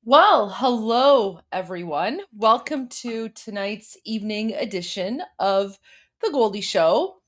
Well, hello everyone. Welcome to tonight's evening edition of the Goldie Show.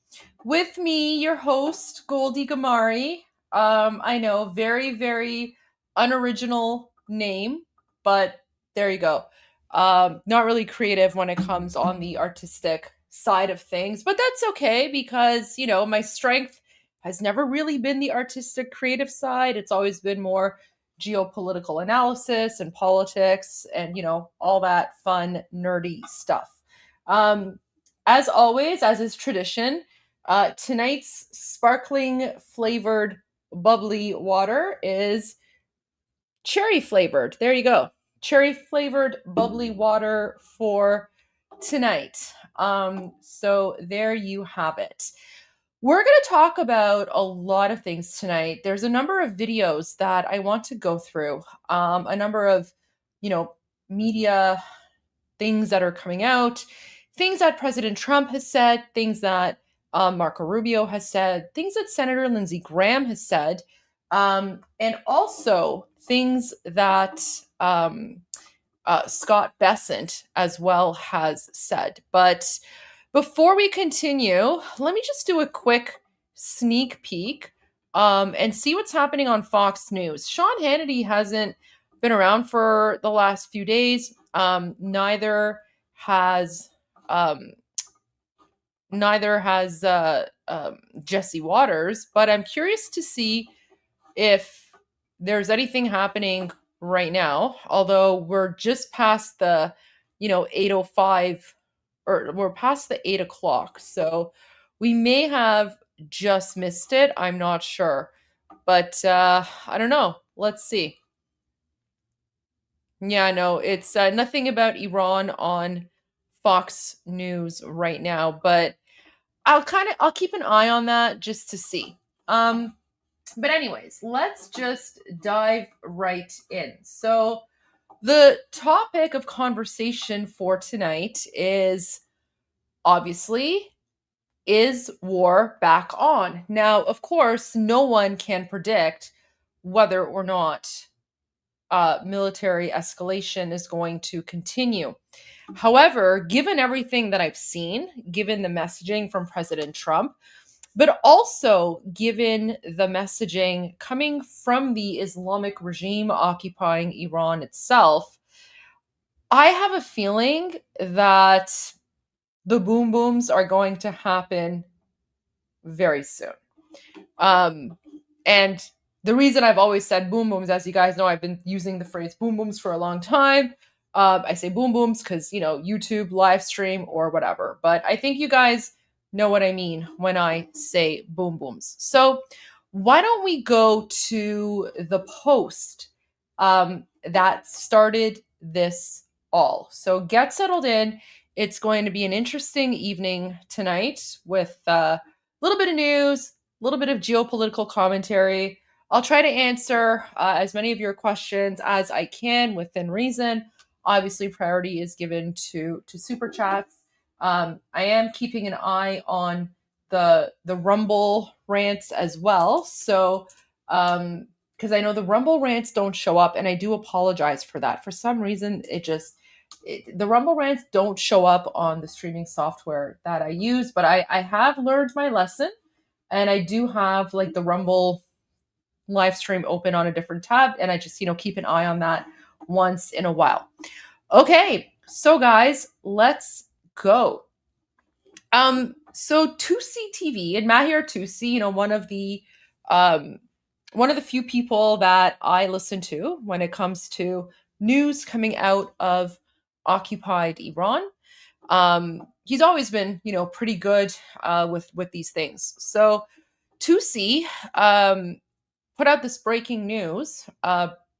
With me, your host, Goldie Gamari. I know, very unoriginal name, but there you go. Not really creative when it comes on the artistic side of things, but that's okay because, my strength has never really been the artistic creative side. It's always been more geopolitical analysis and politics and all that fun nerdy stuff. As always, as is tradition, tonight's sparkling flavored bubbly water is cherry flavored. There you go. Cherry flavored bubbly water for tonight. So there you have it. We're going to talk about a lot of things tonight. There's a number of videos that I want to go through, a number of, media things that are coming out, things that President Trump has said, things that Marco Rubio has said, things that Senator Lindsey Graham has said, and also things that Scott Bessent as well has said. But before we continue, let me just do a quick sneak peek and see what's happening on Fox News. Sean Hannity hasn't been around for the last few days. Neither has Jesse Waters, but I'm curious to see if there's anything happening right now, although we're just past the 8:05, or we're past the 8 o'clock, so we may have just missed it. I'm not sure, but I don't know. Let's see. Yeah, no, it's nothing about Iran on Fox News right now, but I'll keep an eye on that just to see. But anyways, let's just dive right in. So the topic of conversation for tonight is, obviously, is war back on? Now, of course, no one can predict whether or not military escalation is going to continue. However, given everything that I've seen, given the messaging from President Trump, but also given the messaging coming from the Islamic regime occupying Iran itself, I have a feeling that the boom booms are going to happen very soon. And the reason I've always said boom booms, as you guys know, I've been using the phrase boom booms for a long time. I say boom booms because, YouTube, live stream, or whatever. But I think you guys know what I mean when I say boom booms. So why don't we go to the post that started this all? So get settled in. It's going to be an interesting evening tonight with a little bit of news, a little bit of geopolitical commentary. I'll try to answer as many of your questions as I can within reason. Obviously, priority is given to super chats. I am keeping an eye on the Rumble rants as well. So, because I know the Rumble rants don't show up, and I do apologize for that. For some reason, the Rumble rants don't show up on the streaming software that I use, but I have learned my lesson, and I do have like the Rumble live stream open on a different tab, and I just keep an eye on that once in a while. Okay, so guys, let's go. So Tulsi TV and Mahir Tulsi, one of the few people that I listen to when it comes to news coming out of occupied Iran. He's always been, pretty good with these things. So Tulsi put out this breaking news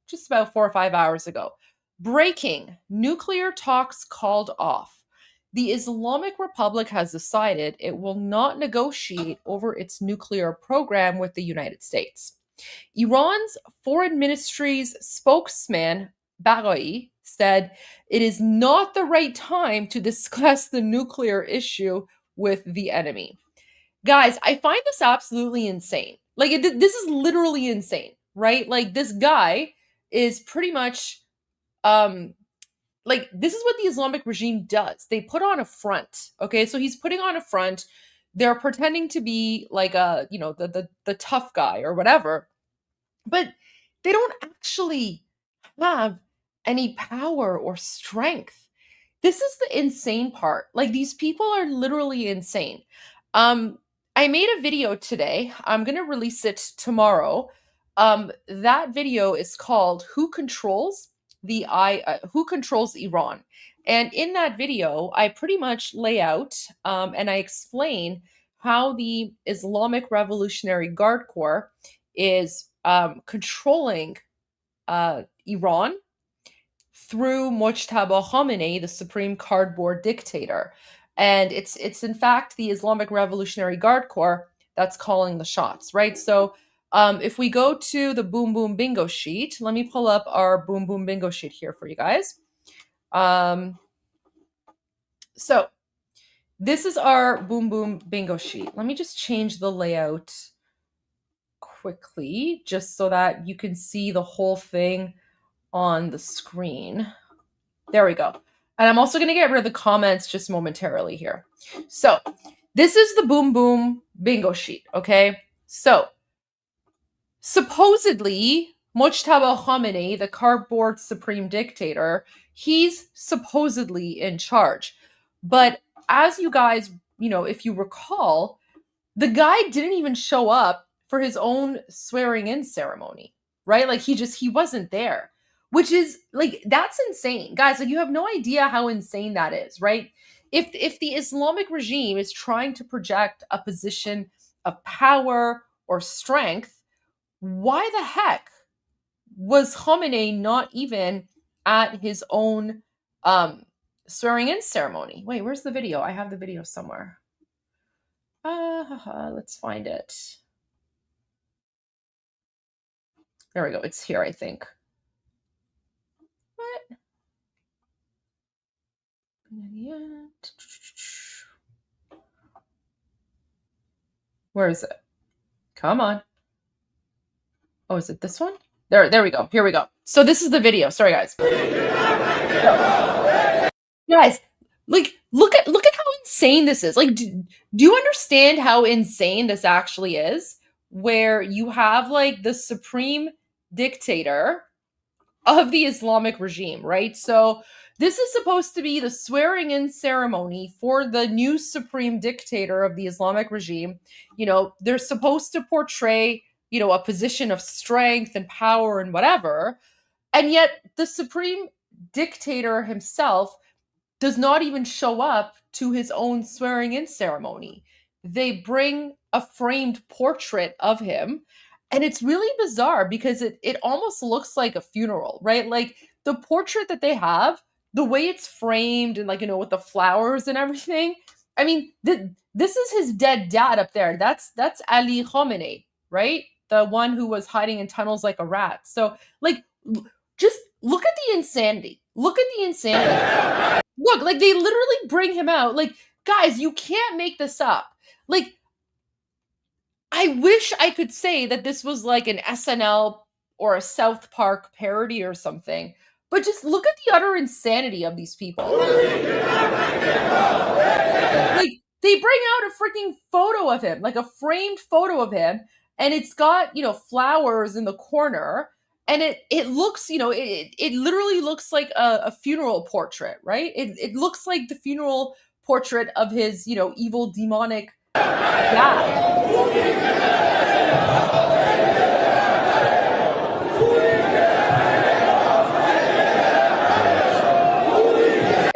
just about 4 or 5 hours ago. Breaking: nuclear talks called off. The Islamic Republic has decided it will not negotiate over its nuclear program with the United States. Iran's foreign ministry's spokesman, Baghai, said it is not the right time to discuss the nuclear issue with the enemy. Guys, I find this absolutely insane. Like, this is literally insane, right? Like, this guy is pretty much, this is what the Islamic regime does. They put on a front, okay? So he's putting on a front. They're pretending to be like the tough guy or whatever, but they don't actually have any power or strength. This is the insane part. Like, these people are literally insane. I made a video today. I'm going to release it tomorrow. That video is called Who Controls Iran? And in that video, I pretty much lay out and I explain how the Islamic Revolutionary Guard Corps is controlling Iran through Mujtaba Khamenei, the supreme cardboard dictator. And it's in fact the Islamic Revolutionary Guard Corps that's calling the shots, right? So if we go to the Boom Boom Bingo sheet, let me pull up our Boom Boom Bingo sheet here for you guys. So this is our Boom Boom Bingo sheet. Let me just change the layout quickly just so that you can see the whole thing on the screen. There we go. And I'm also going to get rid of the comments just momentarily here. So this is the Boom Boom Bingo sheet, okay? So supposedly Mujtaba Khamenei, the cardboard supreme dictator, he's supposedly in charge. But as you guys, if you recall, the guy didn't even show up for his own swearing in ceremony, right? Like he wasn't there, which is like, that's insane. Guys, like, you have no idea how insane that is, right? If the Islamic regime is trying to project a position of power or strength, why the heck was Khamenei not even at his own swearing in ceremony? Wait, where's the video? I have the video somewhere. Let's find it. There we go. It's here, I think. What? Where is it? Come on. Oh, is it this one? There we go. Here we go. So this is the video. Sorry, guys. Guys, like, look at how insane this is? Like, do you understand how insane this actually is? Where you have like the supreme dictator of the Islamic regime, right? So this is supposed to be the swearing in ceremony for the new supreme dictator of the Islamic regime. They're supposed to portray, a position of strength and power and whatever. And yet the supreme dictator himself does not even show up to his own swearing in ceremony. They bring a framed portrait of him. And it's really bizarre because it almost looks like a funeral, right? Like the portrait that they have, the way it's framed and like, with the flowers and everything. I mean, this is his dead dad up there. That's Ali Khamenei, right? The one who was hiding in tunnels like a rat. So like, just look at the insanity. Look at the insanity. Look, like they literally bring him out. Like, guys, you can't make this up. Like, I wish I could say that this was like an SNL or a South Park parody or something, but just look at the utter insanity of these people. Like, they bring out a freaking photo of him, like a framed photo of him, and it's got, flowers in the corner. And it looks, it literally looks like a funeral portrait, right? It looks like the funeral portrait of his, evil demonic dad.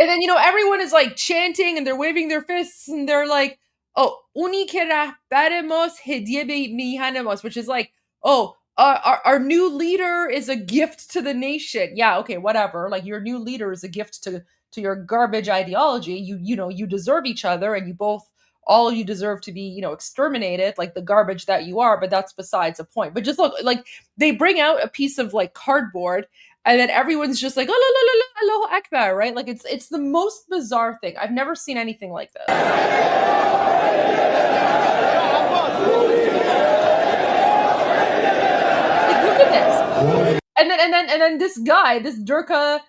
And then, everyone is like chanting and they're waving their fists and they're like, oh, uni que rahbaremos hediye be mihanemos, which is like, oh, our new leader is a gift to the nation. Yeah, okay, whatever. Like your new leader is a gift to your garbage ideology. You deserve each other, and all you deserve to be, exterminated like the garbage that you are. But that's besides the point. But just look, like they bring out a piece of like cardboard, and then everyone's just like, oh, la, la, la, la, Allahu Akbar, right? Like it's the most bizarre thing. I've never seen anything like this. Look at this. And then this guy, this Durka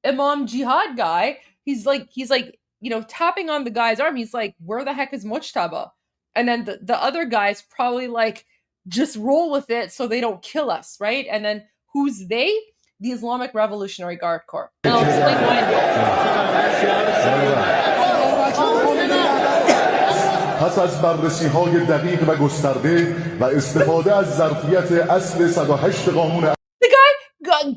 Imam Jihad guy, he's like, tapping on the guy's arm. He's like, where the heck is Mujtaba? And then the other guy's probably like, just roll with it so they don't kill us, right? And then who's they? The Islamic Revolutionary Guard Corps. And I'll explain why in a پس از بررسی‌های دقیق و گسترده و استفاده از ظرفیت اصل 108 قانون The guy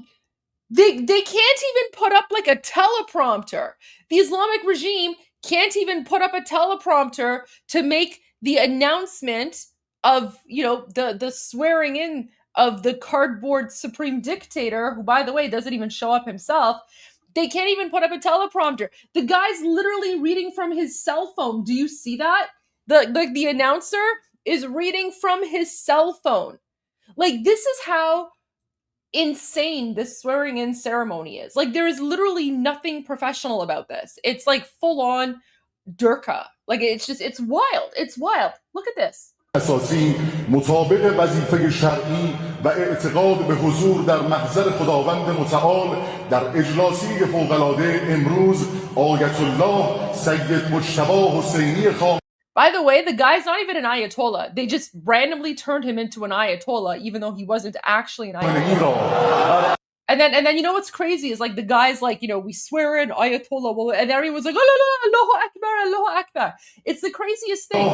they can't even put up like a teleprompter. The Islamic regime can't even put up a teleprompter to make the announcement of, the swearing in of the cardboard supreme dictator, who, by the way, doesn't even show up himself. They can't even put up a teleprompter. The guy's literally reading from his cell phone. Do you see that? The announcer is reading from his cell phone. Like, this is how insane this swearing in ceremony is. Like, there is literally nothing professional about this. It's like full on Durka. Like, it's wild. It's wild. Look at this. اساسی مطابق وظیفه شرعی و اعتقاد به حضور در محضر خداوند متعال در اجلاسی فوق‌العاده امروز آیت الله سید مجتبی حسینی خامنه‌ای. By the way, the guy's not even an Ayatollah. They just randomly turned him into an Ayatollah, even though he wasn't actually an Ayatollah. And then you know what's crazy is like the guy's like, we swear in Ayatollah, and everyone's like, oh, Allahu Akbar, Allahu Akbar. It's the craziest thing.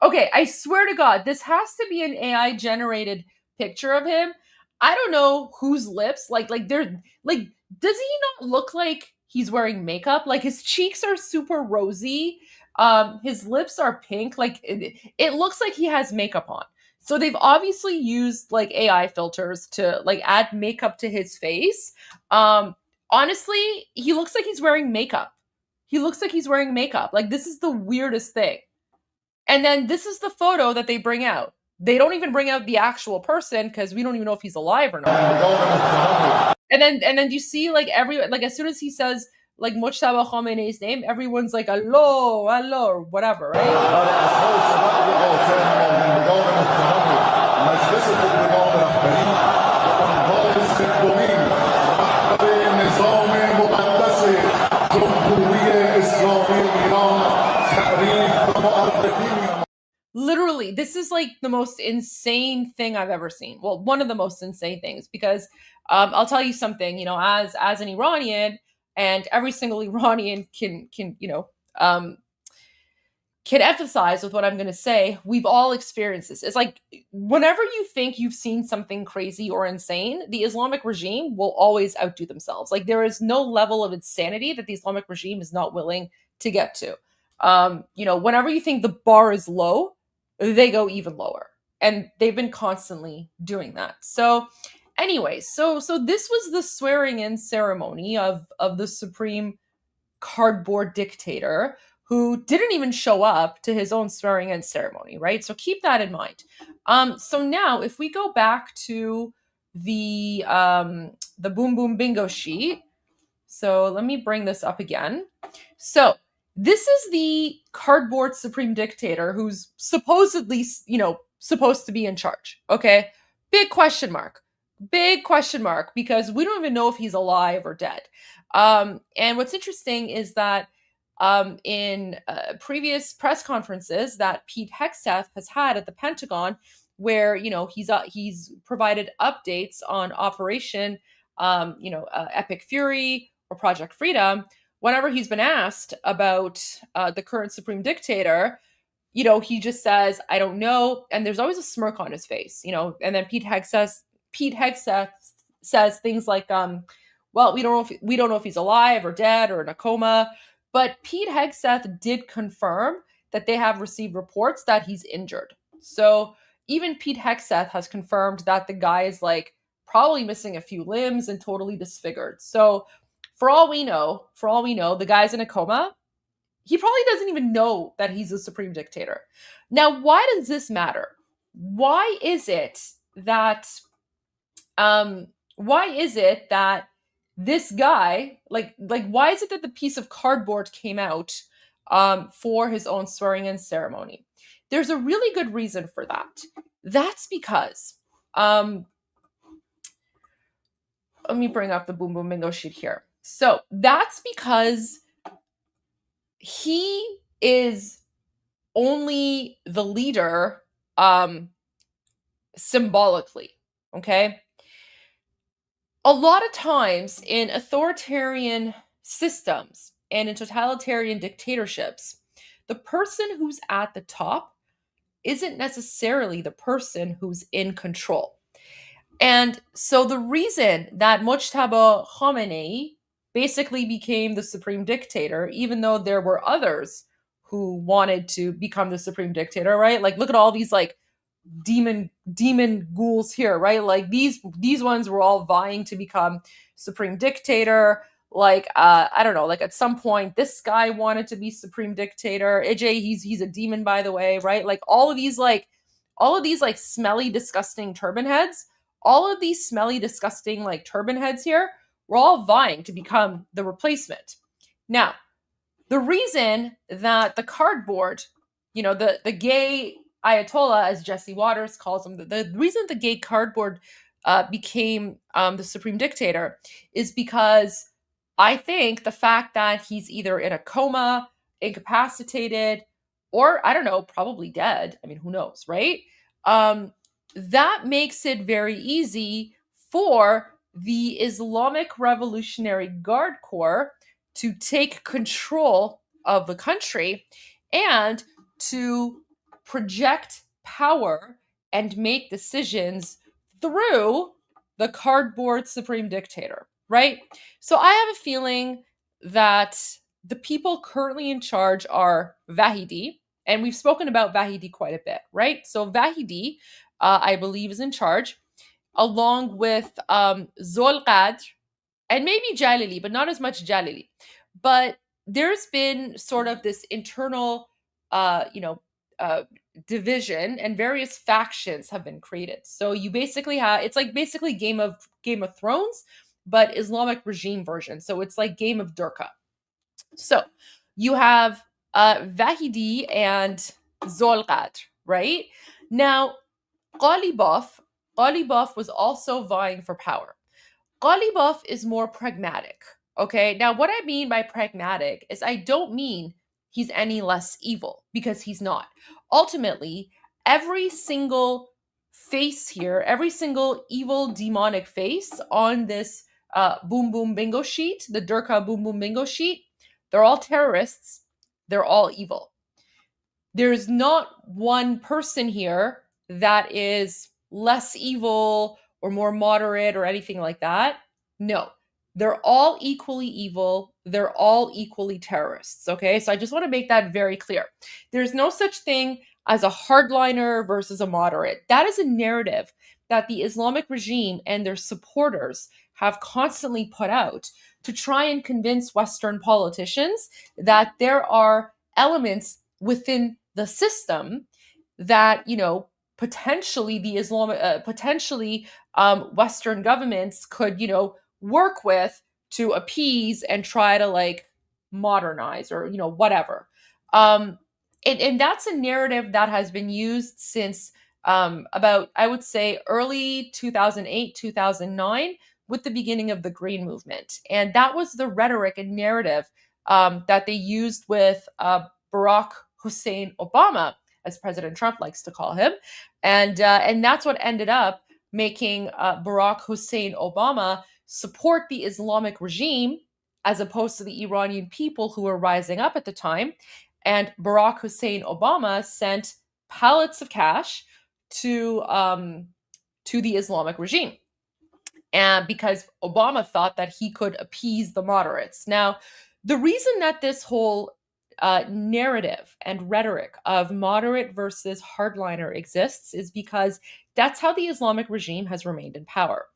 Okay, I swear to God, this has to be an AI generated picture of him. I don't know whose lips, like they're like, does he not look like he's wearing makeup? Like his cheeks are super rosy. His lips are pink. Like it looks like he has makeup on. So they've obviously used like AI filters to like add makeup to his face. Honestly, he looks like he's wearing makeup. He looks like he's wearing makeup. Like this is the weirdest thing. And then this is the photo that they bring out. They don't even bring out the actual person because we don't even know if he's alive or not. And then you see like as soon as he says like Mujtaba Khamenei's name, everyone's like hello, hello, whatever, right? literally, this is like the most insane thing I've ever seen. Well, one of the most insane things, because I'll tell you something. As an Iranian, and every single Iranian can can emphasize with what I'm going to say, we've all experienced this. It's like whenever you think you've seen something crazy or insane, the Islamic regime will always outdo themselves. Like there is no level of insanity that the Islamic regime is not willing to get to. Whenever you think the bar is low, they go even lower. And they've been constantly doing that. So, anyway, so this was the swearing in ceremony of the supreme cardboard dictator who didn't even show up to his own swearing in ceremony, right? So keep that in mind. So now, if we go back to the boom boom bingo sheet, so let me bring this up again. So this is the cardboard supreme dictator who's supposedly, supposed to be in charge. Okay, big question mark. Big question mark, because we don't even know if he's alive or dead. And what's interesting is that in previous press conferences that Pete Hegseth has had at the Pentagon, where he's provided updates on Operation Epic Fury or Project Freedom. Whenever he's been asked about the current supreme dictator, he just says, "I don't know," and there's always a smirk on his face, And then Pete Hegseth says things like, "Well, we don't know if he's alive or dead or in a coma." But Pete Hegseth did confirm that they have received reports that he's injured. So even Pete Hegseth has confirmed that the guy is like probably missing a few limbs and totally disfigured. So for all we know, the guy's in a coma. He probably doesn't even know that he's a supreme dictator. Now, why does this matter? Why is it that this guy, why is it that the piece of cardboard came out for his own swearing in ceremony? There's a really good reason for that. That's because let me bring up the boom boom bingo sheet here. So that's because he is only the leader symbolically. Okay, a lot of times in authoritarian systems and in totalitarian dictatorships, the person who's at the top isn't necessarily the person who's in control. And so the reason that Mujtaba Khamenei basically became the supreme dictator, even though there were others who wanted to become the supreme dictator, right? Like, look at all these like demon ghouls here, right? Like these ones were all vying to become supreme dictator. Like I don't know, like at some point this guy wanted to be supreme dictator. AJ, he's a demon, by the way, right? Like all of these like smelly, disgusting turban heads, all of these smelly, disgusting like turban heads here, were all vying to become the replacement. Now, the reason that the cardboard, the gay Ayatollah, as Jesse Waters calls him, the reason the gay cardboard became the supreme dictator is because I think the fact that he's either in a coma, incapacitated, or I don't know, probably dead. I mean, who knows, right? That makes it very easy for the Islamic Revolutionary Guard Corps to take control of the country and to project power and make decisions through the cardboard supreme dictator, right? So I have a feeling that the people currently in charge are Vahidi, and we've spoken about Vahidi quite a bit, right? So Vahidi, I believe, is in charge, along with Zolqadr and maybe Jalili, but not as much Jalili. But there's been sort of this internal, uh, you know, uh, division, and various factions have been created. So you basically have, it's like basically Game of Thrones, but Islamic regime version. So it's like Game of Durka. So you have Vahidi and Zolqadr, right? Now, Ghalibaf was also vying for power. Ghalibaf is more pragmatic. Okay. Now, what I mean by pragmatic is I don't mean he's any less evil, because he's not. Ultimately, every single face here, every single evil demonic face on this boom boom bingo sheet, the Durka boom boom bingo sheet, they're all terrorists. They're all evil. There's not one person here that is less evil or more moderate or anything like that. No, they're all equally evil. They're all equally terrorists. Okay, so I just want to make that very clear. There's no such thing as a hardliner versus a moderate. That is a narrative that the Islamic regime and their supporters have constantly put out to try and convince Western politicians that there are elements within the system that potentially the Islamic potentially Western governments could work with to appease and try to like modernize or whatever. And that's a narrative that has been used since about, I would say, early 2008 2009, with the beginning of the Green Movement. And that was the rhetoric and narrative that they used with Barack Hussein Obama, as President Trump likes to call him, and that's what ended up making Barack Hussein Obama support the Islamic regime as opposed to the Iranian people who were rising up at the time. And Barack Hussein Obama sent pallets of cash to the Islamic regime, and because Obama thought that he could appease the moderates. Now, the reason that this whole narrative and rhetoric of moderate versus hardliner exists is because that's how the Islamic regime has remained in power.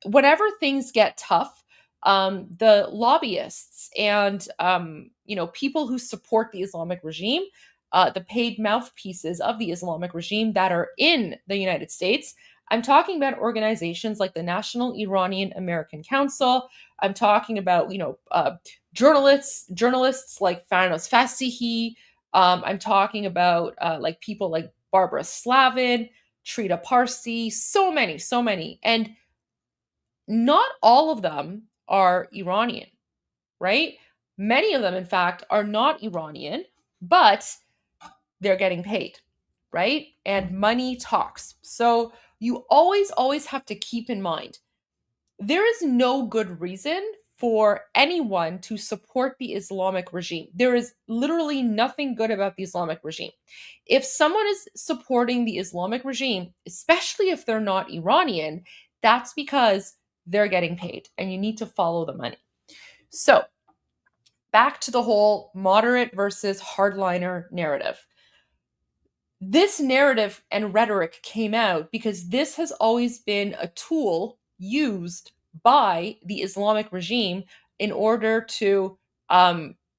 Whenever things get tough, the lobbyists and people who support the Islamic regime, the paid mouthpieces of the Islamic regime that are in the United States. I'm talking about organizations like the National Iranian American Council. I'm talking about journalists like Fanos Fasihi. I'm talking about like people like Barbara Slavin, Trita Parsi, so many. And not all of them are Iranian, right? Many of them, in fact, are not Iranian, but they're getting paid, right? And money talks. So you always have to keep in mind there is no good reason for anyone to support the Islamic regime. There is literally nothing good about the Islamic regime. If someone is supporting the Islamic regime, especially if they're not Iranian, that's because they're getting paid and you need to follow the money. So, back to the whole moderate versus hardliner narrative. This narrative and rhetoric came out because this has always been a tool used by the Islamic regime in order to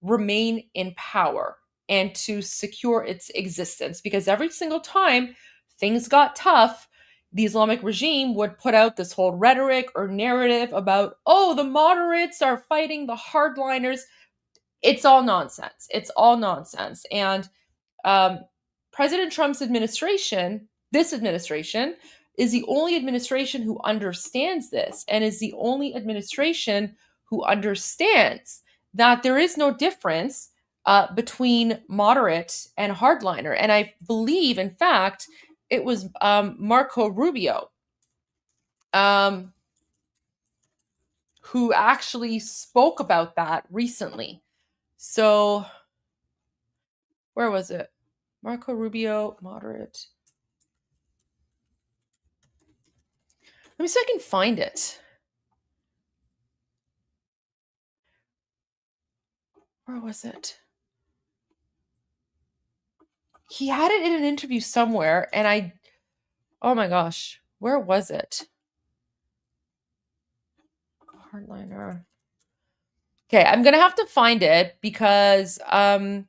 remain in power and to secure its existence. Because every single time things got tough, the Islamic regime would put out this whole rhetoric or narrative about, oh, the moderates are fighting the hardliners. It's all nonsense. It's all nonsense. And um, President Trump's administration, this administration, is the only administration who understands this and is the only administration who understands that there is no difference between moderate and hardliner. And I believe, in fact, it was Marco Rubio who actually spoke about that recently. So, where was it? Marco Rubio, moderate. Let me see if I can find it. Where was it? He had it in an interview somewhere, and oh my gosh, where was it? Hardliner. Okay, I'm gonna have to find it because I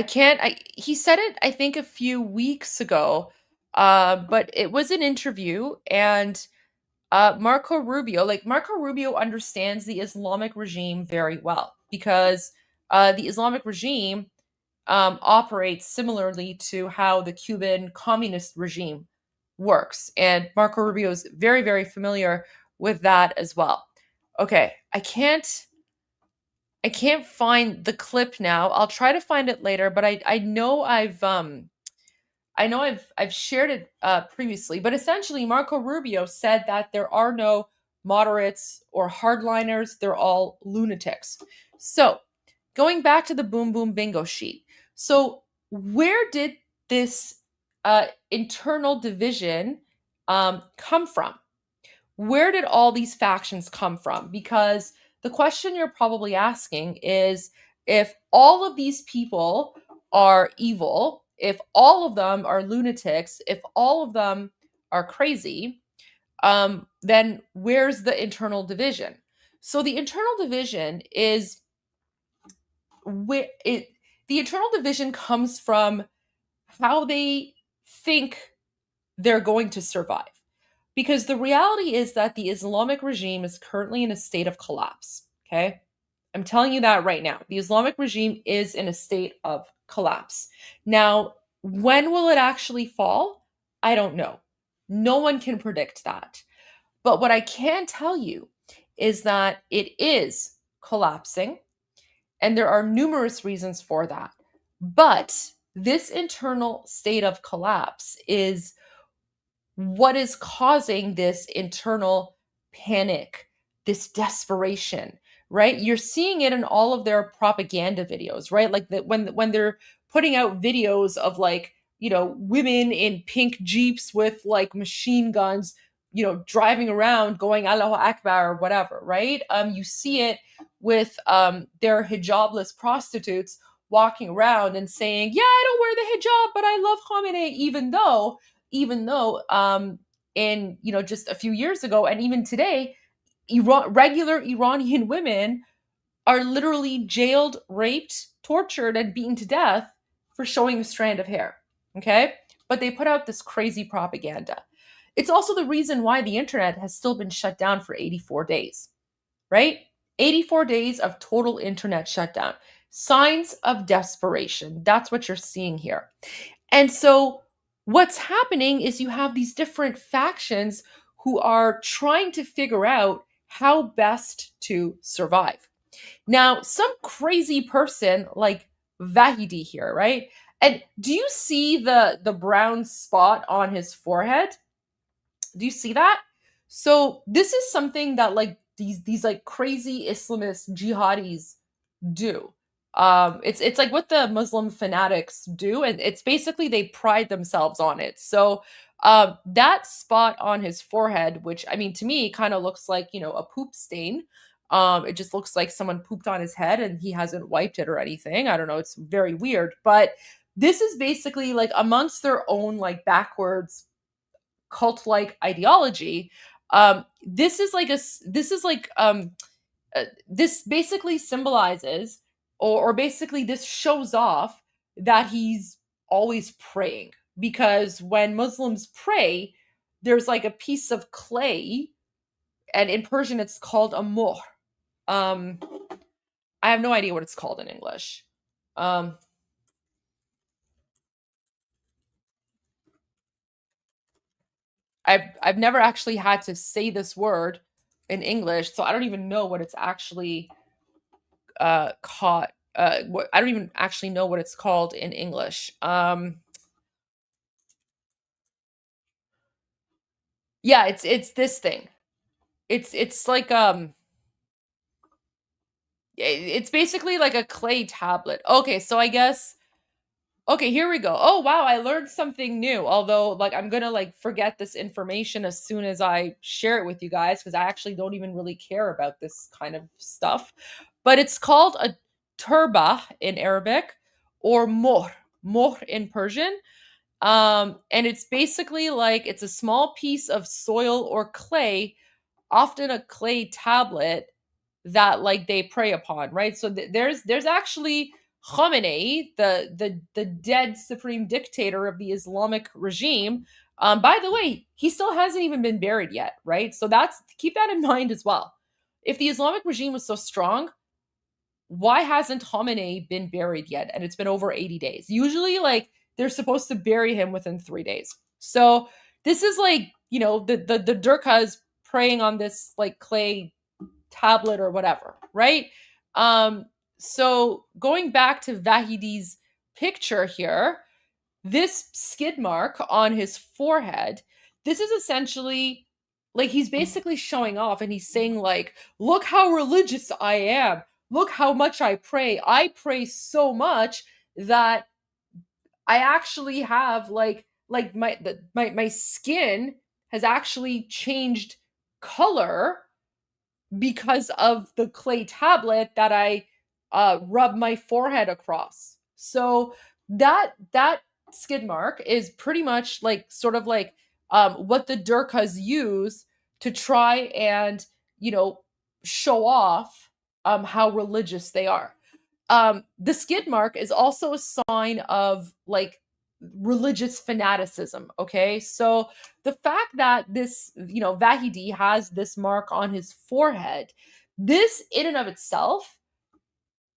can't. He said it, I think, a few weeks ago, but it was an interview, and Marco Rubio understands the Islamic regime very well because the Islamic regime operates similarly to how the Cuban communist regime works. And Marco Rubio is very familiar with that as well. Okay, I can't I can't find the clip now. I'll try to find it later, but I know I've shared it previously, but essentially Marco Rubio said that there are no moderates or hardliners; they're all lunatics. So, going back to the boom boom bingo sheet. So, where did this internal division come from? Where did all these factions come from? Because the question you're probably asking is, if all of these people are evil, if all of them are lunatics, if all of them are crazy, then where's the internal division? So the internal division is where it the internal division comes from how they think they're going to survive. Because the reality is that the Islamic regime is currently in a state of collapse. Okay. I'm telling you that right now. The Islamic regime is in a state of collapse. Now, when will it actually fall? I don't know. No one can predict that. But what I can tell you is that it is collapsing, and there are numerous reasons for that. But this internal state of collapse is what is causing this internal panic, this desperation, right? You're seeing it in all of their propaganda videos, right? Like that when they're putting out videos of like, women in pink jeeps with like machine guns, driving around going Allahu Akbar or whatever, right? You see it with their hijabless prostitutes walking around and saying, "Yeah, I don't wear the hijab, but I love Khamenei," even though in just a few years ago and even today, regular Iranian women are literally jailed, raped, tortured, and beaten to death for showing a strand of hair. Okay, but they put out this crazy propaganda. It's also the reason why the internet has still been shut down for 84 days, right? 84 days of total internet shutdown. Signs of desperation. That's what you're seeing here. And so what's happening is you have these different factions who are trying to figure out how best to survive. Now, some crazy person like Vahidi here, right? And do you see the brown spot on his forehead? Do you see that? So this is something that like these like crazy Islamist jihadis do. It's like what the Muslim fanatics do, and it's basically they pride themselves on it. So that spot on his forehead, which I mean to me kind of looks like a poop stain. It just looks like someone pooped on his head and he hasn't wiped it or anything. I don't know. It's very weird, but this is basically like amongst their own like backwards cult-like ideology. This basically symbolizes, or basically this shows off that he's always praying, because when Muslims pray, there's like a piece of clay, and in Persian it's called a muhr. um I have no idea what it's called in English. um I've never actually had to say this word in English, so I don't even know what it's actually caught. I don't even actually know what it's called in English. Yeah, it's this thing. It's like it's basically like a clay tablet. Okay, so I guess okay, here we go. Oh wow, I learned something new. Although like I'm going to like forget this information as soon as I share it with you guys, because I actually don't even really care about this kind of stuff. But it's called a turba in Arabic, or mohr in Persian. And it's basically like it's a small piece of soil or clay, often a clay tablet that like they prey upon, right? So there's actually Khamenei, the dead supreme dictator of the Islamic regime. By the way, he still hasn't even been buried yet, right? So that's keep that in mind as well. If the Islamic regime was so strong, why hasn't Khamenei been buried yet? And it's been over 80 days. Usually, like, they're supposed to bury him within 3 days. So this is like, the Durkhas praying on this like clay tablet or whatever, right? Um, so going back to Vahidi's picture here, this skid mark on his forehead, this is essentially like he's basically showing off and he's saying like, look how religious I am. Look how much I pray. I pray so much that I actually have like my skin has actually changed color because of the clay tablet that I rub my forehead across. So that skid mark is pretty much like sort of like what the Durkas use to try and show off how religious they are. The skid mark is also a sign of like religious fanaticism. Okay, so the fact that this Vahidi has this mark on his forehead, this in and of itself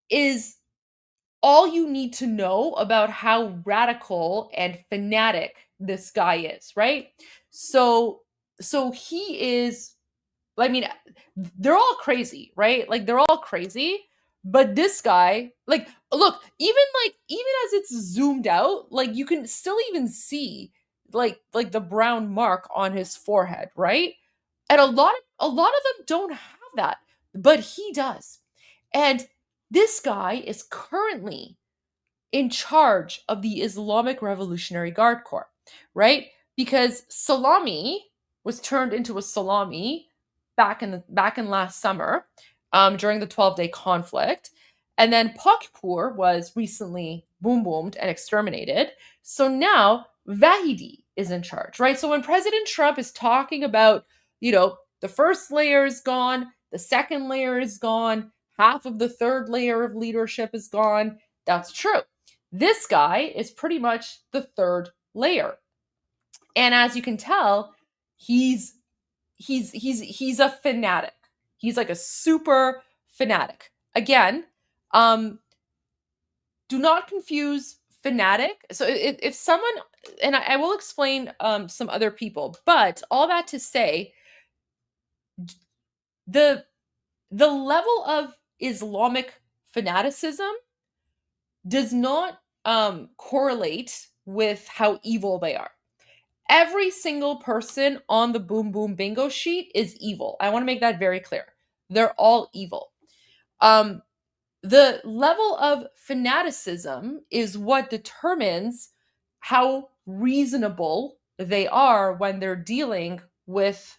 is all you need to know about how radical and fanatic this guy is, right? So he is, I mean, they're all crazy, right? Like they're all crazy, but this guy, like, look, even as it's zoomed out, like you can still even see like the brown mark on his forehead, right? And a lot of them don't have that, but he does. And this guy is currently in charge of the Islamic Revolutionary Guard Corps, right? Because Salami was turned into a salami back in last summer during the 12-day conflict, and then Pakpur was recently boom boomed and exterminated. So now Vahidi is in charge, right? So when President Trump is talking about, the first layer is gone, the second layer is gone, half of the third layer of leadership is gone. That's true. This guy is pretty much the third layer. And as you can tell, he's a fanatic. He's like a super fanatic. Again, do not confuse fanatic. So if someone, and I will explain some other people, but all that to say, the level of Islamic fanaticism does not correlate with how evil they are. Every single person on the boom boom bingo sheet is evil. I want to make that very clear. They're all evil. Um, the level of fanaticism is what determines how reasonable they are when they're dealing with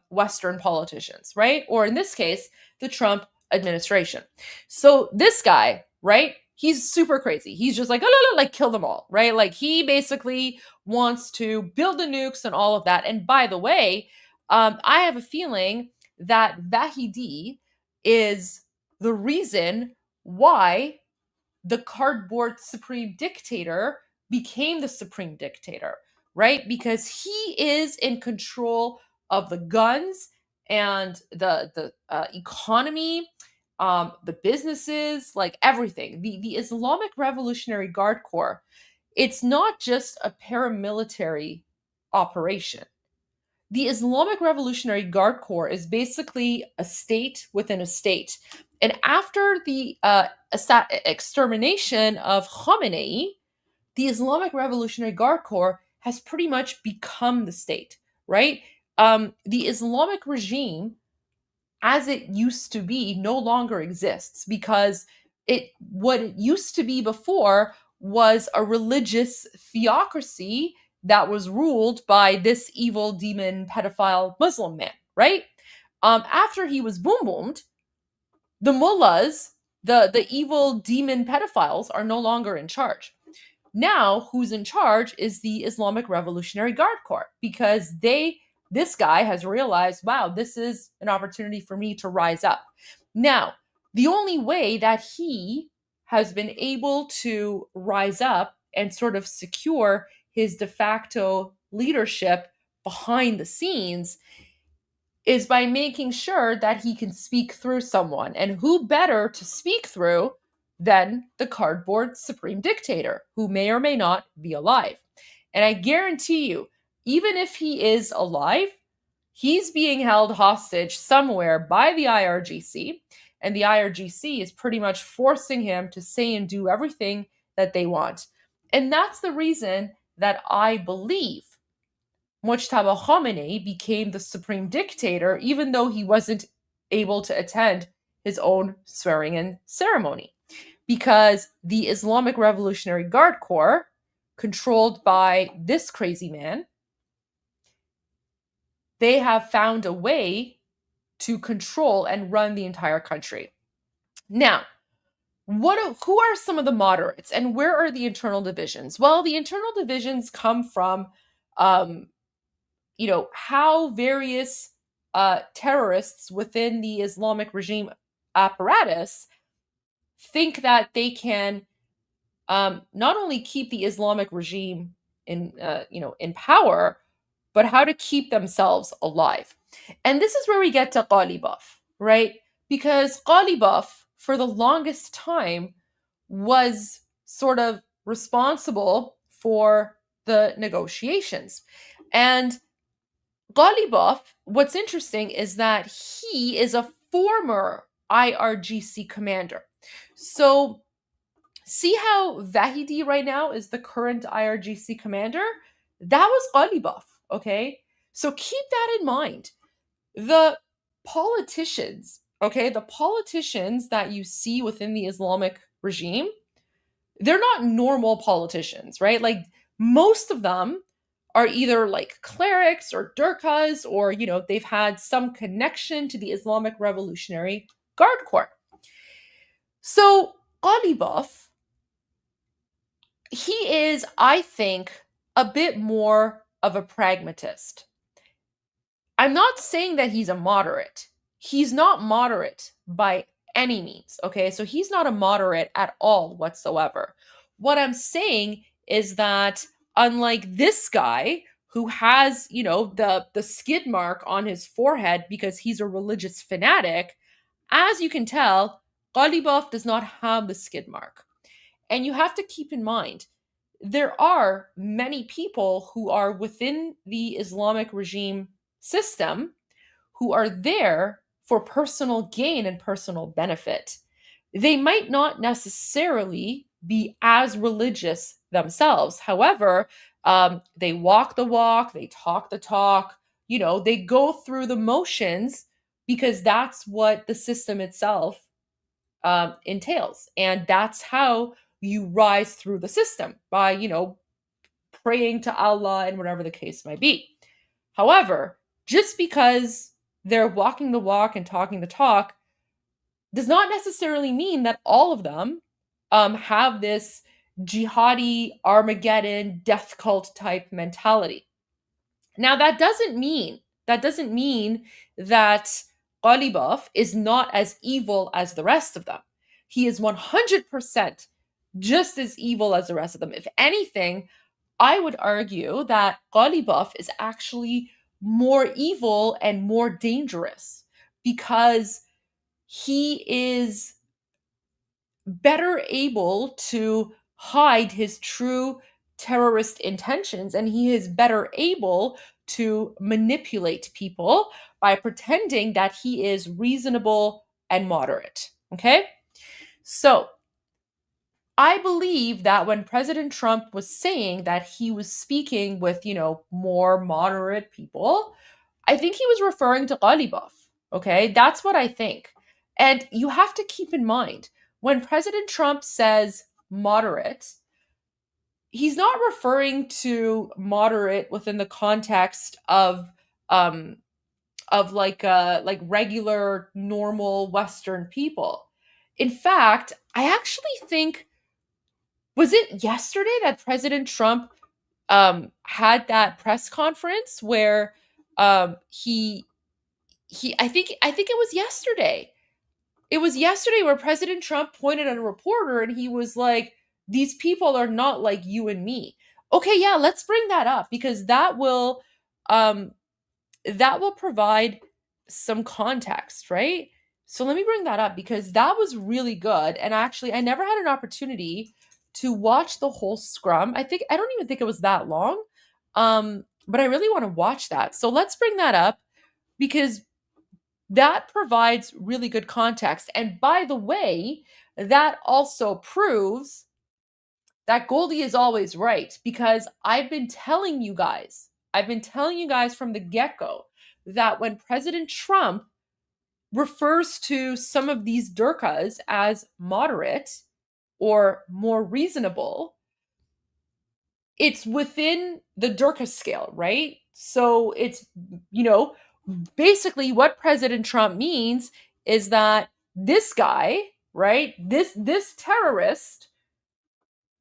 Western politicians, right? Or in this case, the Trump administration. So this guy, right? He's super crazy. He's just like, oh, no, no, like kill them all, right? Like he basically wants to build the nukes and all of that. And by the way, I have a feeling that Vahidi is the reason why the cardboard supreme dictator became the supreme dictator, right? Because he is in control of the guns and the economy, the businesses, like everything. The Islamic Revolutionary Guard Corps, it's not just a paramilitary operation. The Islamic Revolutionary Guard Corps is basically a state within a state. And after the extermination of Khamenei, the Islamic Revolutionary Guard Corps has pretty much become the state, right? The Islamic regime, as it used to be, no longer exists because what it used to be before was a religious theocracy that was ruled by this evil demon pedophile Muslim man, right? After he was boom boomed, the mullahs, the evil demon pedophiles, are no longer in charge. Now, who's in charge is the Islamic Revolutionary Guard Corps because this guy has realized, wow, this is an opportunity for me to rise up. Now, the only way that he has been able to rise up and sort of secure his de facto leadership behind the scenes is by making sure that he can speak through someone. And who better to speak through than the cardboard supreme dictator, who may or may not be alive. And I guarantee you, even if he is alive, he's being held hostage somewhere by the IRGC. and the IRGC is pretty much forcing him to say and do everything that they want. And that's the reason that I believe Mujtaba Khomeini became the supreme dictator, even though he wasn't able to attend his own swearing-in ceremony. Because the Islamic Revolutionary Guard Corps, controlled by this crazy man, they have found a way to control and run the entire country. Now, who are some of the moderates and where are the internal divisions? Well, the internal divisions come from how various terrorists within the Islamic regime apparatus think that they can not only keep the Islamic regime in power, but how to keep themselves alive. And this is where we get to Ghalibaf, right? Because Ghalibaf, for the longest time, was sort of responsible for the negotiations. And Ghalibaf, what's interesting is that he is a former IRGC commander. So see how Vahidi right now is the current IRGC commander? That was Ghalibaf, okay? So keep that in mind. The politicians, okay, the politicians that you see within the Islamic regime, they're not normal politicians, right? Like most of them are either like clerics or durkas or, they've had some connection to the Islamic Revolutionary Guard Corps. So Ghalibaf, he is, I think, a bit more of a pragmatist. I'm not saying that he's a moderate. He's not moderate by any means, okay? So he's not a moderate at all whatsoever. What I'm saying is that unlike this guy who has, the skid mark on his forehead because he's a religious fanatic, as you can tell, Ghalibaf does not have the skid mark. And you have to keep in mind, there are many people who are within the Islamic regime system who are there for personal gain and personal benefit. They might not necessarily be as religious themselves. However, they walk the walk, they talk the talk, they go through the motions because that's what the system itself entails. And that's how you rise through the system by, praying to Allah and whatever the case might be. However, just because they're walking the walk and talking the talk does not necessarily mean that all of them have this jihadi, Armageddon, death cult type mentality. Now, that doesn't mean that Ghalibaf is not as evil as the rest of them. He is 100% just as evil as the rest of them. If anything, I would argue that Ghalibaf is actually more evil and more dangerous because he is better able to hide his true terrorist intentions, and he is better able to manipulate people by pretending that he is reasonable and moderate. Okay? So, I believe that when President Trump was saying that he was speaking with, more moderate people, I think he was referring to Ghalibaf. Okay? That's what I think. And you have to keep in mind, when President Trump says moderate, he's not referring to moderate within the context of like regular normal Western people. In fact, I actually think, was it yesterday that President Trump had that press conference where he I think it was yesterday. It was yesterday where President Trump pointed at a reporter and he was like, these people are not like you and me. Okay, yeah, let's bring that up because um that will provide some context, right? So let me bring that up because that was really good. And actually, I never had an opportunity to watch the whole scrum. I don't even think it was that long. But I really want to watch that. So let's bring that up because that provides really good context. And by the way, that also proves that Goldie is always right, because I've been telling you guys from the get-go that when President Trump refers to some of these Durkas as moderate or more reasonable, it's within the Durka scale, right? So it's, basically what President Trump means is that this guy, right, this terrorist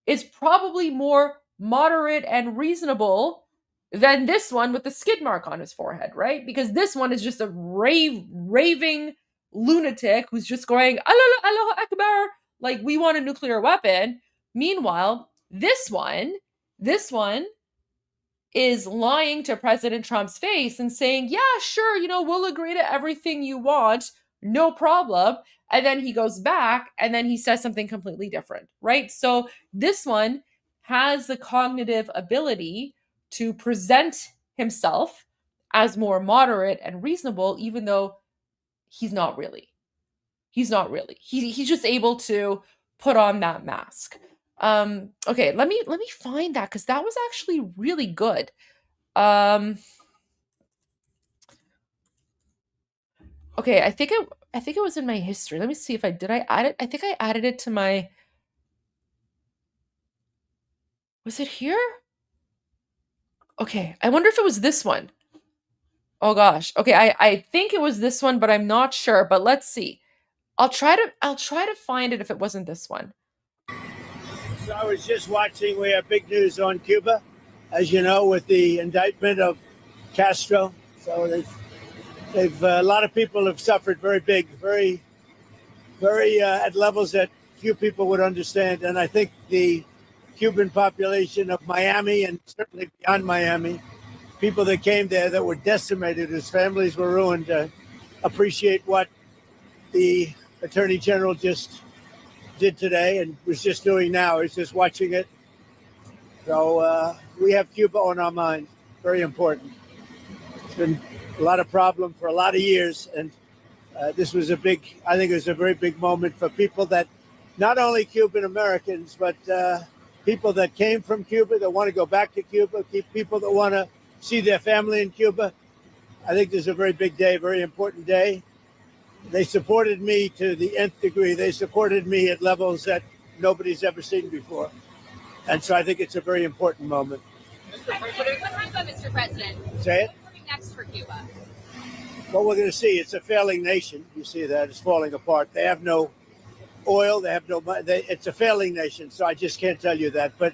is probably more moderate and reasonable than this one with the skid mark on his forehead, right? Because this one is just a raving lunatic who's just going, Allahu Akbar, like we want a nuclear weapon. Meanwhile, this one is lying to President Trump's face and saying, yeah, sure, we'll agree to everything you want, no problem. And then he goes back and then he says something completely different, right? So this one has the cognitive ability to present himself as more moderate and reasonable, even though he's not really. He's just able to put on that mask. Okay, let me find that, because that was actually really good. Okay, I think it was in my history. Let me see if I add it. I think I added it to my. Was it here? Okay, I wonder if it was this one. Oh gosh. Okay, I think it was this one, but I'm not sure. But let's see. I'll try to find it if it wasn't this one. So I was just watching. We have big news on Cuba, as you know, with the indictment of Castro. So they've a lot of people have suffered very big, very at levels that few people would understand. And I think the Cuban population of Miami, and certainly beyond Miami, people that came there that were decimated, whose families were ruined, appreciate what the Attorney General just did today and was just doing now. He's just watching it. So we have Cuba on our mind. Very important. It's been a lot of problem for a lot of years, and this was I think it was a very big moment for people that, not only Cuban Americans, but people that came from Cuba that want to go back to Cuba, people that want to see their family in Cuba. I think this is a very big day, very important day. They supported me to the nth degree. They supported me at levels that nobody's ever seen before. And so I think it's a very important moment. Mr. President. What happened, Mr. President? Say it? What's coming next for Cuba? Well, we're going to see. It's a failing nation. You see that. It's falling apart. They have no oil. They have no money. It's a failing nation. So I just can't tell you that. But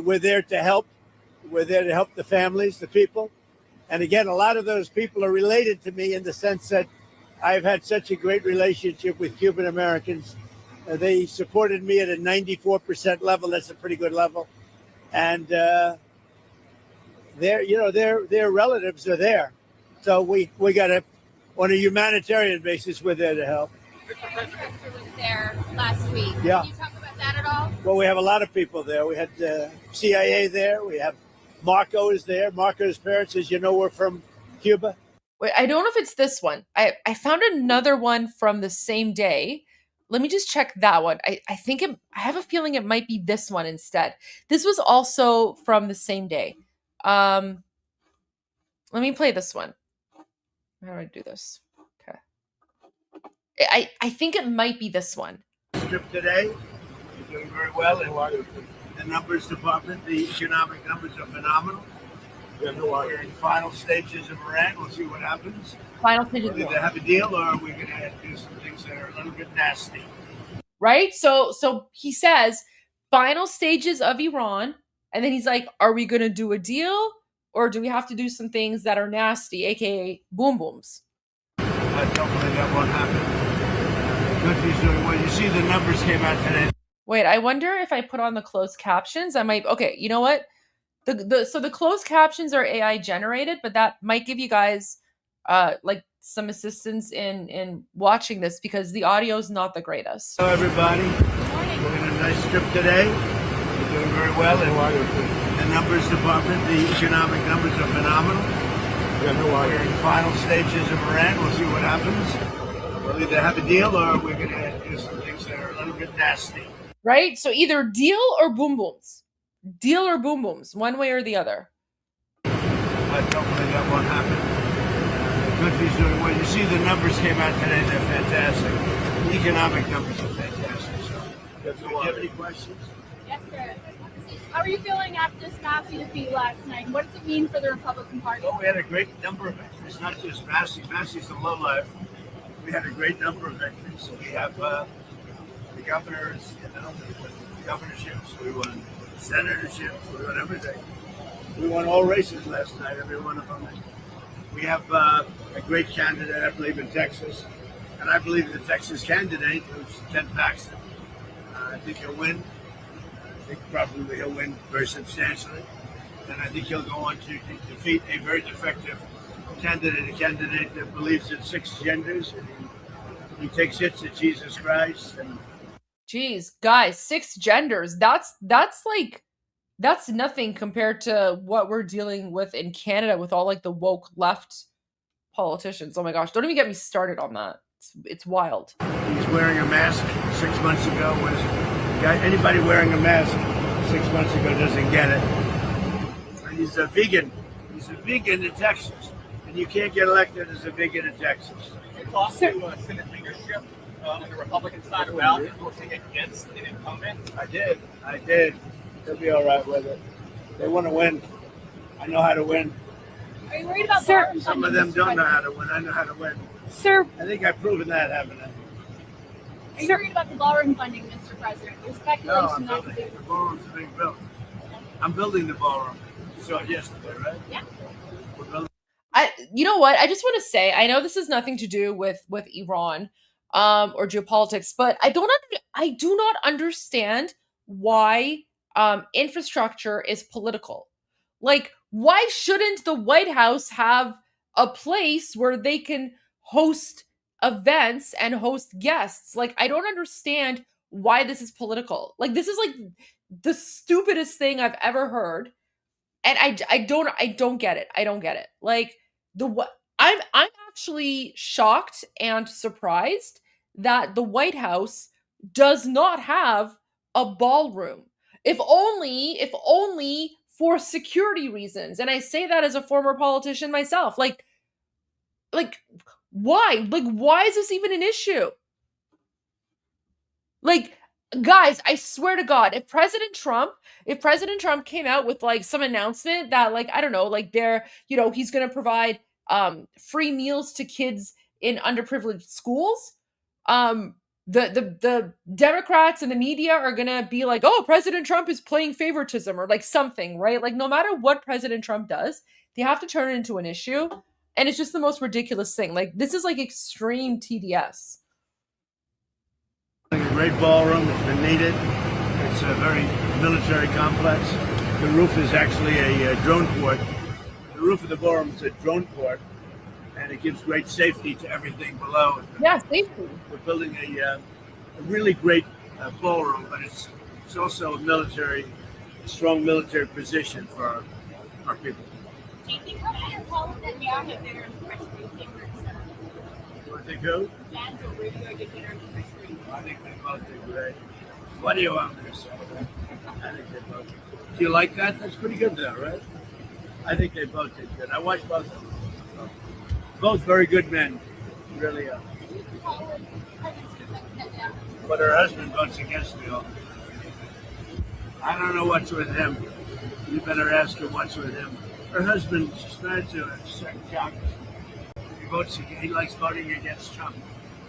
we're there to help. We're there to help the families, the people. And again, a lot of those people are related to me in the sense that I've had such a great relationship with Cuban Americans. They supported me at a 94% level. That's a pretty good level. And their relatives are there. So we got to, on a humanitarian basis, we're there to help. Mr. President was there last week. Yeah. Can you talk about that at all? Well, we have a lot of people there. We had CIA there. We have Marco is there. Marco's parents, as you know, were from Cuba. Wait, I don't know if it's this one. I found another one from the same day. Let me just check that one. I have a feeling it might be this one instead. This was also from the same day. Let me play this one. How do I do this? Okay. I think it might be this one. Trip today, you're doing very well. And the numbers department, the economic numbers are phenomenal. We're in final stages of Iran. We'll see what happens. Final stages. We'll either have a deal, or we're going to do some things that are a little bit nasty. Right? So he says final stages of Iran, and then he's like, are we going to do a deal, or do we have to do some things that are nasty, aka boom booms? I don't believe that won't happen. The country's doing well. You see the numbers came out today. Wait, I wonder if I put on the closed captions, I might. Okay, you know what? So the closed captions are AI generated, but that might give you guys like some assistance in watching this, because the audio is not the greatest. Hello, everybody. We're in a nice trip today. We're doing very well. And the numbers department, the economic numbers are phenomenal. We're in final stages of Iran. We'll see what happens. We'll either have a deal or we're going to do some things that are a little bit nasty. Right? So either deal or boom booms. Deal or boom booms, one way or the other. But hopefully that won't happen. The country's doing well. You see the numbers came out today. They're fantastic. The economic numbers are fantastic. So, do you have any questions? Yes, sir. How are you feeling after this massive defeat last night? What does it mean for the Republican Party? Well, we had a great number of victories, not just Massey. Massey's the low life. We had a great number of victories. We have the governors, governorships. We won senatorships. We won everything. We won all races last night, every one of them. We have a great candidate, I believe, in Texas. And I believe the Texas candidate, who's Ken Paxton, I think he'll win. I think probably he'll win very substantially. And I think he'll go on to defeat a very defective candidate, a candidate that believes in 6 genders. And he takes hits at Jesus Christ. And Jeez, guys, 6 genders. That's nothing compared to what we're dealing with in Canada with all like the woke left politicians. Oh my gosh, don't even get me started on that. It's wild. He's wearing a mask 6 months ago. Anybody wearing a mask 6 months ago doesn't get it. And he's a vegan. He's a vegan in Texas. And you can't get elected as a vegan in Texas. You talked to Senate leadership on the Republican side about endorsing against an incumbent. I did. They'll be all right with it. They want to win. I know how to win. Are you worried about Some of them don't know how to win. I know how to win. Sir, I think I've proven that, haven't I? Are you worried about the ballroom funding, Mr. President? There's No, speculation I'm that building it. The ballroom's being built. I'm building the ballroom. You saw it yesterday, right? Yeah. We're building. You know what? I just want to say, I know this has nothing to do with Iran or geopolitics, but I do not understand why infrastructure is political. Like, why shouldn't the White House have a place where they can host events and host guests? Like, I don't understand why this is political. Like, this is like the stupidest thing I've ever heard. And I don't get it. I don't get it. Like, I'm actually shocked and surprised that the White House does not have a ballroom. If only for security reasons. And I say that as a former politician myself. Like why? Like, why is this even an issue? Like, guys, I swear to God, if President Trump came out with like some announcement that, like, I don't know, like he's going to provide free meals to kids in underprivileged schools, the Democrats and the media are going to be like, "Oh, President Trump is playing favoritism," or like something, right? Like, no matter what President Trump does, they have to turn it into an issue, and it's just the most ridiculous thing. Like, this is like extreme TDS. A great ballroom. It's been needed. It's a very military complex. The roof is actually a drone port. The roof of the ballroom is a drone port, and it gives great safety to everything below. Yeah, safety. We're building a really great ballroom, but it's also a strong military position for our people. Do you think that Paul and Meow have dinner in the press room? You want to think who? Fans or we're going to get dinner in the press room? I think they both did great. What do you want me to say? I think they both did. Do you like that? That's pretty good though, right? I think they both did good. I watched both of them. So, both very good men. Really are. But her husband votes against me all. I don't know what's with him. You better ask her what's with him. Her husband, she's married to a second jock. He likes voting against Trump.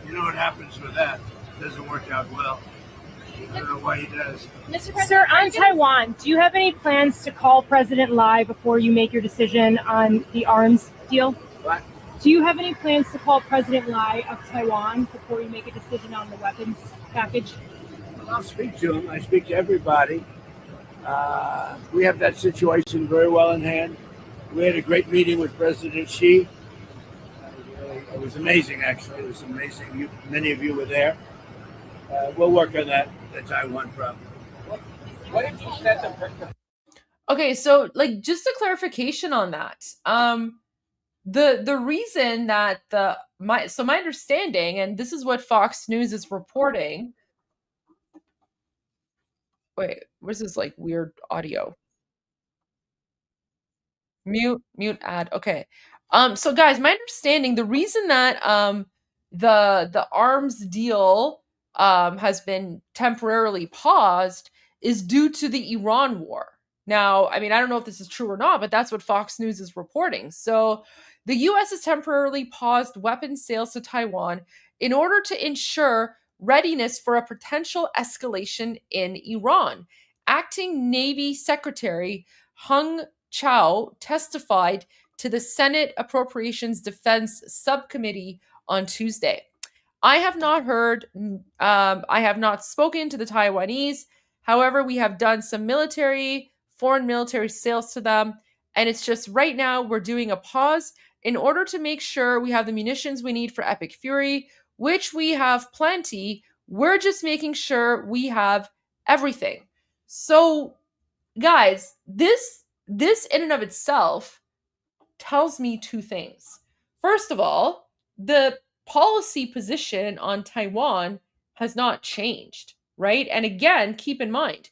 You know what happens with that? It doesn't work out well. I don't know why he does. Mr. President, sir, on Taiwan, do you have any plans to call President Lai before you make your decision on the arms deal? What? Do you have any plans to call President Lai of Taiwan before you make a decision on the weapons package? Well, I'll speak to him. I speak to everybody. We have that situation very well in hand. We had a great meeting with President Xi. It was amazing, actually. It was amazing. Many of you were there. We'll work on the Taiwan problem. What did you set the Okay, so like just a clarification on that. the reason that my understanding, and this is what Fox News is reporting. Wait, what's this like weird audio? Mute ad. Okay. So guys, my understanding, the reason that the arms deal has been temporarily paused is due to the Iran war. Now, I mean, I don't know if this is true or not, but that's what Fox News is reporting. So, the US has temporarily paused weapons sales to Taiwan in order to ensure readiness for a potential escalation in Iran. Acting Navy Secretary Hung Chow testified to the Senate Appropriations Defense Subcommittee on Tuesday. I have not heard, I have not spoken to the Taiwanese. However, we have done some foreign military sales to them. And it's just right now we're doing a pause in order to make sure we have the munitions we need for Epic Fury, which we have plenty. We're just making sure we have everything. So, guys, this in and of itself tells me two things. First of all, the policy position on Taiwan has not changed, right? And again, keep in mind,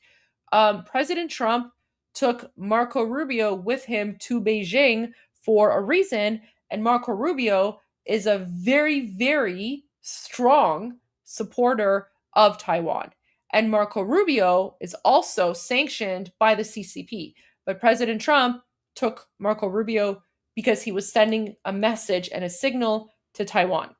President Trump took Marco Rubio with him to Beijing for a reason, and Marco Rubio is a very, very strong supporter of Taiwan. And Marco Rubio is also sanctioned by the CCP. But President Trump took Marco Rubio because he was sending a message and a signal to Taiwan.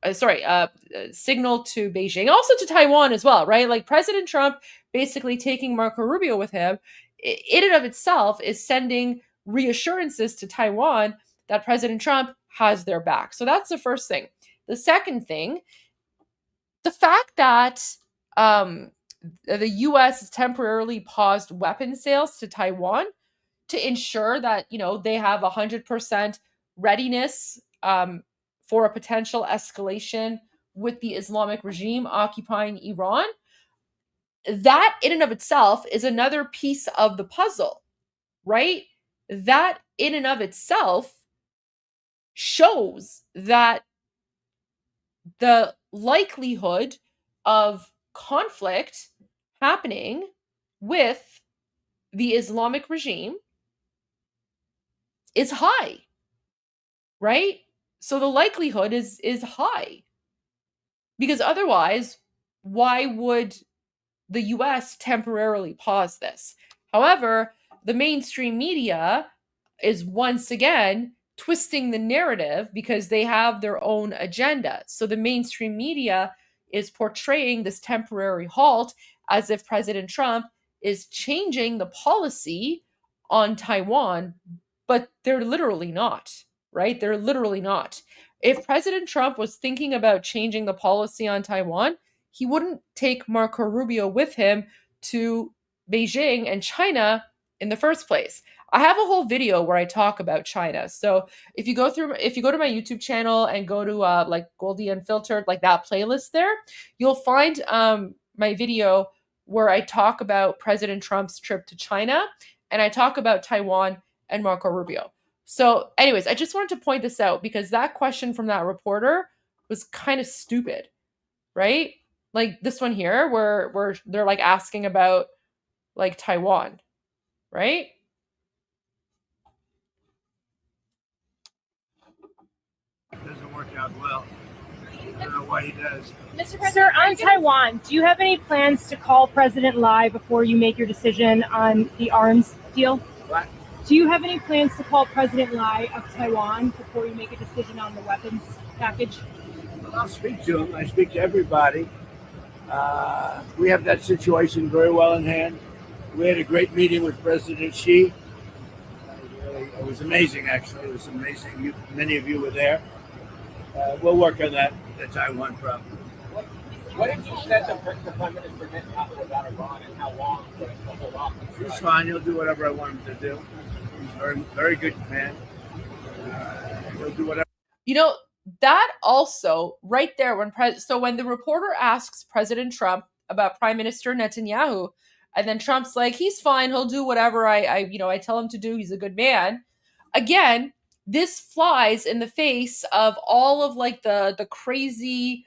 Signal to Beijing, also to Taiwan as well, right? Like President Trump basically taking Marco Rubio with him, in and of itself is sending reassurances to Taiwan that President Trump has their back. So that's the first thing. The second thing, the fact that the U.S. has temporarily paused weapons sales to Taiwan to ensure that, they have 100% readiness for a potential escalation with the Islamic regime occupying Iran, that in and of itself is another piece of the puzzle, right? That in and of itself shows that the likelihood of conflict happening with the Islamic regime is high, right? So the likelihood is high. Because otherwise, why would the US temporarily pause this? However, the mainstream media is once again twisting the narrative because they have their own agenda. So the mainstream media is portraying this temporary halt as if President Trump is changing the policy on Taiwan, but they're literally not, right? They're literally not. If President Trump was thinking about changing the policy on Taiwan, he wouldn't take Marco Rubio with him to Beijing and China in the first place. I have a whole video where I talk about China. So if you go to my YouTube channel and go to like Goldie Unfiltered, like that playlist there, you'll find my video where I talk about President Trump's trip to China and I talk about Taiwan and Marco Rubio. So anyways, I just wanted to point this out because that question from that reporter was kind of stupid, right? Like this one here where they're like asking about like Taiwan, right? Doesn't work out well. I don't know why he does. Mr. President, Sir, on Taiwan, do you have any plans to call President Lai before you make your decision on the arms deal? What? Do you have any plans to call President Lai of Taiwan before you make a decision on the weapons package? Well, I'll speak to him. I speak to everybody. We have that situation very well in hand. We had a great meeting with President Xi. It was amazing, actually. It was amazing. Many of you were there. We'll work on the Taiwan problem. What did you say to Prime Minister Netanyahu about Iran and how long to hold off? He's fine. He'll do whatever I want him to do. He's a very, very good man. He'll do whatever. That also right there when the reporter asks President Trump about Prime Minister Netanyahu, and then Trump's like, he's fine, he'll do whatever I tell him to do. He's a good man. Again, this flies in the face of all of like the crazy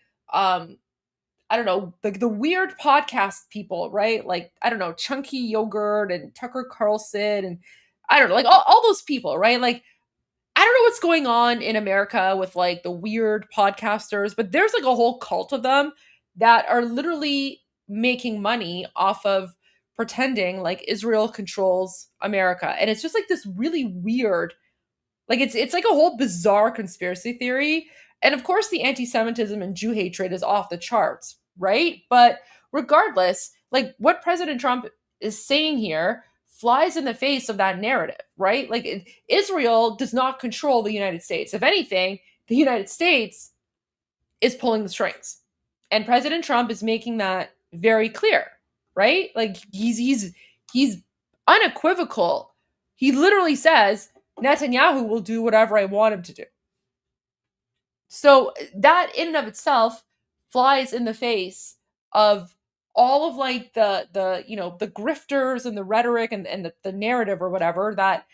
I don't know, the weird podcast people, right? Like, I don't know, Chunky Yogurt and Tucker Carlson and I don't know, like all those people, right? Like, I don't know what's going on in America with like the weird podcasters, but there's like a whole cult of them that are literally making money off of pretending like Israel controls America. And it's just like this really weird, like it's like a whole bizarre conspiracy theory. And of course the anti-Semitism and Jew hatred is off the charts, right? But regardless, like what President Trump is saying here flies in the face of that narrative, right? Like Israel does not control the United States. If anything, the United States is pulling the strings. And President Trump is making that very clear, right? Like he's unequivocal. He literally says Netanyahu will do whatever I want him to do. So that in and of itself flies in the face of all of like the you know the grifters and the rhetoric and the narrative or whatever that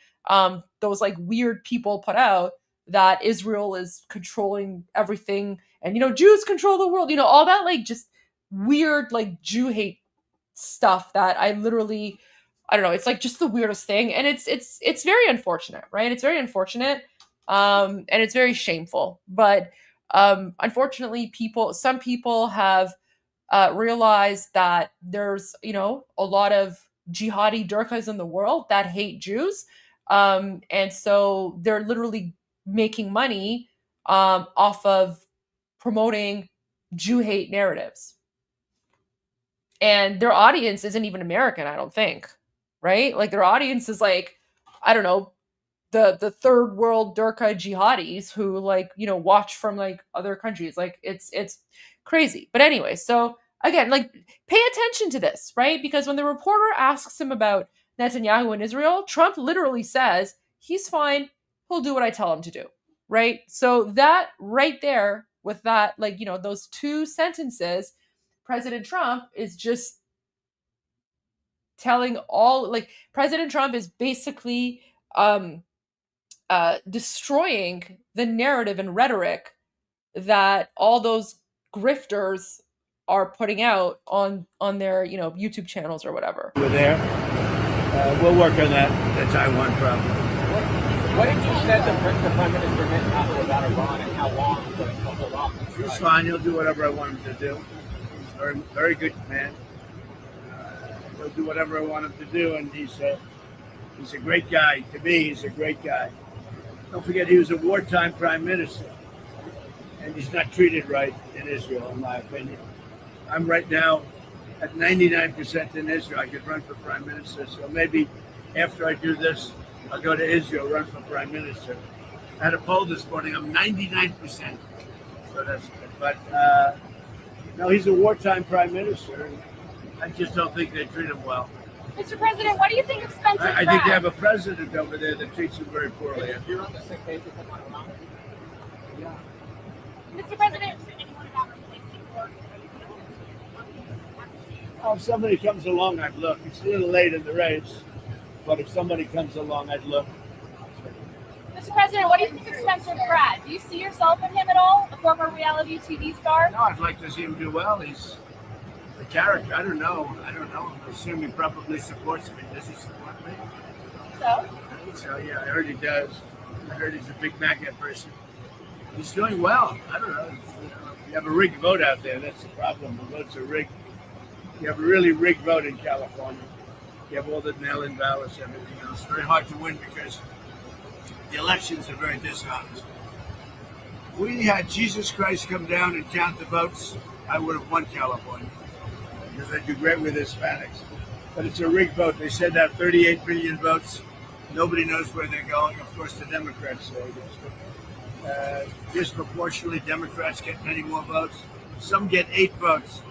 those like weird people put out, that Israel is controlling everything and you know Jews control the world, you know, all that like just weird like Jew hate stuff that I literally, I don't know, it's like just the weirdest thing. And it's very unfortunate, right? It's very unfortunate. And it's very shameful. But unfortunately, some people have realized that there's, you know, a lot of jihadi Durkas in the world that hate Jews. And so they're literally making money off of promoting Jew hate narratives. And their audience isn't even American, I don't think, right? Like their audience is like, I don't know, the third world Durka jihadis who like, you know, watch from like other countries. Like it's crazy. But anyway, so again, like pay attention to this, right? Because when the reporter asks him about Netanyahu and Israel, Trump literally says he's fine, he'll do what I tell him to do, right? So that right there with that, like, you know, those two sentences, President Trump is just telling all, like President Trump is basically destroying the narrative and rhetoric that all those grifters are putting out on their, you know, YouTube channels or whatever. We're there. We'll work on that, the Taiwan problem. What did you say the Prime Minister Netanyahu about Iran and how long he'll hold off? He's fine. He'll do whatever I want him to do. He's a very, very good man. He'll do whatever I want him to do, and he's a great guy. To me, he's a great guy. Don't forget, he was a wartime prime minister, and he's not treated right in Israel, in my opinion. I'm right now at 99% in Israel. I could run for prime minister, so maybe after I do this, I'll go to Israel, run for prime minister. I had a poll this morning. I'm 99%, so that's good. But no, he's a wartime prime minister, and I just don't think they treat him well. Mr. President, what do you think of Spencer I think they have a president over there that treats him very poorly. You're on the same page with him on Iran? Yeah. Mr. President, anyone about replacing work? Oh, if somebody comes along, I'd look. It's a little late in the race, but if somebody comes along, I'd look. Mr. President, what do you think of Spencer Pratt? Do you see yourself in him at all, a former reality TV star? No, I'd like to see him do well. He's a character. I don't know. I assume he probably supports me. Does he support me? So yeah, I heard he does. I heard he's a big MAGA person. He's doing well. I don't know. You have a rigged vote out there. That's the problem. The votes are rigged. You have a really rigged vote in California. You have all the mail-in ballots, everything else. It's very hard to win because the elections are very dishonest. If we had Jesus Christ come down and count the votes, I would have won California because I do great with Hispanics. But it's a rigged vote. They send out 38 million votes. Nobody knows where they're going. Of course, the Democrats say this. Disproportionately, Democrats get many more votes. Some get 8 votes.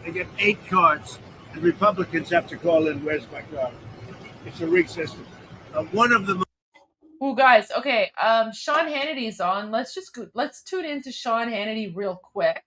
They get 8 cards. And Republicans have to call in, where's my card? It's a rigged system. One of the Oh, guys, okay. Sean Hannity's on. Let's tune into Sean Hannity real quick.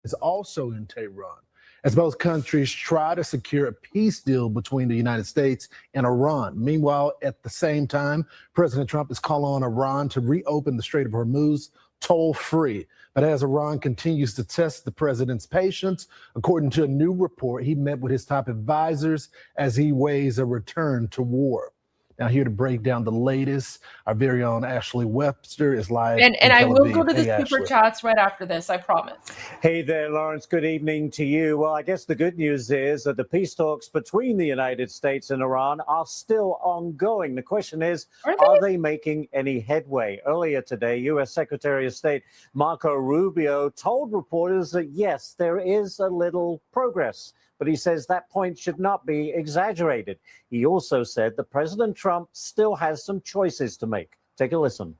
Is also in Tehran. as both countries try to secure a peace deal between the United States and Iran. Meanwhile, at the same time, President Trump is calling on Iran to reopen the Strait of Hormuz toll-free. But as Iran continues to test the president's patience, according to a new report, he met with his top advisors as he weighs a return to war. Now, here to break down the latest, our very own Ashley Webster is live. And I Tel will Aviv. go to the Hey, super Ashley. chats right after this, I promise. Hey there, Lawrence. Good evening to you. Well, I guess the good news is that the peace talks between the United States and Iran are still ongoing. The question is, are they making any headway? Earlier today, U.S. Secretary of State Marco Rubio told reporters that, yes, there is a little progress. But he says that point should not be exaggerated. He also said that President Trump still has some choices to make. Take a listen.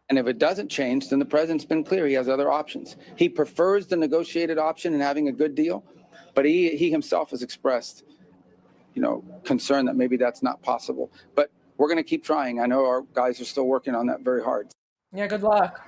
And if it doesn't change, then the president's been clear. He has other options. He prefers the negotiated option and having a good deal, but he himself has expressed, concern that maybe that's not possible. But we're going to keep trying. I know our guys are still working on that very hard. Yeah, good luck.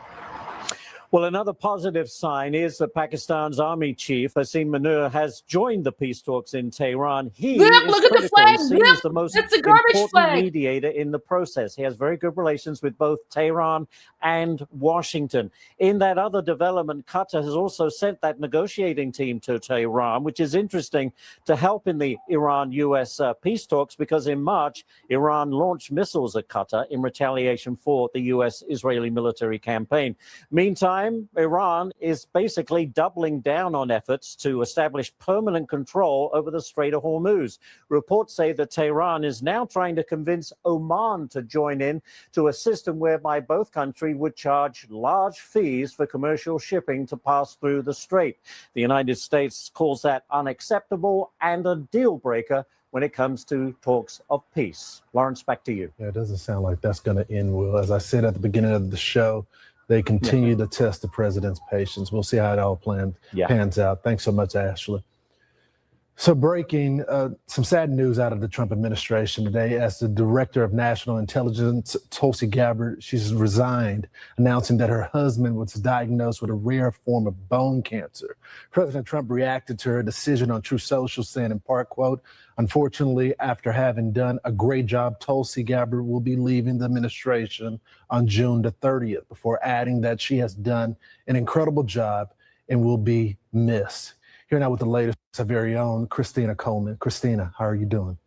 Well, another positive sign is that Pakistan's army chief, Hasim Munir, has joined the peace talks in Tehran. He is look at the flag. seen as the most That's a garbage important flag. mediator in the process. He has very good relations with both Tehran and Washington. In that other development, Qatar has also sent that negotiating team to Tehran, which is interesting, to help in the Iran-U.S. Peace talks, because in March, Iran launched missiles at Qatar in retaliation for the U.S.-Israeli military campaign. Meantime, Iran is basically doubling down on efforts to establish permanent control over the Strait of Hormuz. Reports say that Tehran is now trying to convince Oman to join in to a system whereby both countries would charge large fees for commercial shipping to pass through the strait. The United States calls that unacceptable and a deal breaker when it comes to talks of peace. Lawrence, back to you. Yeah, it doesn't sound like that's going to end well. As I said at the beginning of the show, they continue to test the president's patience. We'll see how it all pans out. Thanks so much, Ashley. So breaking, some sad news out of the Trump administration today as the director of national intelligence, Tulsi Gabbard, she's resigned, announcing that her husband was diagnosed with a rare form of bone cancer. President Trump reacted to her decision on Truth Social, saying in part, quote, "Unfortunately, after having done a great job, Tulsi Gabbard will be leaving the administration on June the 30th, before adding that she has done an incredible job and will be missed." Here now with the latest, our very own Christina Coleman. Christina, how are you doing?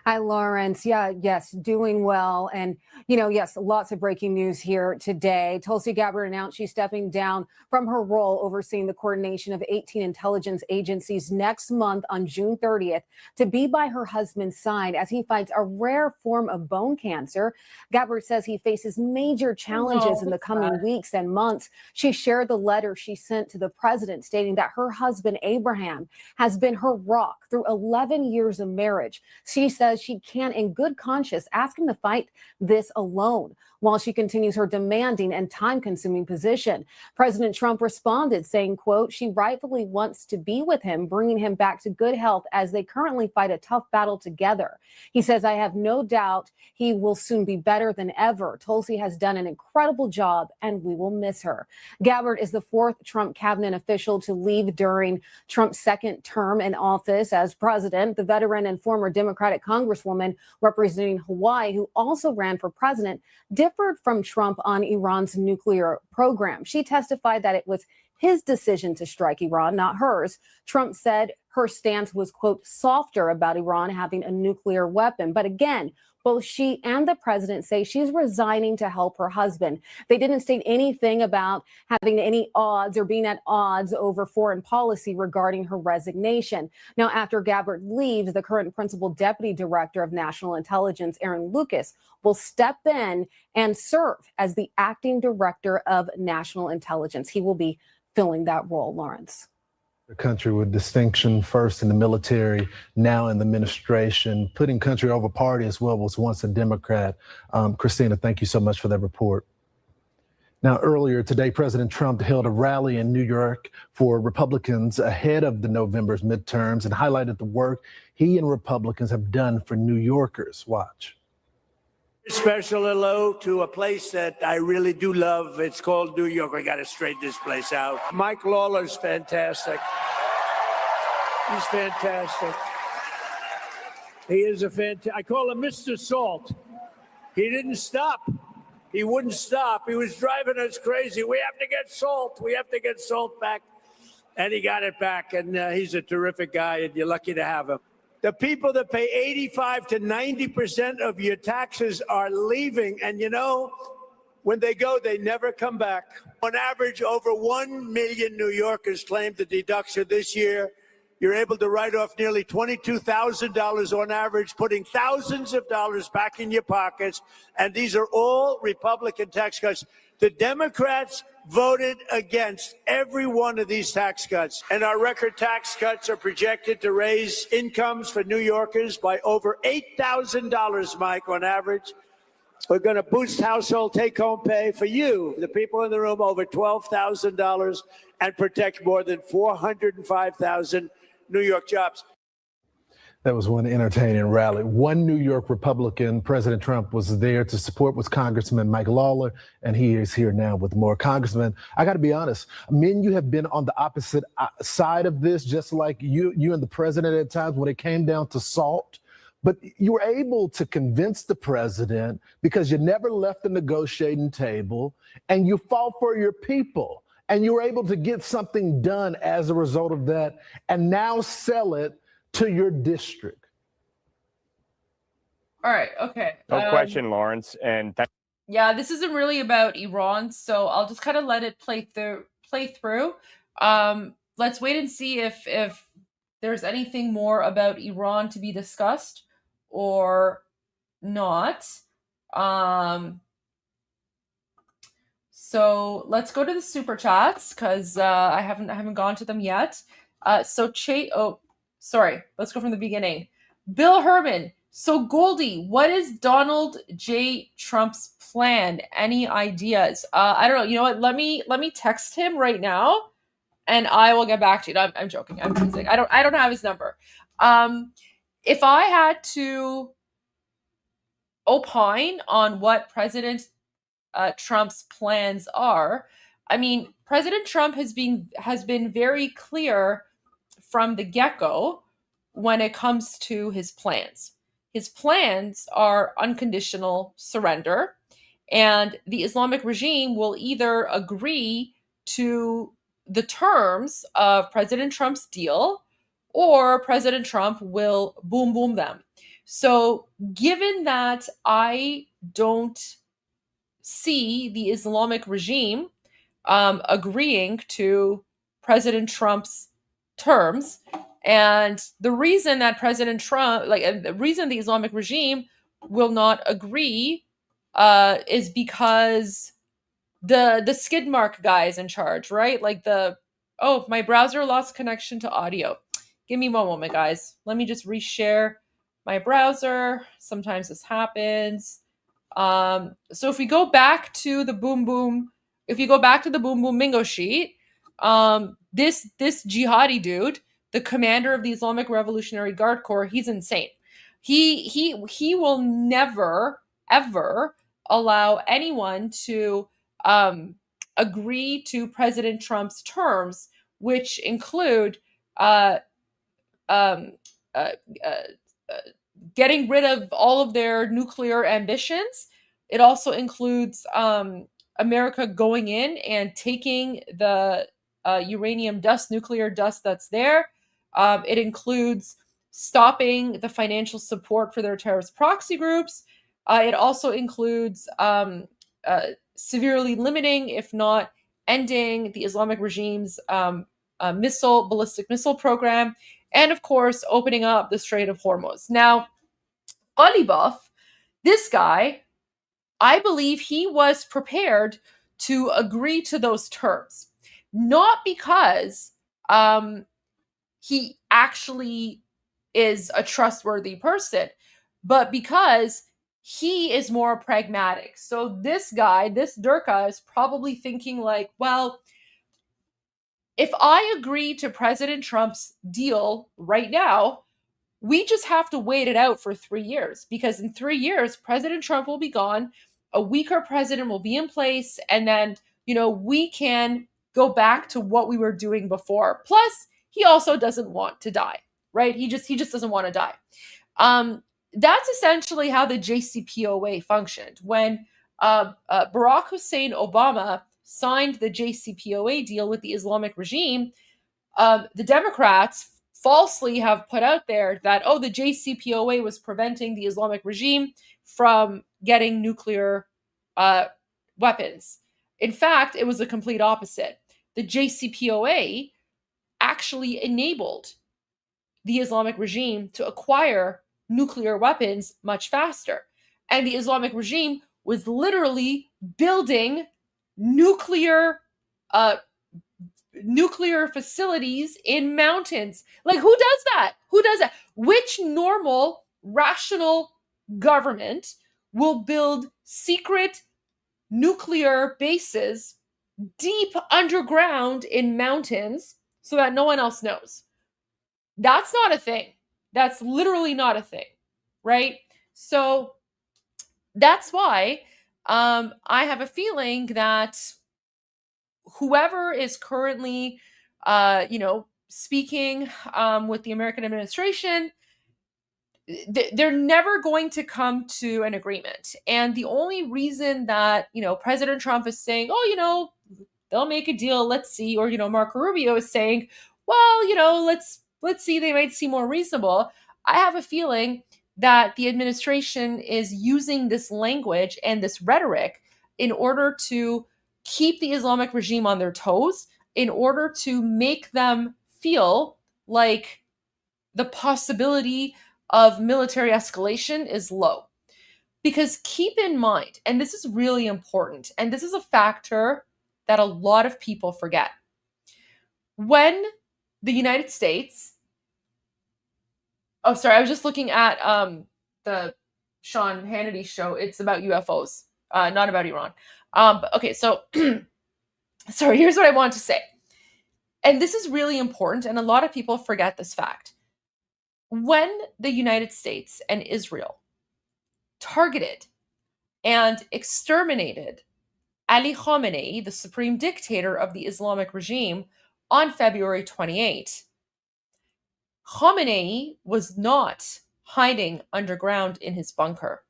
Hi, Lawrence. Yes, doing well. And, yes, lots of breaking news here today. Tulsi Gabbard announced she's stepping down from her role overseeing the coordination of 18 intelligence agencies next month on June 30th to be by her husband's side as he fights a rare form of bone cancer. Gabbard says he faces major challenges in the coming weeks and months. She shared the letter she sent to the president stating that her husband, Abraham, has been her rock through 11 years of marriage. She says she can, in good conscience, ask him to fight this alone while she continues her demanding and time-consuming position. President Trump responded saying, quote, "She rightfully wants to be with him, bringing him back to good health as they currently fight a tough battle together." He says, "I have no doubt he will soon be better than ever. Tulsi has done an incredible job and we will miss her." Gabbard is the fourth Trump cabinet official to leave during Trump's second term in office as president. The veteran and former Democratic Congresswoman representing Hawaii, who also ran for president, differed from Trump on Iran's nuclear program. She testified that it was his decision to strike Iran, not hers. Trump said her stance was, quote, softer about Iran having a nuclear weapon. But again, both she and the president say she's resigning to help her husband. They didn't state anything about having any odds or being at odds over foreign policy regarding her resignation. Now, after Gabbard leaves, the current principal deputy director of national intelligence, Aaron Lucas, will step in and serve as the acting director of national intelligence. He will be filling that role, Lawrence. The country with distinction, first in the military, now in the administration, putting country over party as well, was once a Democrat. Christina, thank you so much for that report. Now, earlier today, President Trump held a rally in New York for Republicans ahead of the November's midterms and highlighted the work he and Republicans have done for New Yorkers. Watch. Special hello to a place that I really do love. It's called New York. I got to straighten this place out. Mike Lawler's fantastic. He's fantastic. He is a fantastic. I call him Mr. Salt. He didn't stop. He wouldn't stop. He was driving us crazy. We have to get salt. We have to get salt back. And he got it back. And he's a terrific guy, and you're lucky to have him. The people that pay 85 to 90% of your taxes are leaving. And you know, when they go, they never come back. On average, over 1 million New Yorkers claimed the deduction this year. You're able to write off nearly $22,000 on average, putting thousands of dollars back in your pockets. And these are all Republican tax cuts. The Democrats voted against every one of these tax cuts. And our record tax cuts are projected to raise incomes for New Yorkers by over $8,000, Mike, on average. We're going to boost household take-home pay for you, the people in the room, over $12,000, and protect more than 405,000 New York jobs. That was one entertaining rally. One New York Republican, President Trump, was there to support was Congressman Mike Lawler, and he is here now with more. Congressman, I got to be honest, me and you have been on the opposite side of this, just like you and the president at times when it came down to SALT. But you were able to convince the president because you never left the negotiating table, and you fought for your people. And you were able to get something done as a result of that, and now sell it to your district. All right. Okay. No question, Lawrence. And yeah, this isn't really about Iran, so I'll just kind of let it play through. Let's wait and see if there's anything more about Iran to be discussed or not. So let's go to the super chats because I haven't gone to them yet. Let's go from the beginning. Bill Herman. So Goldie, what is Donald J. Trump's plan? Any ideas? I don't know. You know what? Let me text him right now, and I will get back to you. No, I'm joking. I'm teasing. I don't have his number. If I had to opine on what President Trump's plans are, I mean, President Trump has been very clear from the get-go when it comes to his plans. His plans are unconditional surrender, and the Islamic regime will either agree to the terms of President Trump's deal or President Trump will boom them. So given that I don't see the Islamic regime agreeing to President Trump's terms, and the reason that President Trump, the reason the Islamic regime will not agree is because the skid mark guy is in charge, right? Like my browser lost connection to audio. Give me one moment, guys. Let me just reshare my browser. Sometimes this happens. So if we go back to the boom boom bingo sheet, this jihadi dude, the commander of the Islamic Revolutionary Guard Corps, he's insane. He will never ever allow anyone to agree to President Trump's terms, which include getting rid of all of their nuclear ambitions. It also includes America going in and taking the uranium dust, nuclear dust that's there. It includes stopping the financial support for their terrorist proxy groups. It also includes severely limiting, if not ending, the Islamic regime's ballistic missile program, and of course, opening up the Strait of Hormuz. Now, Ghalibaf, this guy, I believe he was prepared to agree to those terms, not because he actually is a trustworthy person, but because he is more pragmatic. So this guy, this Durka, is probably thinking like, well, if I agree to President Trump's deal right now, we just have to wait it out for 3 years, because in 3 years, President Trump will be gone, a weaker president will be in place, and then, we can go back to what we were doing before. Plus, he also doesn't want to die, right? He just doesn't want to die. That's essentially how the JCPOA functioned. When Barack Hussein Obama signed the JCPOA deal with the Islamic regime, the Democrats falsely have put out there that, oh, the JCPOA was preventing the Islamic regime from getting nuclear weapons. In fact, it was the complete opposite. The JCPOA actually enabled the Islamic regime to acquire nuclear weapons much faster. And the Islamic regime was literally building nuclear facilities in mountains. Like, who does that? Who does that? Which normal, rational government will build secret nuclear bases deep underground in mountains so that no one else knows? That's not a thing. That's literally not a thing, right? So that's why I have a feeling that whoever is currently, speaking with the American administration, they're never going to come to an agreement. And the only reason that, President Trump is saying, oh, they'll make a deal, let's see, or, Marco Rubio is saying, well, let's see, they might seem more reasonable. I have a feeling that the administration is using this language and this rhetoric in order to keep the Islamic regime on their toes, in order to make them feel like the possibility of military escalation is low. Because keep in mind, and this is really important, and this is a factor that a lot of people forget. When the United States, I was just looking at the Sean Hannity show. It's about UFOs, not about Iran. Okay, so sorry, here's what I want to say. And this is really important, and a lot of people forget this fact. When the United States and Israel targeted and exterminated Ali Khamenei, the supreme dictator of the Islamic regime, on February 28, Khamenei was not hiding underground in his bunker.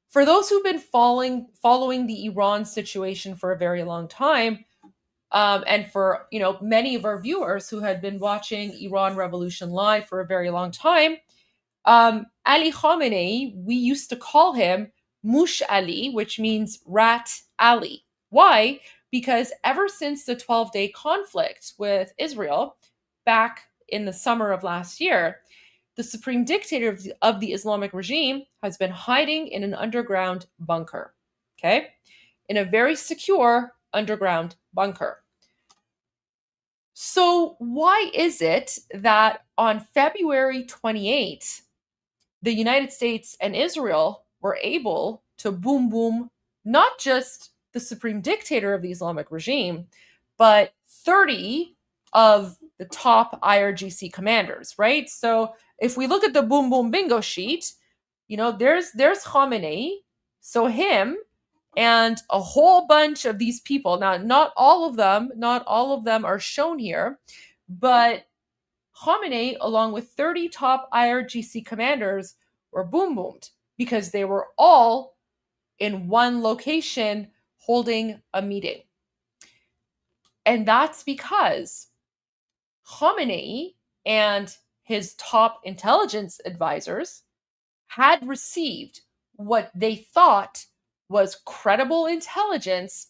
For those who've been following the Iran situation for a very long time, and for many of our viewers who had been watching Iran Revolution Live for a very long time, Ali Khamenei, we used to call him Mush Ali, which means Rat Ali. Why? Because ever since the 12-day conflict with Israel back in the summer of last year, the supreme dictator of the Islamic regime has been hiding in an underground bunker, okay? In a very secure underground bunker. So why is it that on February 28, the United States and Israel were able to boom not just the supreme dictator of the Islamic regime, but 30 of the top IRGC commanders, right? So if we look at the boom bingo sheet, there's Khamenei, so him and a whole bunch of these people. Now, not all of them are shown here, but Khamenei, along with 30 top IRGC commanders, were boomed because they were all in one location holding a meeting. And that's because Khamenei and his top intelligence advisors had received what they thought was credible intelligence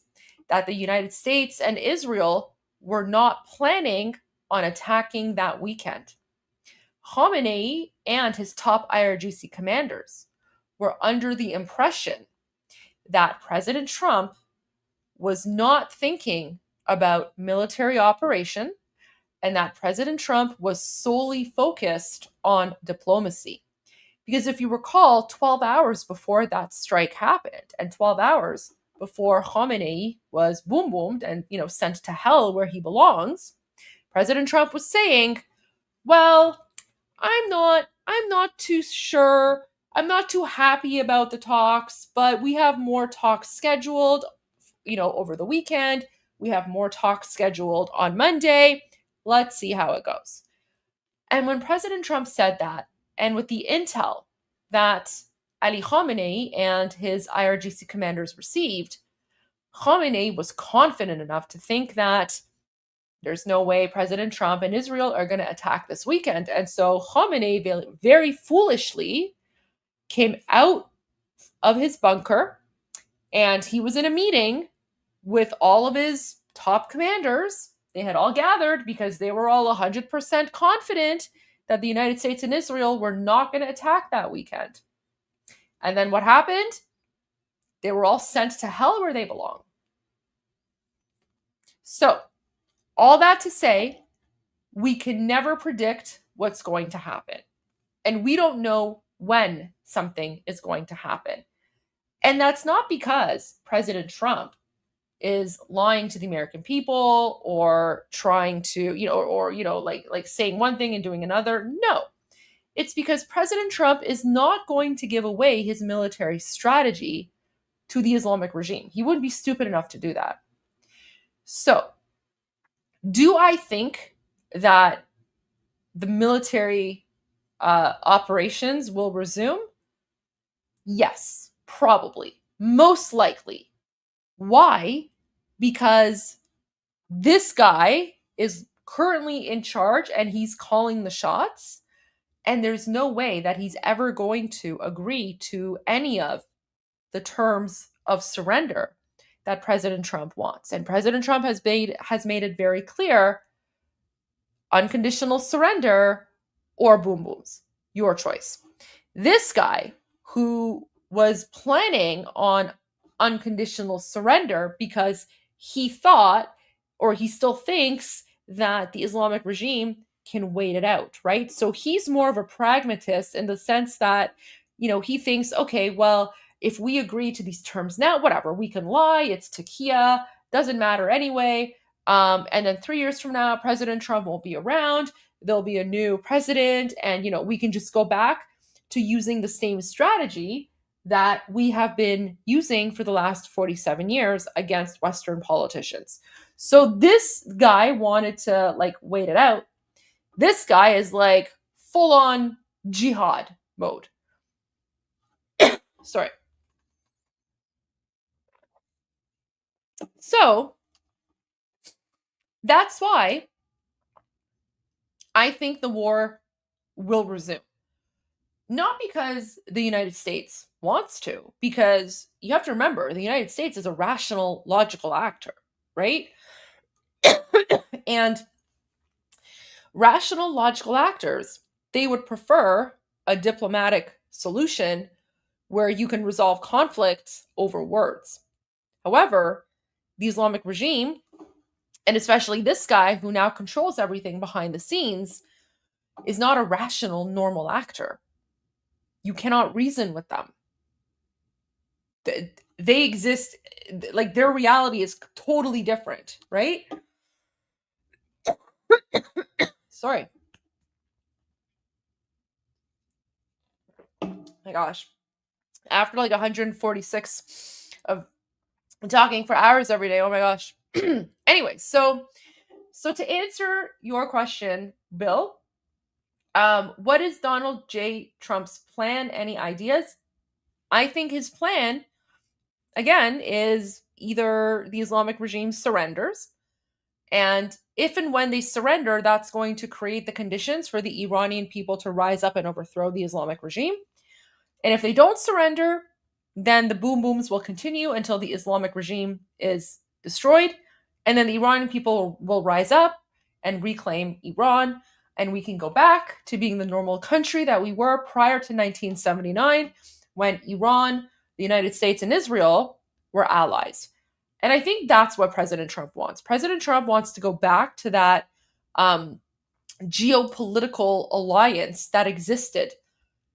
that the United States and Israel were not planning on attacking that weekend. Khamenei and his top IRGC commanders were under the impression that President Trump was not thinking about military operation and that President Trump was solely focused on diplomacy. Because if you recall, 12 hours before that strike happened and 12 hours before Khamenei was boomed and sent to hell where he belongs, President Trump was saying, well, I'm not too sure. I'm not too happy about the talks, but we have more talks scheduled, over the weekend. We have more talks scheduled on Monday. Let's see how it goes. And when President Trump said that, and with the intel that Ali Khamenei and his IRGC commanders received, Khamenei was confident enough to think that there's no way President Trump and Israel are going to attack this weekend. And so Khamenei very foolishly came out of his bunker, and he was in a meeting with all of his top commanders. They had all gathered because they were all 100% confident that the United States and Israel were not going to attack that weekend. And then what happened? They were all sent to hell where they belong. So, all that to say, we can never predict what's going to happen. And we don't know when something is going to happen. And that's not because President Trump is lying to the American people or trying to, like saying one thing and doing another. No, it's because President Trump is not going to give away his military strategy to the Islamic regime. He wouldn't be stupid enough to do that. So, do I think that the military operations will resume? Yes, probably. Most likely. Why? Because this guy is currently in charge and he's calling the shots, and there's no way that he's ever going to agree to any of the terms of surrender that President Trump wants. And President Trump has made it very clear: unconditional surrender or boom booms, your choice. This guy, who was planning on unconditional surrender because he thought, or he still thinks, that the Islamic regime can wait it out, right? So he's more of a pragmatist in the sense that, he thinks, okay, well, if we agree to these terms now, whatever, we can lie, it's Takia, doesn't matter anyway. And then 3 years from now, President Trump won't be around, there'll be a new president, and, we can just go back to using the same strategy that we have been using for the last 47 years against Western politicians. So this guy wanted to wait it out. This guy is full on jihad mode. Sorry. So that's why I think the war will resume. Not because the United States wants to, because you have to remember, the United States is a rational, logical actor, right? And rational, logical actors, they would prefer a diplomatic solution where you can resolve conflicts over words. However, the Islamic regime, and especially this guy who now controls everything behind the scenes, is not a rational, normal actor. You cannot reason with them. They exist, their reality is totally different, right? Sorry. My gosh. After 146 of talking for hours every day, oh my gosh. Anyway, so to answer your question, Bill, what is Donald J. Trump's plan? Any ideas? I think his plan, again, is either the Islamic regime surrenders, and if and when they surrender, that's going to create the conditions for the Iranian people to rise up and overthrow the Islamic regime. And if they don't surrender, then the boom booms will continue until the Islamic regime is destroyed. And then the Iranian people will rise up and reclaim Iran. And we can go back to being the normal country that we were prior to 1979, when Iran, the United States, and Israel were allies. And I think that's what President Trump wants. President Trump wants to go back to that geopolitical alliance that existed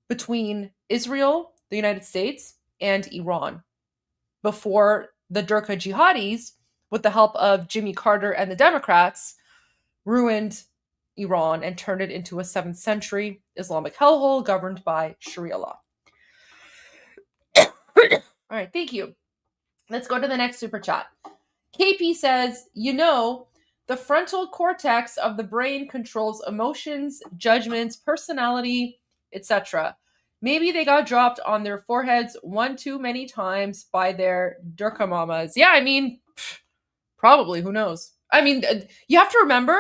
between Israel, the United States, and Iran before the Gurkha jihadis, with the help of Jimmy Carter and the Democrats, ruined Iran and turned it into a 7th century Islamic hellhole governed by Sharia law. All right, thank you. Let's go to the next super chat. KP says, The frontal cortex of the brain controls emotions, judgments, personality, etc. Maybe they got dropped on their foreheads one too many times by their Durkha mamas. Yeah, I mean, probably, who knows? I mean, you have to remember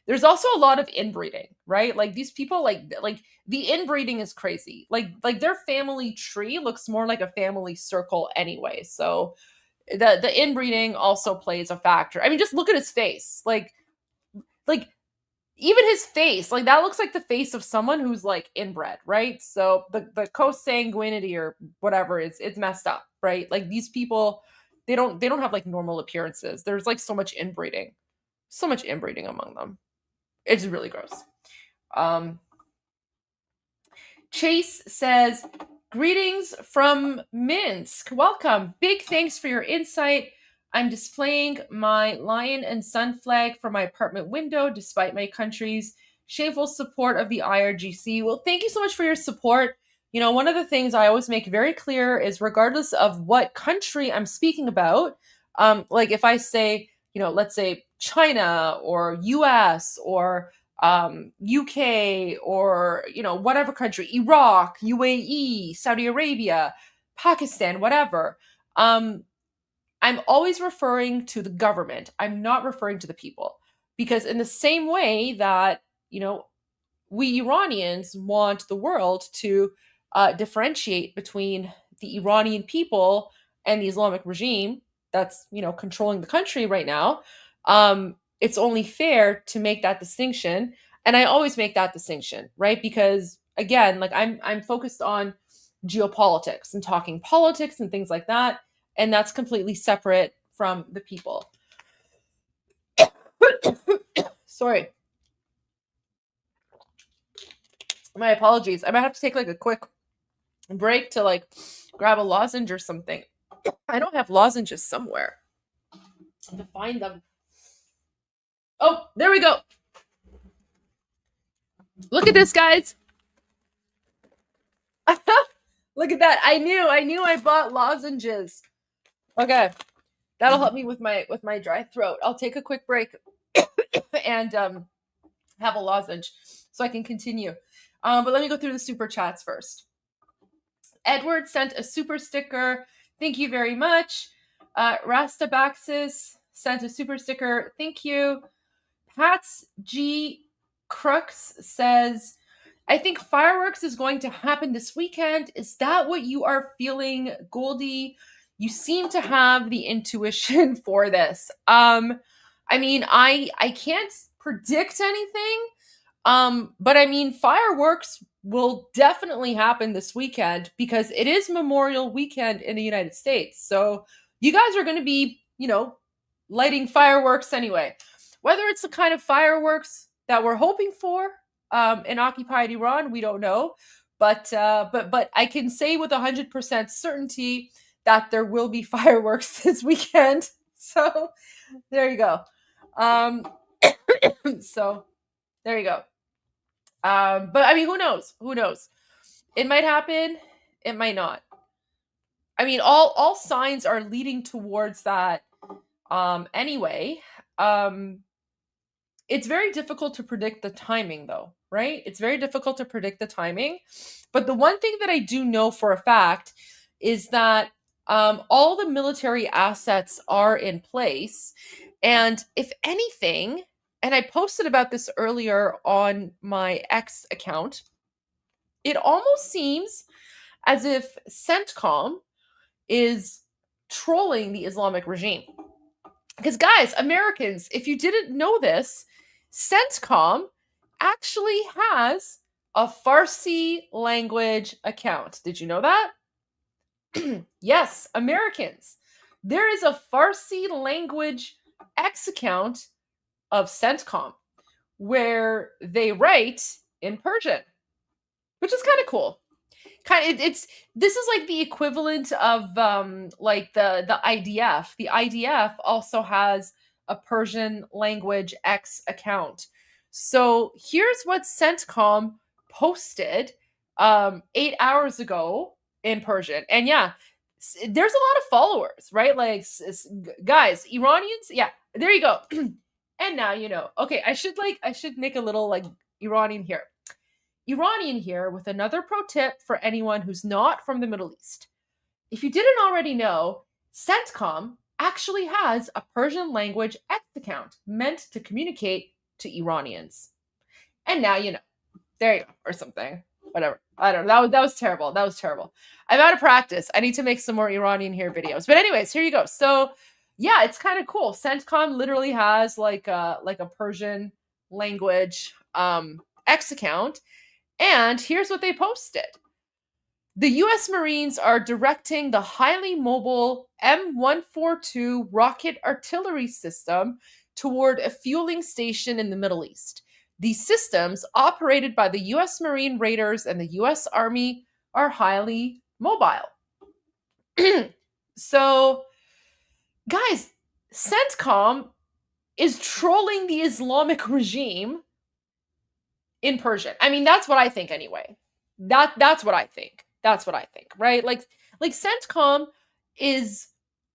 there's also a lot of inbreeding, right? Like these people, like the inbreeding is crazy. Like their family tree looks more like a family circle anyway. So the inbreeding also plays a factor. I mean, just look at his face. Like even his face, like that looks like the face of someone who's like inbred, right? So the consanguinity or whatever it's messed up, right? Like these people, they don't have like normal appearances. There's like so much inbreeding among them. It's really gross. Chase says, greetings from Minsk. Welcome. Big thanks for your insight. I'm displaying my lion and sun flag from my apartment window despite my country's shameful support of the IRGC. Well, thank you so much for your support. You know, one of the things I always make very clear is regardless of what country I'm speaking about, like if I say, you know, let's say China or US or UK or, you know, whatever country, Iraq, UAE, Saudi Arabia, Pakistan, whatever, I'm always referring to the government. I'm not referring to the people. Because in the same way that, you know, we Iranians want the world to differentiate between the Iranian people and the Islamic regime that's, you know, controlling the country right now, it's only fair to make that distinction. And I always make that distinction, right? Because again, like I'm focused on geopolitics and talking politics and things like that. And that's completely separate from the people. Sorry. My apologies. I might have to take like a quick break to like grab a lozenge or something. I don't have lozenges somewhere. I have to find them. Oh, there we go. Look at this, guys. Look at that. I knew I bought lozenges. Okay. That'll help me with my dry throat. I'll take a quick break and have a lozenge so I can continue. But let me go through the super chats first. Edward sent a super sticker. Thank you very much. Rastabaxis sent a super sticker. Thank you. Pats G. Crux says, I think fireworks is going to happen this weekend. Is that what you are feeling, Goldie? You seem to have the intuition for this. I mean, I can't predict anything. But I mean, fireworks will definitely happen this weekend because it is Memorial Weekend in the United States. So you guys are going to be, you know, lighting fireworks anyway. Whether it's the kind of fireworks that we're hoping for in occupied Iran, we don't know. But I can say with 100% certainty that there will be fireworks this weekend. So there you go. So there you go. But I mean, who knows? Who knows? It might happen. It might not. I mean, all signs are leading towards that. Anyway, it's very difficult to predict the timing, though, right? It's very difficult to predict the timing. But the one thing that I do know for a fact is that all the military assets are in place, and if anything. And I posted about this earlier on my X account. It almost seems as if CENTCOM is trolling the Islamic regime. Because guys, Americans, if you didn't know this, CENTCOM actually has a Farsi language account. Did you know that? Yes, Americans. There is a Farsi language X account of CENTCOM, where they write in Persian, which is kind of cool. This is like the equivalent of like the IDF. The IDF also has a Persian language X account. So here's what CENTCOM posted 8 hours ago in Persian, and yeah, there's a lot of followers, right? Like guys, Iranians, yeah, there you go. And now you know. Okay, I should make a little like Iranian here. Iranian here with another pro tip for anyone who's not from the Middle East. If you didn't already know, CENTCOM actually has a Persian language X account meant to communicate to Iranians. And now you know. There you go, or something. Whatever. I don't know. That was terrible. That was terrible. I'm out of practice. I need to make some more Iranian here videos. But anyways, here you go. So yeah, it's kind of cool. CENTCOM literally has like a Persian language X account. And here's what they posted. The U.S. Marines are directing the highly mobile M142 rocket artillery system toward a fueling station in the Middle East. These systems, operated by the U.S. Marine Raiders and the U.S. Army, are highly mobile. So, guys, CENTCOM is trolling the Islamic regime in Persian. I mean, that's what I think anyway. That's what I think. That's what I think, right? Like CENTCOM is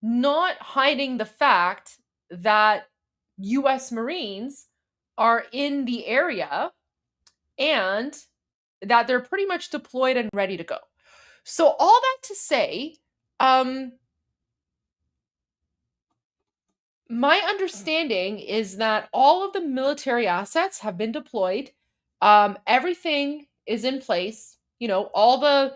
not hiding the fact that U.S. Marines are in the area and that they're pretty much deployed and ready to go. So all that to say, my understanding is that all of the military assets have been deployed. Everything is in place. You know, all the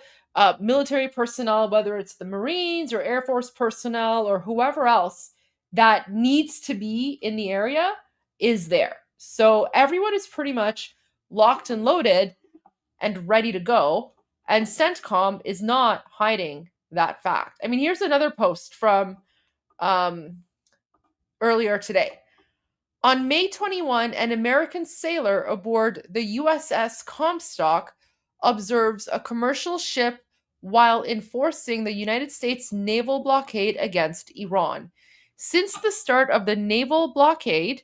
military personnel, whether it's the Marines or Air Force personnel or whoever else that needs to be in the area is there. So everyone is pretty much locked and loaded and ready to go. And CENTCOM is not hiding that fact. I mean, here's another post from earlier today. On May 21, an American sailor aboard the USS Comstock observes a commercial ship while enforcing the United States naval blockade against Iran. Since the start of the naval blockade,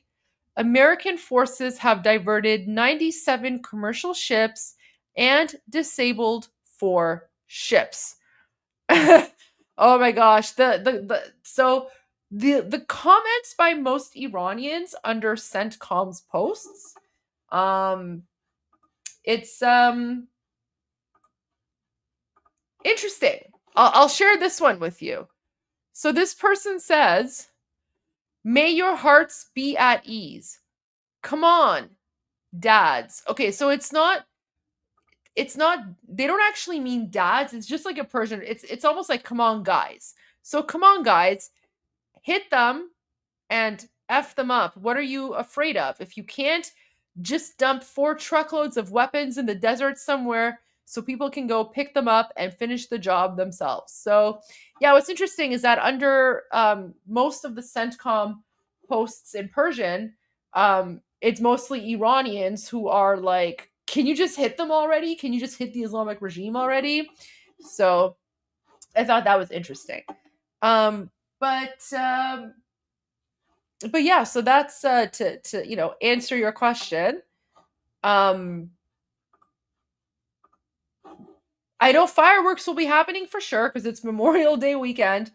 American forces have diverted 97 commercial ships and disabled 4 ships. Oh my gosh. So the comments by most Iranians under CENTCOM's posts, it's interesting. I'll share this one with you. So this person says, "May your hearts be at ease. Come on, dads." Okay, so it's not they don't actually mean dads. It's just like a Persian. It's almost like come on guys. So come on guys, hit them and F them up. What are you afraid of? If you can't, just dump 4 truckloads of weapons in the desert somewhere so people can go pick them up and finish the job themselves. So yeah, what's interesting is that under most of the CENTCOM posts in Persian, it's mostly Iranians who are like, can you just hit them already? Can you just hit the Islamic regime already? So I thought that was interesting. But yeah, so that's to answer your question. I know fireworks will be happening for sure because it's Memorial Day weekend.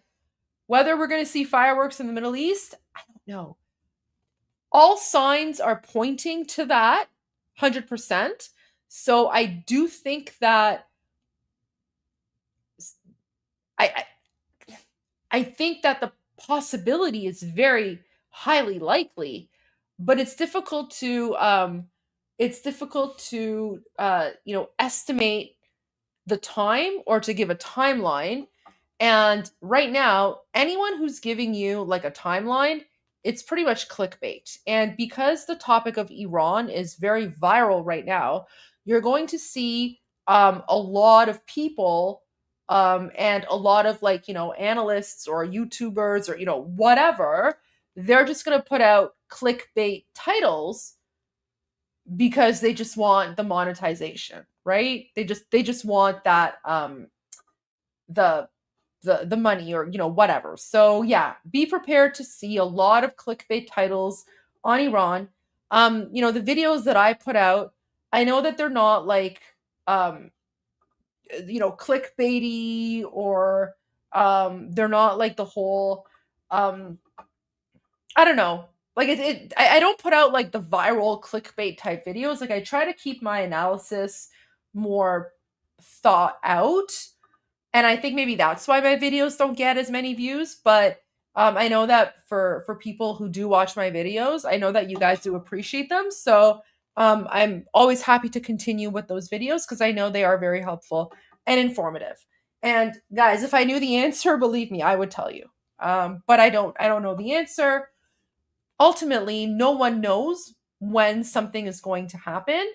Whether we're going to see fireworks in the Middle East, I don't know. All signs are pointing to that 100%. So I do think that I think that the possibility is very highly likely, but it's difficult to estimate the time or to give a timeline. And right now, anyone who's giving you like a timeline, it's pretty much clickbait. And because the topic of Iran is very viral right now, you're going to see a lot of people and a lot of analysts or YouTubers or whatever, they're just going to put out clickbait titles because they just want the monetization, right? They just want that the money or whatever. So yeah, be prepared to see a lot of clickbait titles on Iran. The videos that I put out, I know that they're not like clickbaity or they're not like the whole I don't know, like I don't put out like the viral clickbait type videos. Like I try to keep my analysis more thought out. And I think maybe that's why my videos don't get as many views. But I know that for people who do watch my videos, I know that you guys do appreciate them. So I'm always happy to continue with those videos because I know they are very helpful and informative. And guys, if I knew the answer, believe me, I would tell you. But I don't know the answer. Ultimately, no one knows when something is going to happen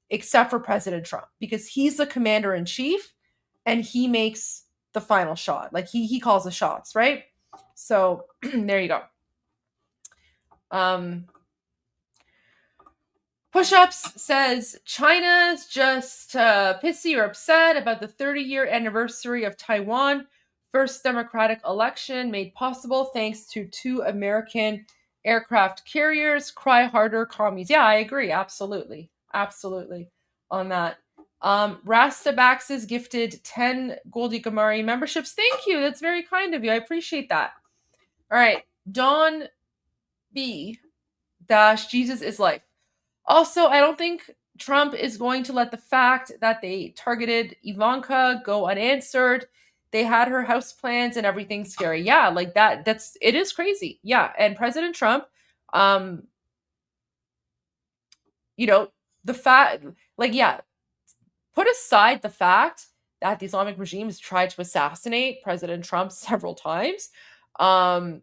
except for President Trump because he's the commander in chief and he makes the final shot. Like he calls the shots, right? So there you go. Push-ups says China's just pissy or upset about the 30-year anniversary of Taiwan first democratic election made possible thanks to 2 American aircraft carriers. Cry harder, commies. Yeah, I agree. Absolutely on that. Rastabax is gifted 10 Goldie Gamari memberships. Thank you. That's very kind of you. I appreciate that. All right. Dawn B. Jesus is life. Also, I don't think Trump is going to let the fact that they targeted Ivanka go unanswered. They had her house plans and everything scary. Yeah, like it is crazy. Yeah. And President Trump, the fact, like, yeah, put aside the fact that the Islamic regime has tried to assassinate President Trump several times. And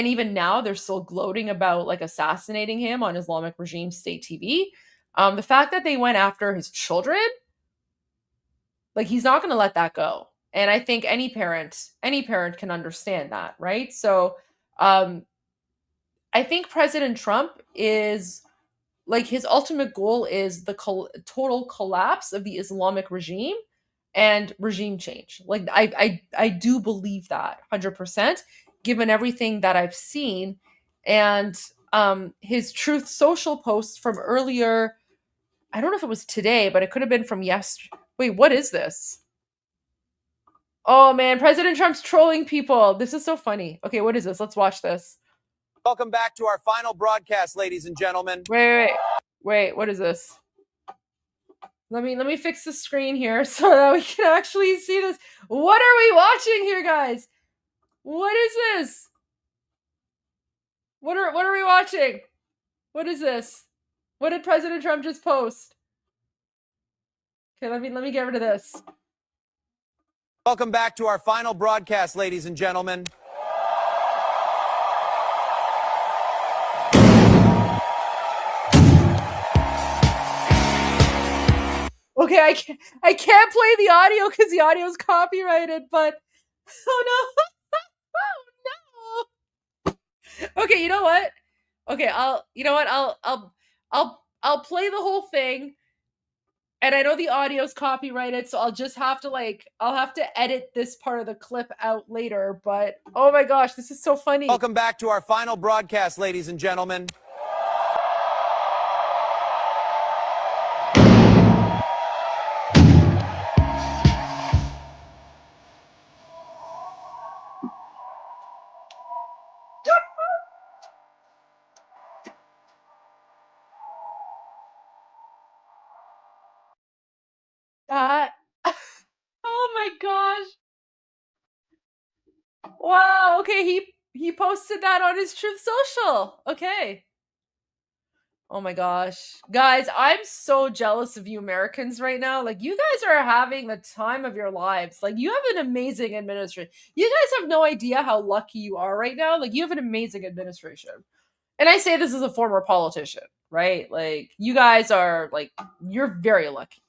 even now they're still gloating about like assassinating him on Islamic regime state TV. The fact that they went after his children, like he's not going to let that go. And I think any parent can understand that, right? So I think President Trump is like his ultimate goal is the total collapse of the Islamic regime and regime change. Like I do believe that 100%, given everything that I've seen, and his Truth Social post from earlier. I don't know if it was today, but it could have been from yesterday. Wait, what is this? Oh man, President Trump's trolling people. This is so funny. Okay, what is this? Let's watch this. Welcome back to our final broadcast, ladies and gentlemen. Wait, what is this? Let me fix the screen here so that we can actually see this. What are we watching here, guys? What is this? What are we watching? What is this? What did President Trump just post? Okay, let me get rid of this. Welcome back to our final broadcast, ladies and gentlemen. Okay, I can't play the audio because the audio is copyrighted, but oh no. Oh no. Okay, you know what? Okay, I'll play the whole thing. And I know the audio's copyrighted, so I'll just have to I'll have to edit this part of the clip out later, but oh my gosh, this is so funny. Welcome back to our final broadcast, ladies and gentlemen. Oh my gosh. Wow, okay, he posted that on his Truth Social. Okay. Oh my gosh. Guys, I'm so jealous of you Americans right now. Like, you guys are having the time of your lives. Like, you have an amazing administration. You guys have no idea how lucky you are right now. Like, you have an amazing administration. And I say this as a former politician, right? Like, you guys are, like, you're very lucky.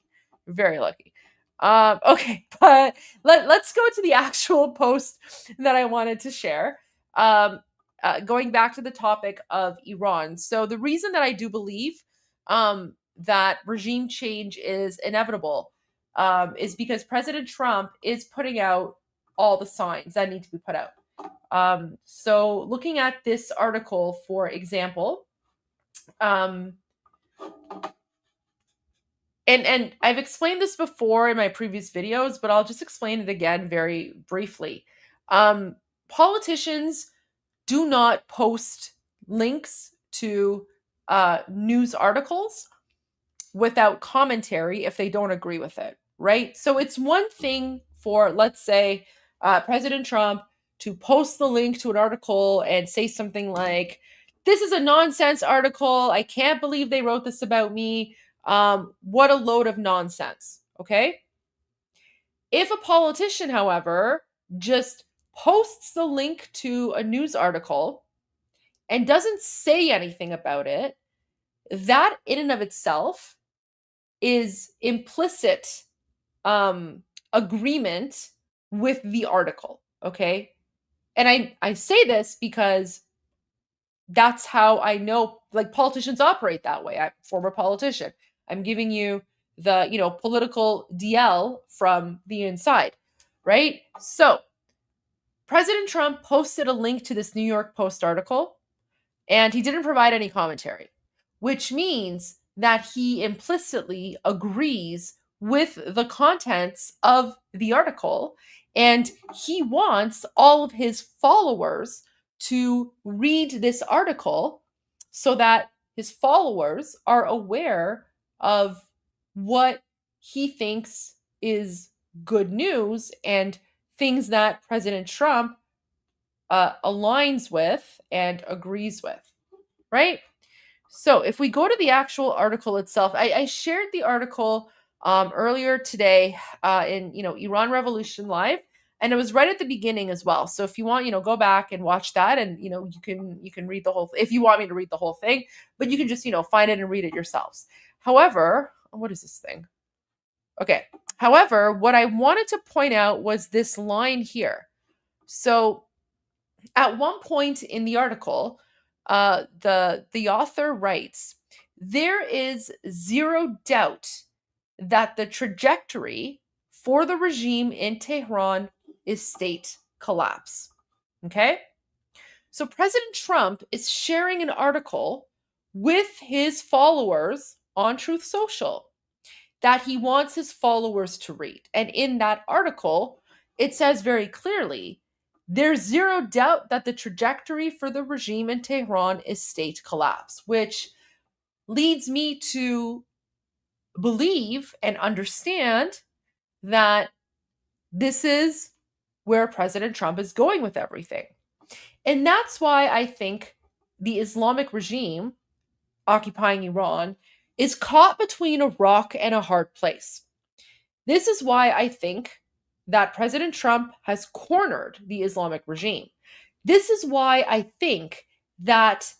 Very lucky. Okay, but let's go to the actual post that I wanted to share. Going back to the topic of Iran. So the reason that I do believe that regime change is inevitable is because President Trump is putting out all the signs that need to be put out. So looking at this article, for example, and I've explained this before in my previous videos, but I'll just explain it again very briefly. Politicians do not post links to news articles without commentary if they don't agree with it, right? So it's one thing for, let's say, President Trump to post the link to an article and say something like, this is a nonsense article. I can't believe they wrote this about me. What a load of nonsense, okay? If a politician, however, just posts the link to a news article and doesn't say anything about it, that in and of itself is implicit agreement with the article, okay? And I say this because that's how I know, like, politicians operate that way. I'm a former politician. I'm giving you the, political DL from the inside, right? So President Trump posted a link to this New York Post article, and he didn't provide any commentary, which means that he implicitly agrees with the contents of the article, and he wants all of his followers to read this article so that his followers are aware of what he thinks is good news and things that President Trump aligns with and agrees with, right? So if we go to the actual article itself, I shared the article earlier today in Iran Revolution Live, and it was right at the beginning as well. So if you want, go back and watch that, and you can read the whole. If you want me to read the whole thing, but you can just find it and read it yourselves. However, what is this thing? Okay. However, what I wanted to point out was this line here. So at one point in the article, the author writes, there is zero doubt that the trajectory for the regime in Tehran is state collapse. Okay? So President Trump is sharing an article with his followers on Truth Social that he wants his followers to read. And in that article, it says very clearly, there's zero doubt that the trajectory for the regime in Tehran is state collapse, which leads me to believe and understand that this is where President Trump is going with everything. And that's why I think the Islamic regime occupying Iran is caught between a rock and a hard place. This is why I think that President Trump has cornered the Islamic regime. This is why I think that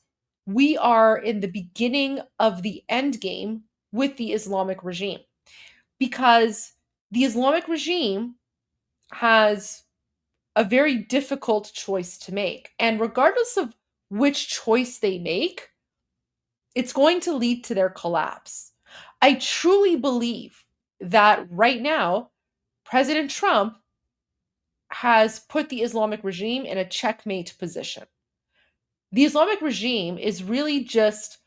we are in the beginning of the endgame with the Islamic regime, because the Islamic regime has a very difficult choice to make. And regardless of which choice they make, it's going to lead to their collapse. I truly believe that right now, President Trump has put the Islamic regime in a checkmate position. The Islamic regime is really just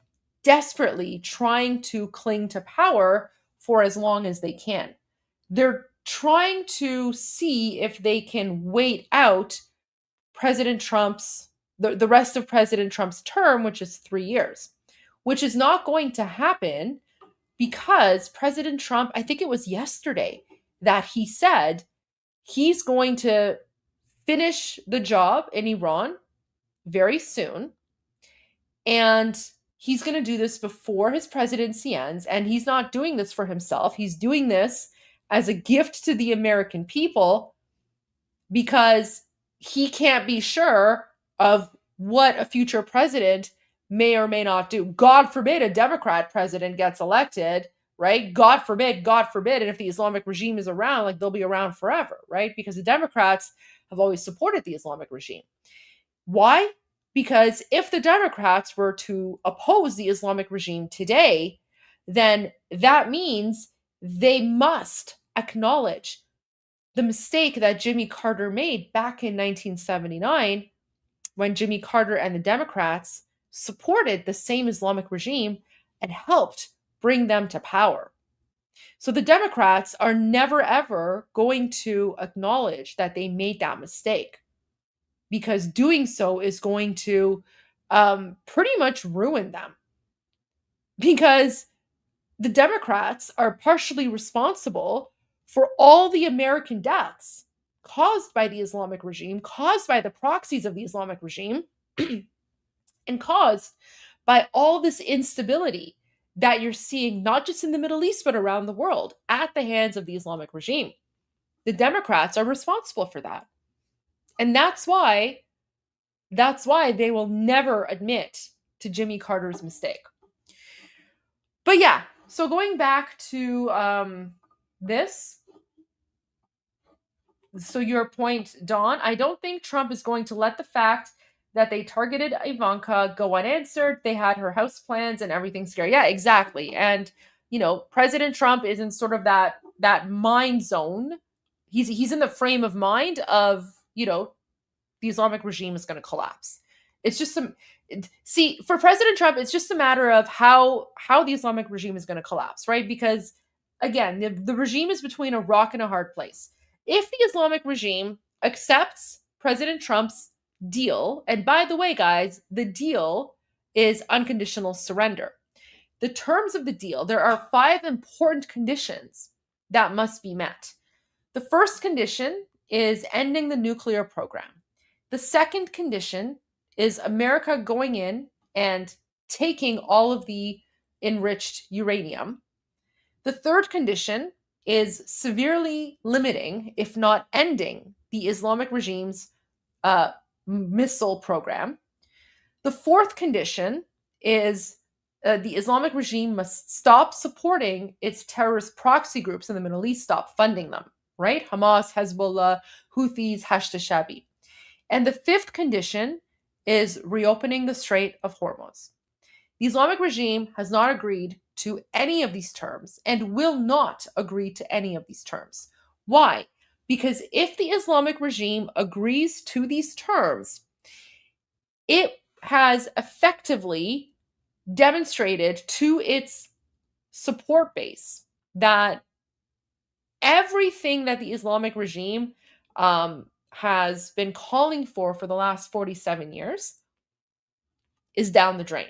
desperately trying to cling to power for as long as they can. They're trying to see if they can wait out President Trump's, the rest of President Trump's term, which is 3 years, which is not going to happen because President Trump, I think it was yesterday, that he said he's going to finish the job in Iran very soon. And he's going to do this before his presidency ends. And he's not doing this for himself. He's doing this as a gift to the American people because he can't be sure of what a future president may or may not do. God forbid a Democrat president gets elected, right? God forbid. And if the Islamic regime is around, like, they'll be around forever, right? Because the Democrats have always supported the Islamic regime. Why? Because if the Democrats were to oppose the Islamic regime today, then that means they must acknowledge the mistake that Jimmy Carter made back in 1979 when Jimmy Carter and the Democrats supported the same Islamic regime and helped bring them to power. So the Democrats are never, ever going to acknowledge that they made that mistake, because doing so is going to pretty much ruined them, because the Democrats are partially responsible for all the American deaths caused by the Islamic regime, caused by the proxies of the Islamic regime, and caused by all this instability that you're seeing, not just in the Middle East, but around the world, at the hands of the Islamic regime. The Democrats are responsible for that. And that's why they will never admit to Jimmy Carter's mistake. But yeah, so going back to this, so your point, Dawn, I don't think Trump is going to let the fact that they targeted Ivanka go unanswered. They had her house plans and everything scary. Yeah, exactly. And, President Trump is in sort of that mind zone. He's in the frame of mind of, the Islamic regime is going to collapse. It's just for President Trump, it's just a matter of how the Islamic regime is going to collapse, right? Because again, the regime is between a rock and a hard place. If the Islamic regime accepts President Trump's deal, and by the way, guys, the deal is unconditional surrender. The terms of the deal, there are 5 important conditions that must be met. The first condition is ending the nuclear program. The second condition is America going in and taking all of the enriched uranium. The third condition is severely limiting, if not ending, the Islamic regime's missile program. The fourth condition is the Islamic regime must stop supporting its terrorist proxy groups in the Middle East, stop funding them, right? Hamas, Hezbollah, Houthis, Hashd-e-Shabi. And the fifth condition is reopening the Strait of Hormuz. The Islamic regime has not agreed to any of these terms and will not agree to any of these terms. Why? Because if the Islamic regime agrees to these terms, it has effectively demonstrated to its support base that everything that the Islamic regime has been calling for the last 47 years is down the drain.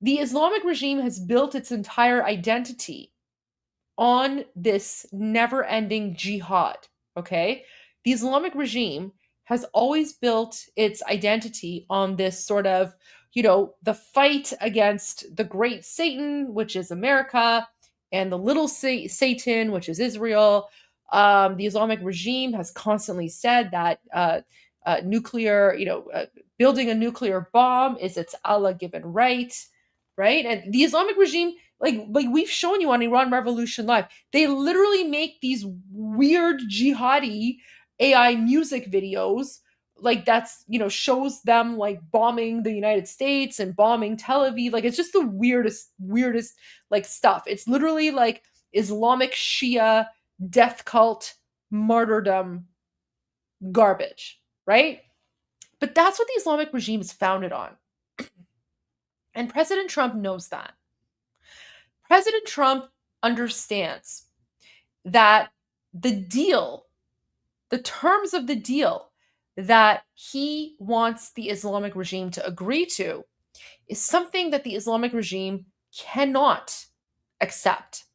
The Islamic regime has built its entire identity on this never-ending jihad, okay? The Islamic regime has always built its identity on this sort of, the fight against the great Satan, which is America, and the little Satan, which is Israel. The Islamic regime has constantly said that building a nuclear bomb is its Allah-given right? And the Islamic regime, like we've shown you on Iran Revolution Live, they literally make these weird jihadi AI music videos, like that's, shows them like bombing the United States and bombing Tel Aviv. Like it's just the weirdest like stuff. It's literally like Islamic Shia death cult martyrdom garbage, right? But that's what the Islamic regime is founded on. And President Trump knows that. President Trump understands that the terms of the deal that he wants the Islamic regime to agree to is something that the Islamic regime cannot accept.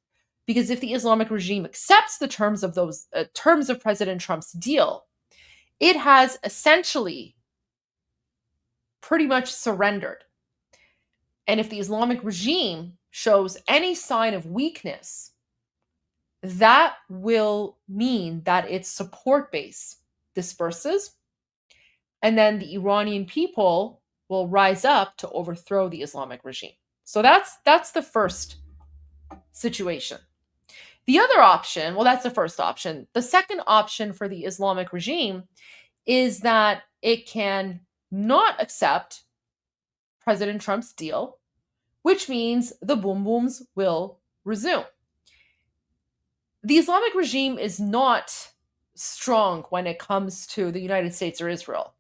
Because if the Islamic regime accepts the terms of those terms of President Trump's deal, it has essentially pretty much surrendered. And if the Islamic regime shows any sign of weakness, that will mean that its support base disperses, and then the Iranian people will rise up to overthrow the Islamic regime. So that's the first situation. The other option, well, that's the first option. The second option for the Islamic regime is that it can not accept President Trump's deal, which means the boom booms will resume. The Islamic regime is not strong when it comes to the United States or Israel.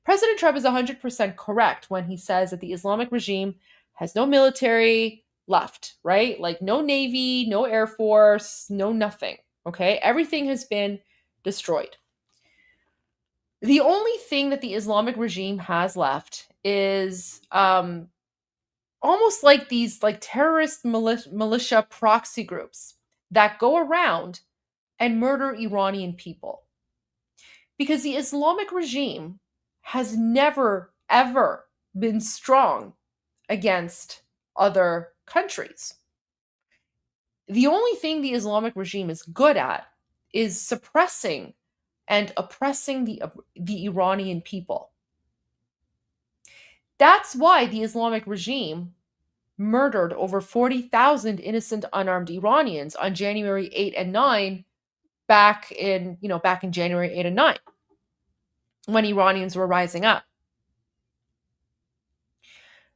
President Trump is 100% correct when he says that the Islamic regime has no military left, right? Like no Navy, no Air Force, no nothing, okay? Everything has been destroyed. The only thing that the Islamic regime has left is almost like these like terrorist militia proxy groups that go around and murder Iranian people. Because the Islamic regime has never, ever been strong against other countries. The only thing the Islamic regime is good at is suppressing and oppressing the Iranian people. That's why the Islamic regime murdered over 40,000 innocent unarmed Iranians on January 8 and 9 back in January 8 and 9 when Iranians were rising up.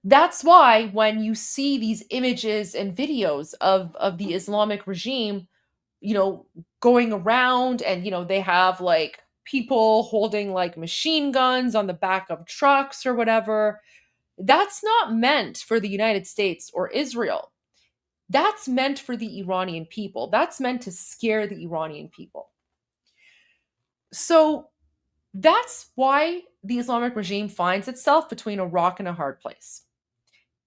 That's why when you see these images and videos of the Islamic regime, going around and, they have like people holding like machine guns on the back of trucks or whatever, that's not meant for the United States or Israel. That's meant for the Iranian people. That's meant to scare the Iranian people. So that's why the Islamic regime finds itself between a rock and a hard place.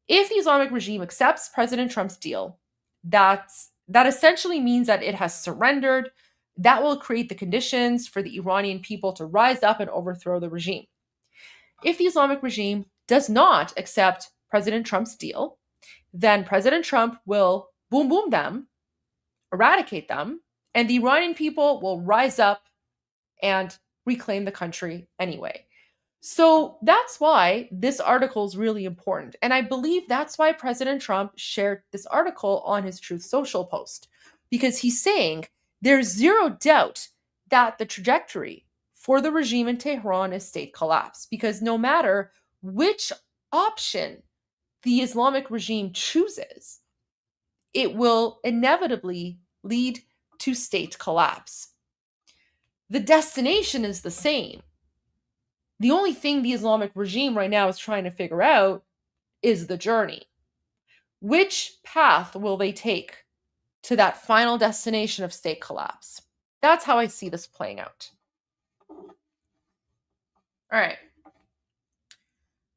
If the Islamic regime accepts President Trump's deal, that essentially means that it has surrendered. That will create the conditions for the Iranian people to rise up and overthrow the regime. If the Islamic regime does not accept President Trump's deal, then President Trump will boom boom them, eradicate them, and the Iranian people will rise up and reclaim the country anyway. So that's why this article is really important. And I believe that's why President Trump shared this article on his Truth Social post, because he's saying there's zero doubt that the trajectory for the regime in Tehran is state collapse, because no matter which option the Islamic regime chooses, it will inevitably lead to state collapse. The destination is the same. The only thing the Islamic regime right now is trying to figure out is the journey. Which path will they take to that final destination of state collapse? That's how I see this playing out. All right.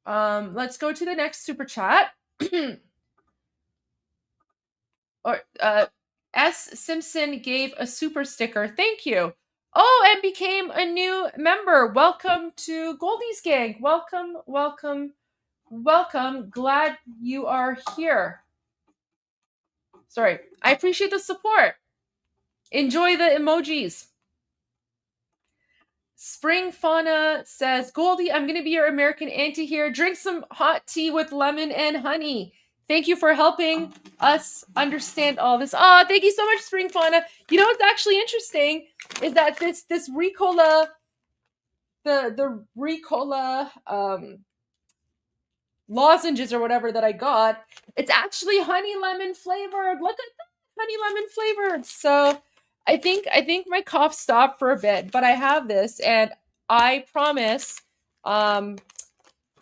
Let's go to the next super chat. S. Simpson gave a super sticker. Thank you. Oh, and became a new member. Welcome to Goldie's gang. Welcome, welcome, welcome. Glad you are here. Sorry. I appreciate the support. Enjoy the emojis. Spring Fauna says, Goldie, I'm going to be your American auntie here. Drink some hot tea with lemon and honey. Thank you for helping us understand all this. Oh, thank you so much, Spring Fauna. You know what's actually interesting is that this Ricola, the Ricola lozenges or whatever that I got, it's actually honey lemon flavored. Look at that, honey lemon flavored. So I think my cough stopped for a bit, but I have this, and I promise,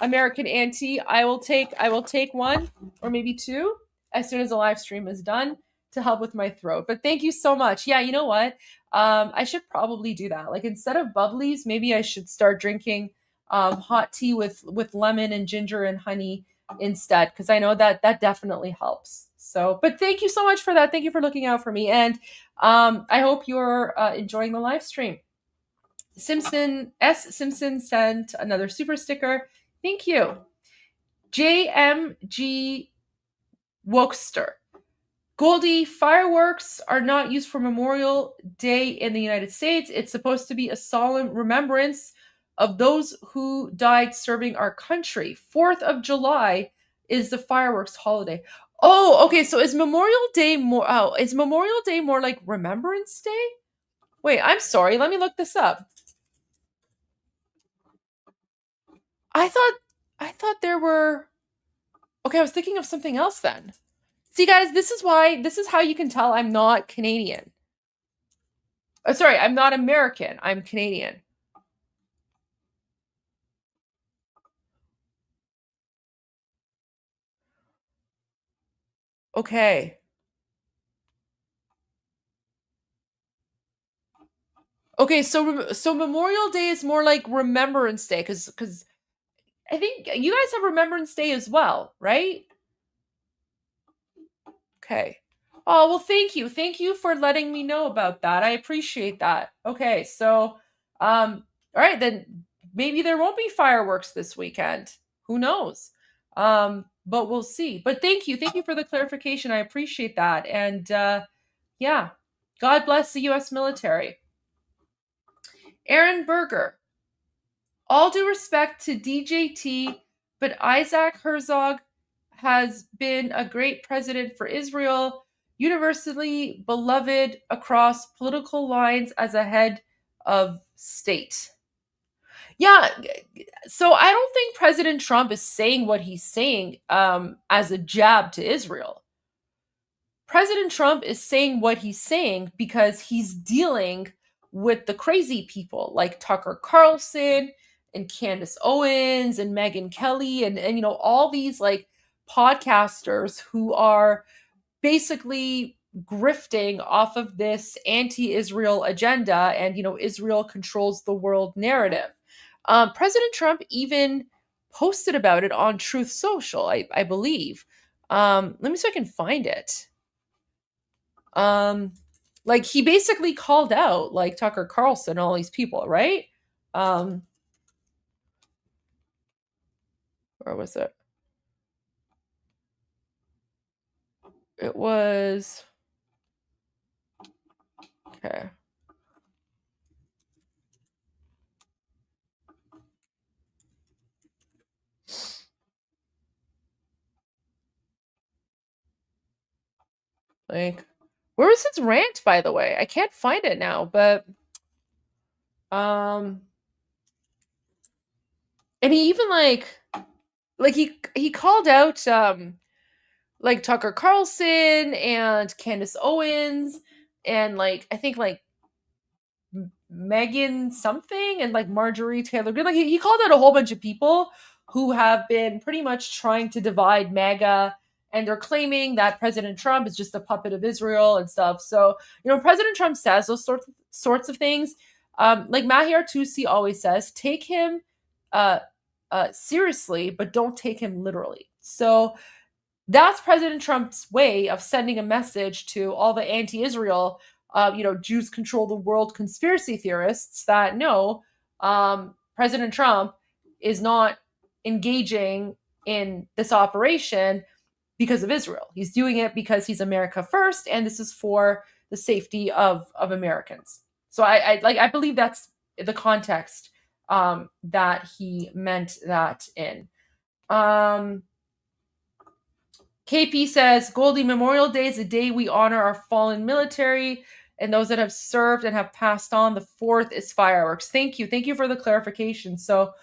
American Auntie, I will take one or maybe two as soon as the live stream is done to help with my throat. But thank you so much. Yeah, you know what? I should probably do that. Like, instead of bubblies, maybe I should start drinking hot tea with lemon and ginger and honey instead, because I know that definitely helps. So, but thank you so much for that. Thank you for looking out for me, and I hope you're enjoying the live stream. Simpson sent another super sticker. Thank you. JMG Wokester. Goldie, fireworks are not used for Memorial Day in the United States. It's supposed to be a solemn remembrance of those who died serving our country. 4th of July is the fireworks holiday. Oh, okay. So is Memorial Day more like Remembrance Day? Wait, I'm sorry. Let me look this up. I thought there were. Okay, I was thinking of something else then. See, guys, this is how you can tell I'm not Canadian. Sorry, I'm not American. I'm Canadian. Okay. Okay, so Memorial Day is more like Remembrance Day, because I think you guys have Remembrance Day as well, right? Okay. Oh, well, thank you. Thank you for letting me know about that. I appreciate that. Okay, so all right, then maybe there won't be fireworks this weekend. Who knows? But we'll see. But thank you. Thank you for the clarification. I appreciate that. And yeah. God bless the US military. Aaron Berger. All due respect to DJT, but Isaac Herzog has been a great president for Israel, universally beloved across political lines as a head of state. Yeah, so I don't think President Trump is saying what he's saying as a jab to Israel. President Trump is saying what he's saying because he's dealing with the crazy people like Tucker Carlson and Candace Owens and Megyn Kelly and you know all these like podcasters who are basically grifting off of this anti-Israel agenda and you know Israel controls the world narrative. President Trump even posted about it on Truth Social, I believe. Let me see if I can find it. Like he basically called out like Tucker Carlson and all these people, right? Where was it? It was okay. Like, where was his rant, by the way? I can't find it now, but and he even like he called out like Tucker Carlson and Candace Owens and like I think like Megan something and like Marjorie Taylor Greene. Like he called out a whole bunch of people who have been pretty much trying to divide MAGA, and they're claiming that President Trump is just a puppet of Israel and stuff. So you know, President Trump says those sorts of things. Like Mahir Tusi always says, take him seriously, but don't take him literally. So that's President Trump's way of sending a message to all the anti-Israel, Jews control the world conspiracy theorists that no, President Trump is not engaging in this operation because of Israel. He's doing it because he's America first, and this is for the safety of Americans. So I believe that's the context that he meant that in. KP says Goldie, Memorial Day is a day we honor our fallen military and those that have served and have passed on. The 4th is fireworks. Thank you for the clarification. So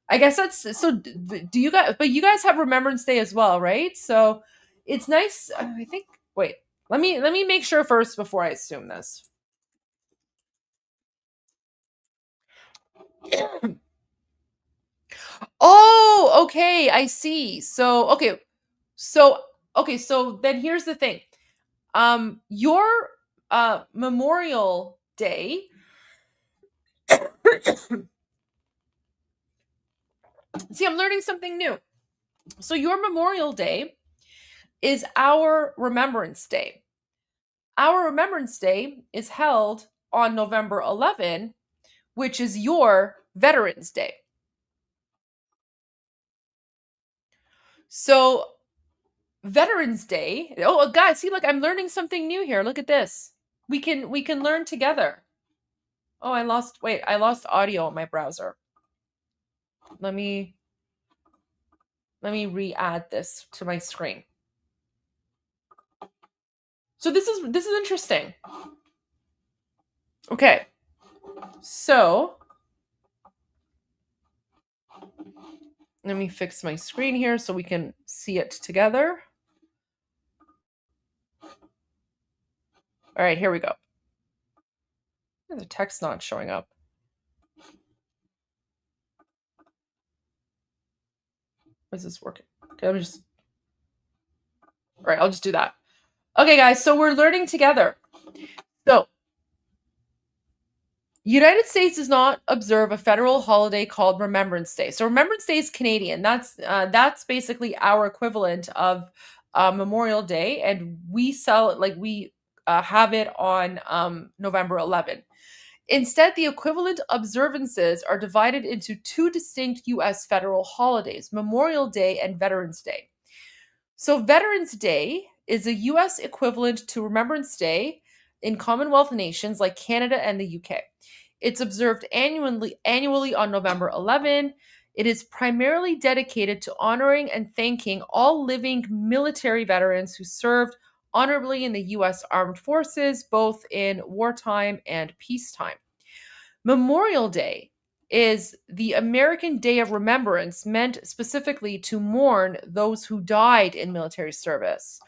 I guess that's so. Do you guys? But you guys have Remembrance Day as well, right? So it's nice. I think. Wait. Let me make sure first before I assume this. Oh, okay. I see. So So then here's the thing. Your Memorial Day. See, I'm learning something new. So your Memorial Day is our Remembrance Day. Our Remembrance Day is held on November 11, which is your Veterans Day. So Veterans Day. Oh, guys, see, look, I'm learning something new here. Look at this. We can learn together. Oh, I lost audio in my browser. Let me re-add this to my screen. So this is interesting. Okay. So let me fix my screen here so we can see it together. All right, here we go. The text not showing up. Is this working? Okay, all right, I'll just do that. Okay, guys, so we're learning together. So United States does not observe a federal holiday called Remembrance Day. So Remembrance Day is Canadian. That's basically our equivalent of Memorial Day, and we have it on November 11th. Instead, the equivalent observances are divided into two distinct U.S. federal holidays, Memorial Day and Veterans Day. So Veterans Day is a U.S. equivalent to Remembrance Day in Commonwealth nations like Canada and the UK. It's observed annually on November 11. It is primarily dedicated to honoring and thanking all living military veterans who served honorably in the U.S. Armed Forces, both in wartime and peacetime. Memorial Day is the American Day of Remembrance, meant specifically to mourn those who died in military service.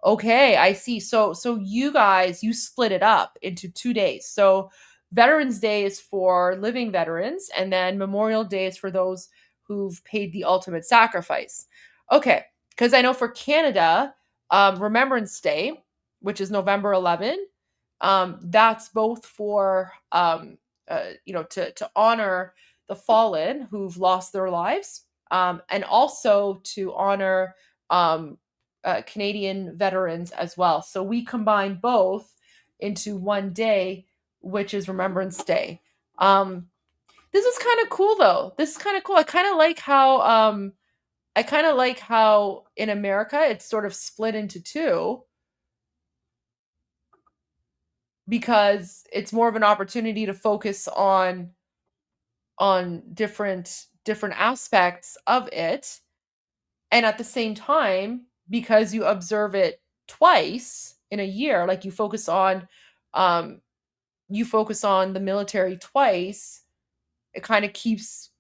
Okay, I see. So you guys, you split it up into 2 days. So Veterans Day is for living veterans, and then Memorial Day is for those who've paid the ultimate sacrifice. Okay, because I know for Canada, Remembrance Day, which is November 11, that's both for to honor the fallen who've lost their lives, and also to honor Canadian veterans as well. So we combine both into one day, which is Remembrance Day. This is kind of cool, though. This is kind of cool. I kind of like how in America it's sort of split into two, because it's more of an opportunity to focus on different aspects of it, and at the same time, because you observe it twice in a year, like you focus on the military twice, it kind of keeps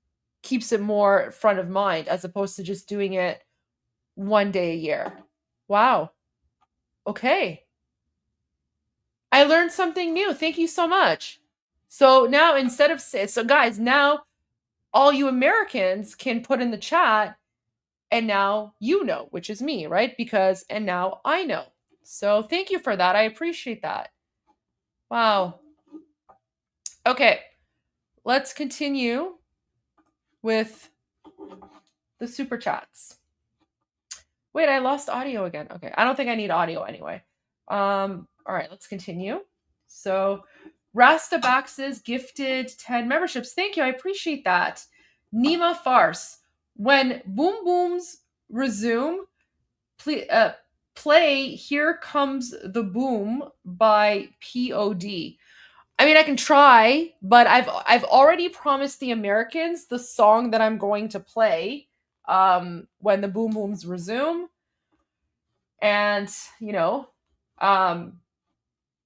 it more front of mind as opposed to just doing it one day a year. Wow. Okay, I learned something new. Thank you so much. So now, guys, now all you Americans can put in the chat, and now you know, which is me, right? And now I know. So thank you for that. I appreciate that. Wow. Okay, let's continue with the super chats. Wait, I lost audio again. Okay, I don't think I need audio anyway. All right, let's continue. So Rastabaxes gifted 10 memberships. Thank you. I appreciate that. Nima Farce. When boom booms resume, play Here Comes the Boom by POD. I mean, I can try, but I've already promised the Americans the song that I'm going to play when the boom booms resume. And,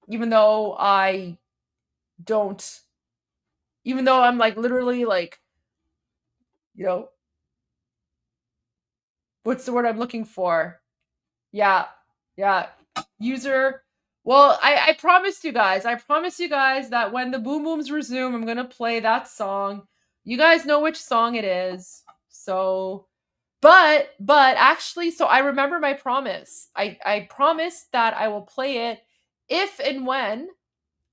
even though I'm like literally like, what's the word I'm looking for? Yeah. User. Well, I promised you guys. I promised you guys that when the boom booms resume, I'm going to play that song. You guys know which song it is. So, but actually, so I remember my promise. I promised that I will play it if and when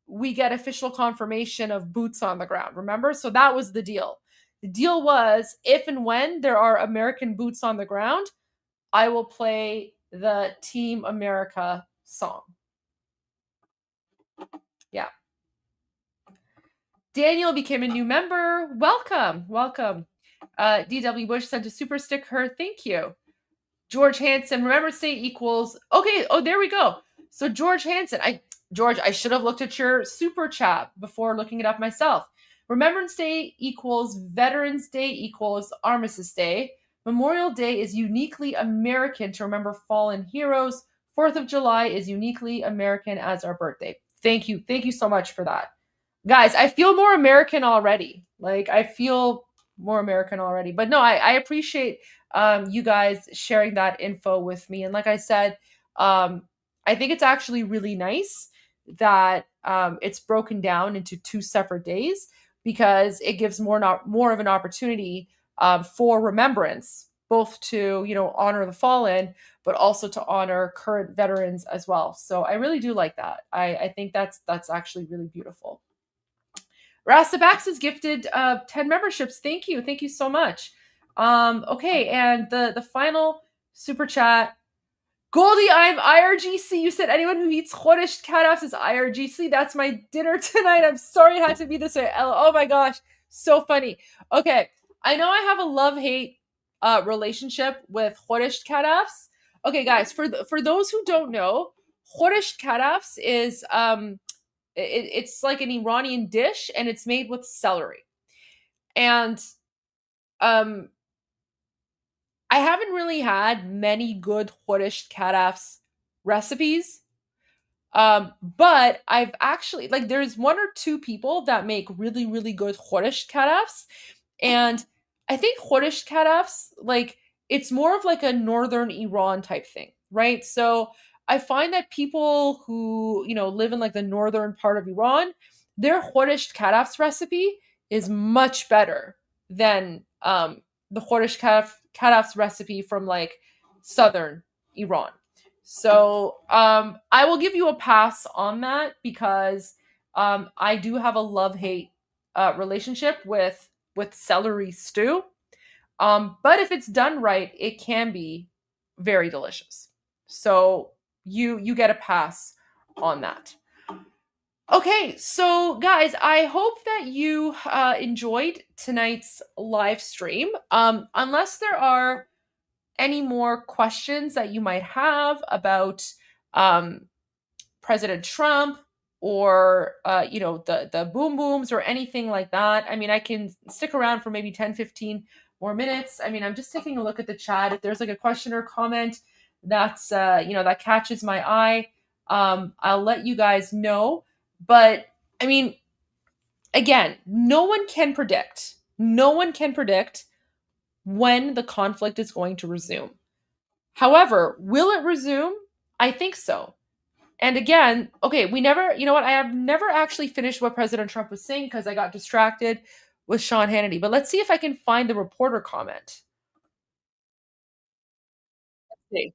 we get official confirmation of boots on the ground. Remember? So that was the deal. The deal was if and when there are American boots on the ground, I will play the Team America song. Yeah. Daniel became a new member. Welcome. DW Bush sent a super sticker. Thank you. George Hansen, Remembrance Day equals. Okay. Oh, there we go. So George Hansen, I should have looked at your super chat before looking it up myself. Remembrance Day equals Veterans Day equals Armistice Day. Memorial Day is uniquely American to remember fallen heroes. 4th of July is uniquely American as our birthday. Thank you. Thank you so much for that. Guys, I feel more American already. But no, I appreciate you guys sharing that info with me. And like I said, I think it's actually really nice that it's broken down into 2 separate days, because it gives more of an opportunity for remembrance, both to honor the fallen, but also to honor current veterans as well. So I really do like that. I think that's actually really beautiful. Rastabax is gifted 10 memberships. Thank you. Thank you so much. Okay, and the final super chat. Goldie, I'm IRGC. You said anyone who eats chodesh kadafs is IRGC. That's my dinner tonight. I'm sorry it had to be this way. Oh my gosh, so funny. Okay, I know I have a love-hate relationship with chodesh kadafs. Okay, guys, for those who don't know, chodesh kadafs is it's like an Iranian dish, and it's made with celery. And I haven't really had many good chodesh kadafs recipes. But I've actually, like, there's one or two people that make really, really good chodesh kadafs. And I think chodesh kadafs, like, it's more of like a northern Iran type thing, right? So I find that people who, live in like the northern part of Iran, their chodesh kadafs recipe is much better than the chodesh kadafs recipe from like southern Iran. So I will give you a pass on that because I do have a love-hate relationship with celery stew. But if it's done right, it can be very delicious. So you get a pass on that. Okay, so guys, I hope that you enjoyed tonight's live stream. Unless there are any more questions that you might have about President Trump or the boom booms or anything like that, I mean, I can stick around for maybe 10-15 more minutes. I mean, I'm just taking a look at the chat. If there's like a question or comment that's that catches my eye, I'll let you guys know. But I mean, again, no one can predict when the conflict is going to resume. However, will it resume? I think so. And again, okay, I have never actually finished what President Trump was saying because I got distracted with Sean Hannity. But let's see if I can find the reporter comment. Let's see.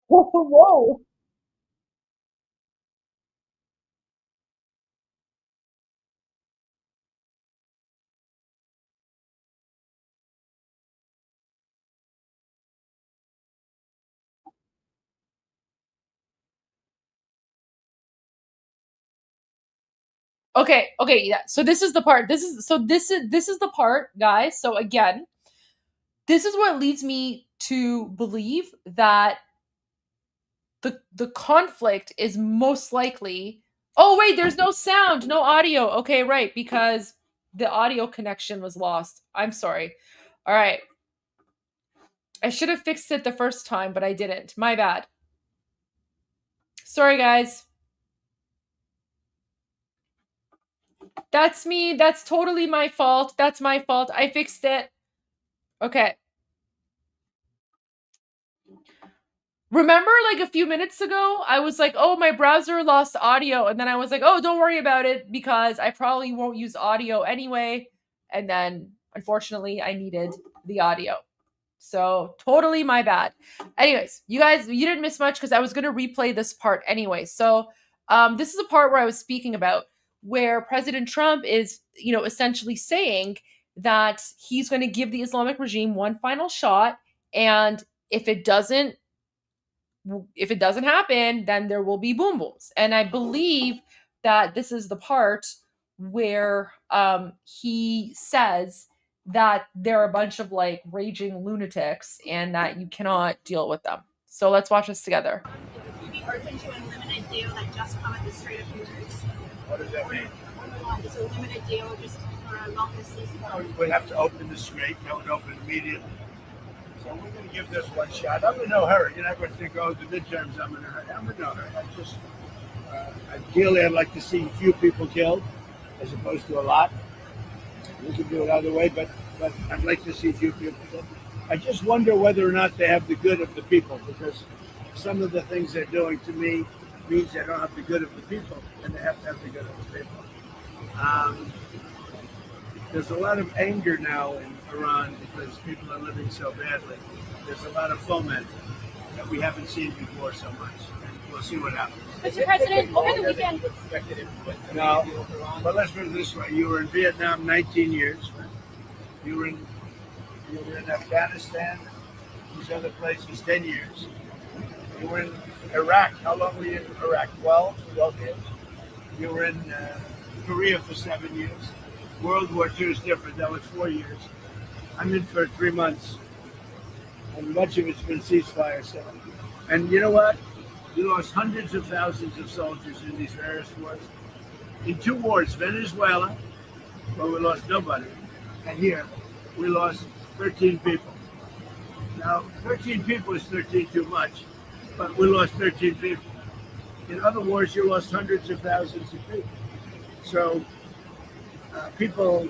Whoa. Okay, yeah. So this is the part. This is the part, guys. So again, this is what leads me to believe that the conflict is most likely. Oh wait, there's no sound, no audio. Okay, right, because the audio connection was lost. I'm sorry. All right. I should have fixed it the first time, but I didn't. My bad. Sorry, guys. That's me. That's totally my fault. That's my fault. I fixed it. Okay. Remember, like a few minutes ago, I was like, oh, my browser lost audio. And then I was like, oh, don't worry about it because I probably won't use audio anyway. And then, unfortunately, I needed the audio. So totally my bad. Anyways, you guys, you didn't miss much because I was going to replay this part anyway. So this is a part where I was speaking about where President Trump is, essentially saying that he's going to give the Islamic regime one final shot. And if it doesn't happen, then there will be boom booms. And I believe that this is the part where he says that they're a bunch of like raging lunatics and that you cannot deal with them. So let's watch this together. Would you be open to a limited deal that just come at the Strait of Hormuz? What does that mean? It's a limited deal just for a longer ceasefire. We'd have to open the strait. That would open immediately. So we're going to give this one shot. I'm in no hurry. You're not going to think, oh, the midterms, I'm in a hurry. I'm in no hurry. Ideally, I'd like to see few people killed as opposed to a lot. We can do it either way, but I'd like to see few people killed. I just wonder whether or not they have the good of the people, because some of the things they're doing to me means they don't have the good of the people, and they have to have the good of the people. There's a lot of anger now in Iran because people are living so badly. There's a lot of foment that we haven't seen before so much. And we'll see what happens. Mr. President, over the weekend. No, but let's put it this way. You were in Vietnam 19 years. Right? You were in Afghanistan, these other places, 10 years. You were in Iraq. How long were you in Iraq? 12 years. You were in Korea for 7 years. World War II is different. That was 4 years. I'm in for 3 months. And much of it's been ceasefire. So. And you know what? We lost hundreds of thousands of soldiers in these various wars. In 2 wars, Venezuela, where we lost nobody, and here, we lost 13 people. Now, 13 people is 13 too much, but we lost 13 people. In other wars, you lost hundreds of thousands of people. So people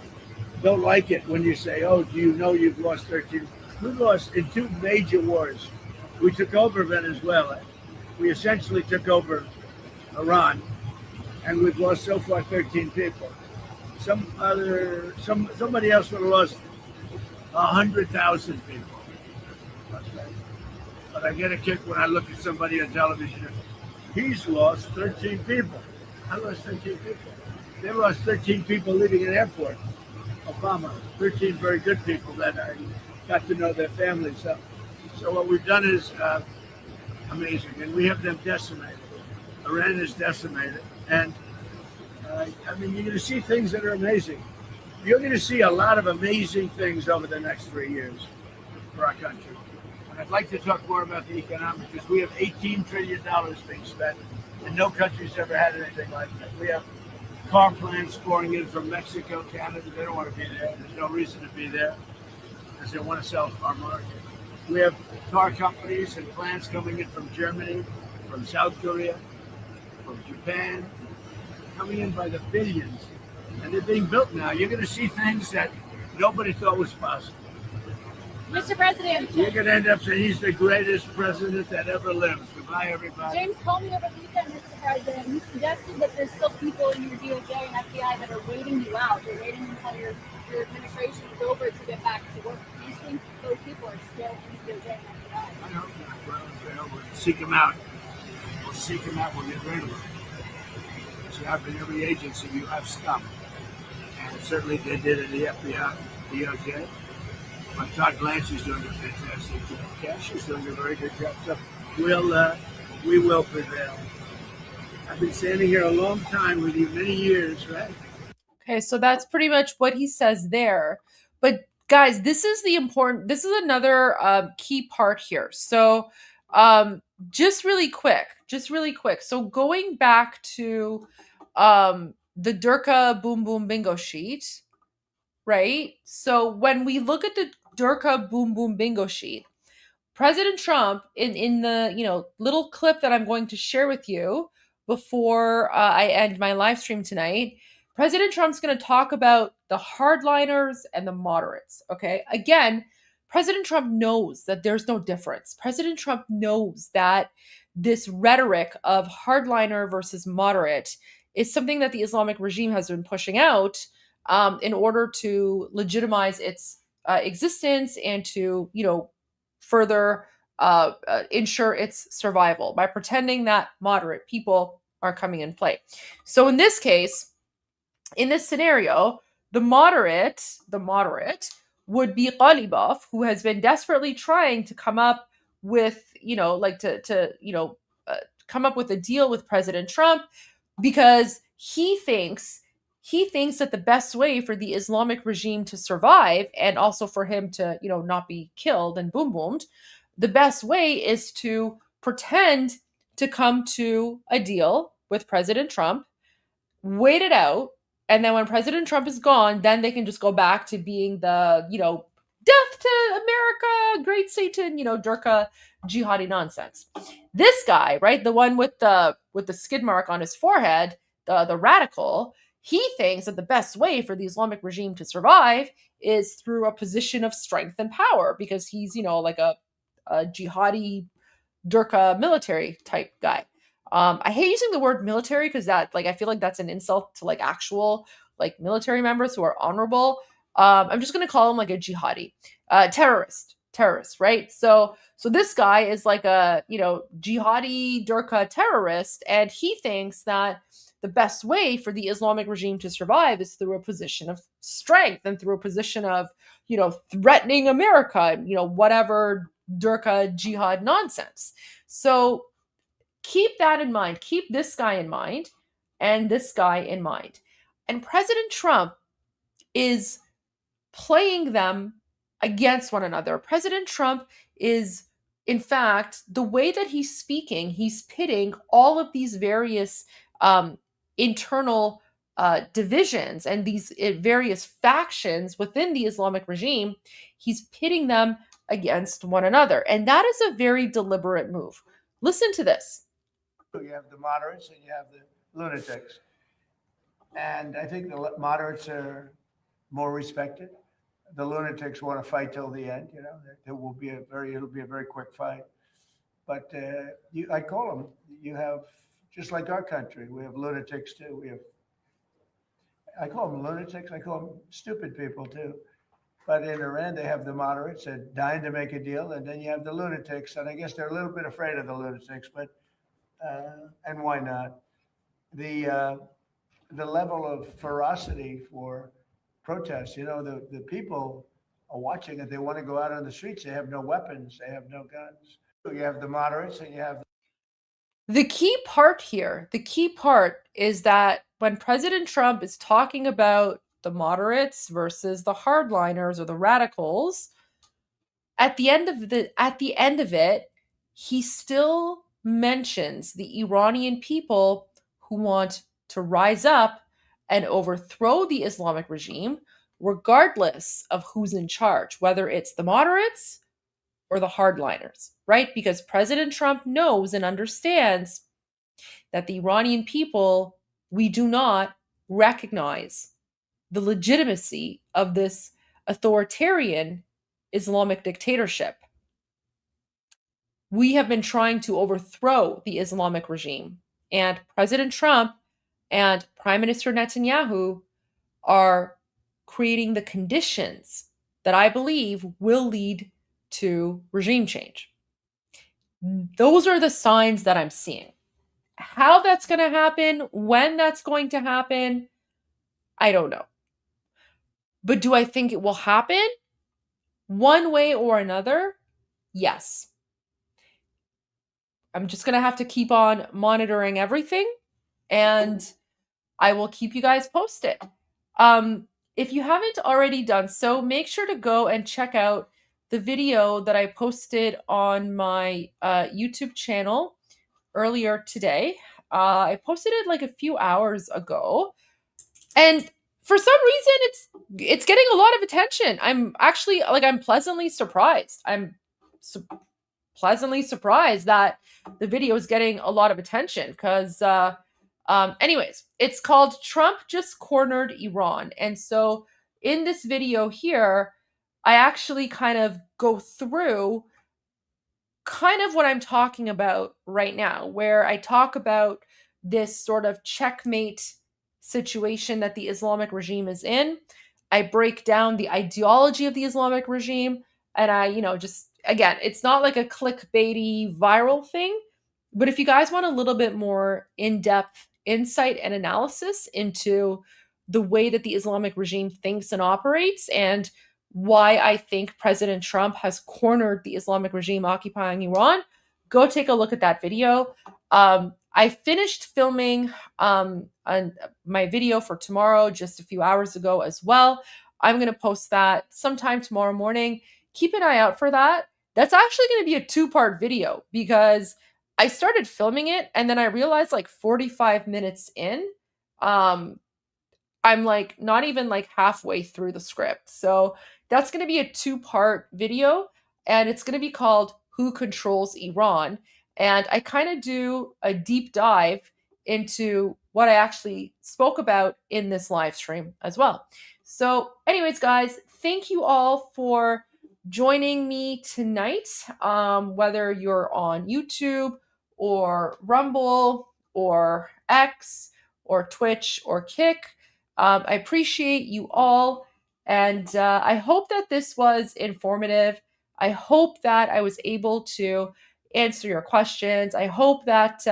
don't like it when you say, oh, do you know you've lost 13? We lost in 2 major wars. We took over Venezuela. We essentially took over Iran, and we've lost so far 13 people. Somebody else would have lost 100,000 people. But I get a kick when I look at somebody on television. He's lost 13 people. I lost 13 people. They lost 13 people leaving an airport. Obama, 13 very good people that I got to know their families. So what we've done is amazing, and we have them decimated. Iran is decimated, and I mean, you're going to see things that are amazing. You're going to see a lot of amazing things over the next 3 years for our country. And I'd like to talk more about the economic, because we have $18 trillion being spent, and no country's ever had anything like that. We have car plants pouring in from Mexico, Canada. They don't want to be there. There's no reason to be there, because they want to sell our market. We have car companies and plants coming in from Germany, from South Korea, from Japan, coming in by the billions. And they're being built now. You're going to see things that nobody thought was possible. Mr. President. You're going to end up saying he's the greatest president that ever lived. Goodbye, everybody. James Comey over the weekend, Mr. President, he suggested that there's still people in your DOJ and FBI that are waiting you out. They're waiting until your administration is over to get back to work. Do you think those people are still in DOJ and FBI? I hope not. Well, we'll seek them out. We'll seek them out. We'll get rid of them. As you have in every agency, you have scum. And certainly they did in the FBI, DOJ. But Todd Blanchard's doing a fantastic job. Cash is doing a very good job. So we will prevail. I've been standing here a long time with you, many years, right? Okay, so that's pretty much what he says there. But guys, this is another key part here. So just really quick. So going back to the Durka Boom Boom Bingo sheet, right? So when we look at the Durka Boom Boom Bingo sheet, President Trump, in the little clip that I'm going to share with you before I end my live stream tonight, President Trump's going to talk about the hardliners and the moderates. Okay, again, President Trump knows that there's no difference. President Trump knows that this rhetoric of hardliner versus moderate is something that the Islamic regime has been pushing out in order to legitimize its existence and to, further ensure its survival by pretending that moderate people are coming in play. So in this case, in this scenario, the moderate would be Ghalibaf, who has been desperately trying to come up with, come up with a deal with President Trump, because he thinks that the best way for the Islamic regime to survive, and also for him to, not be killed and boom boomed, the best way is to pretend to come to a deal with President Trump, wait it out, and then when President Trump is gone, then they can just go back to being the, death to America, great Satan, Durka jihadi nonsense. This guy, right, the one with the with the skid mark on his forehead, the radical, he thinks that the best way for the Islamic regime to survive is through a position of strength and power, because he's, like a jihadi Durka military type guy. I hate using the word military because that, I feel like that's an insult to actual military members who are honorable. I'm just gonna call him a jihadi, terrorist, right? So this guy is a jihadi Durka terrorist, and he thinks that the best way for the Islamic regime to survive is through a position of strength and through a position of threatening America, whatever Durka jihad nonsense. So keep that in mind. Keep this guy in mind and this guy in mind. And President Trump is playing them against one another. President Trump is, in fact, the way that he's speaking, he's pitting all of these various internal divisions and these various factions within the Islamic regime. He's pitting them against one another. And that is a very deliberate move. Listen to this. You have the moderates and you have the lunatics. And I think the moderates are more respected. The lunatics want to fight till the end. It'll be a very quick fight. But I call them, you have, just like our country, we have lunatics too. I call them lunatics. I call them stupid people too. But in Iran, they have the moderates that dying to make a deal, and then you have the lunatics, and I guess they're a little bit afraid of the lunatics, but and why not? The level of ferocity for protests, the people are watching it. They want to go out on the streets. They have no weapons. They have no guns. You have the moderates, and you have the key part here. The key part is that when President Trump is talking about the moderates versus the hardliners or the radicals, at the end of it, he still mentions the Iranian people who want to rise up and overthrow the Islamic regime, regardless of who's in charge, whether it's the moderates or the hardliners, right? Because President Trump knows and understands that the Iranian people, we do not recognize the legitimacy of this authoritarian Islamic dictatorship. We have been trying to overthrow the Islamic regime, and President Trump and Prime Minister Netanyahu are creating the conditions that I believe will lead to regime change. Those are the signs that I'm seeing. How that's going to happen, when that's going to happen, I don't know. But do I think it will happen? One way or another? Yes. I'm just going to have to keep on monitoring everything, and I will keep you guys posted. If you haven't already done so, make sure to go and check out the video that I posted on my YouTube channel earlier today. I posted it a few hours ago, and for some reason it's getting a lot of attention. I'm actually I'm pleasantly surprised. I'm pleasantly surprised that the video is getting a lot of attention because anyways, it's called Trump Just Cornered Iran. And so in this video here, I actually kind of go through kind of what I'm talking about right now, where I talk about this sort of checkmate situation that the Islamic regime is in. I break down the ideology of the Islamic regime, and I, just, again, it's not like a clickbaity viral thing, but if you guys want a little bit more in-depth insight and analysis into the way that the Islamic regime thinks and operates, and why I think President Trump has cornered the Islamic regime occupying Iran, go take a look at that video. I finished filming my video for tomorrow just a few hours ago as well. I'm going to post that sometime tomorrow morning. Keep an eye out for that. That's actually going to be a 2-part video because I started filming it and then I realized 45 minutes in, I'm not even halfway through the script. So that's going to be a 2-part video, and it's going to be called Who Controls Iran? and I kind of do a deep dive into what I actually spoke about in this live stream as well. So, anyways, guys, thank you all for joining me tonight, whether you're on YouTube or Rumble or X or Twitch or Kick. I appreciate you all, and I hope that this was informative. I hope that I was able to answer your questions. I hope that